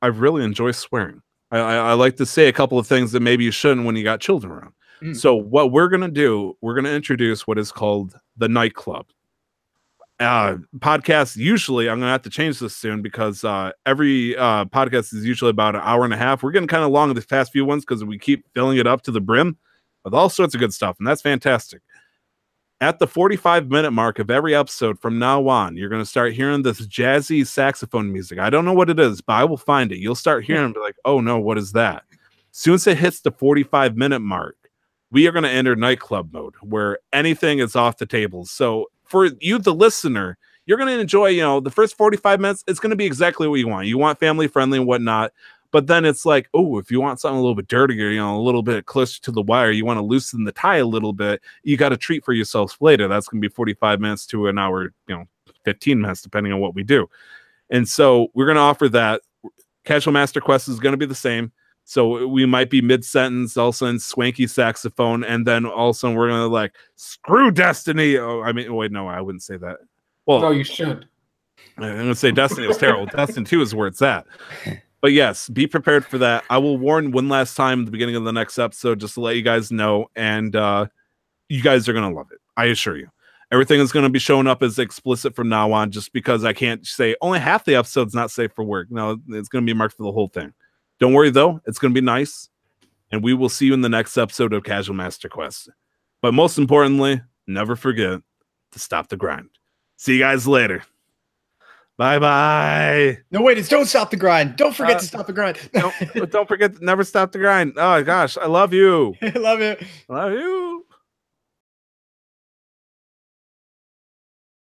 S1: I really enjoy swearing. I like to say a couple of things that maybe you shouldn't when you got children around. So what we're going to do, we're going to introduce what is called the Nightclub. Podcast, usually, I'm going to have to change this soon because every podcast is usually about an hour and a half. We're getting kind of long in the past few ones because we keep filling it up to the brim with all sorts of good stuff, and that's fantastic. At the 45-minute mark of every episode from now on, you're going to start hearing this jazzy saxophone music. I don't know what it is, but I will find it. You'll start hearing it, be like, oh no, what is that? As soon as it hits the 45-minute mark, we are going to enter nightclub mode where anything is off the table. So for you, the listener, you're going to enjoy, the first 45 minutes. It's going to be exactly what you want. You want family friendly and whatnot. But then it's like, oh, if you want something a little bit dirtier, a little bit closer to the wire, you want to loosen the tie a little bit, you got to treat for yourself later. That's going to be 45 minutes to an hour, 15 minutes, depending on what we do. And so we're going to offer that. Casual Master Quest is going to be the same. So we might be mid-sentence, also in swanky saxophone, and then also we're going to screw Destiny. Oh, I mean, wait, no, I wouldn't say that. Well,
S3: no, you should.
S1: I'm going to say Destiny was terrible. Destiny 2 is where it's at. But yes, be prepared for that. I will warn one last time at the beginning of the next episode just to let you guys know, and you guys are going to love it. I assure you. Everything is going to be showing up as explicit from now on just because I can't say only half the episode's not safe for work. No, it's going to be marked for the whole thing. Don't worry, though. It's going to be nice. And we will see you in the next episode of Casual Master Quest. But most importantly, never forget to stop the grind. See you guys later. Bye-bye.
S2: No, wait, it's don't stop the grind. Don't forget to stop the grind.
S1: Don't forget to never stop the grind. Oh, gosh. I love you.
S2: I love you.
S1: I love you.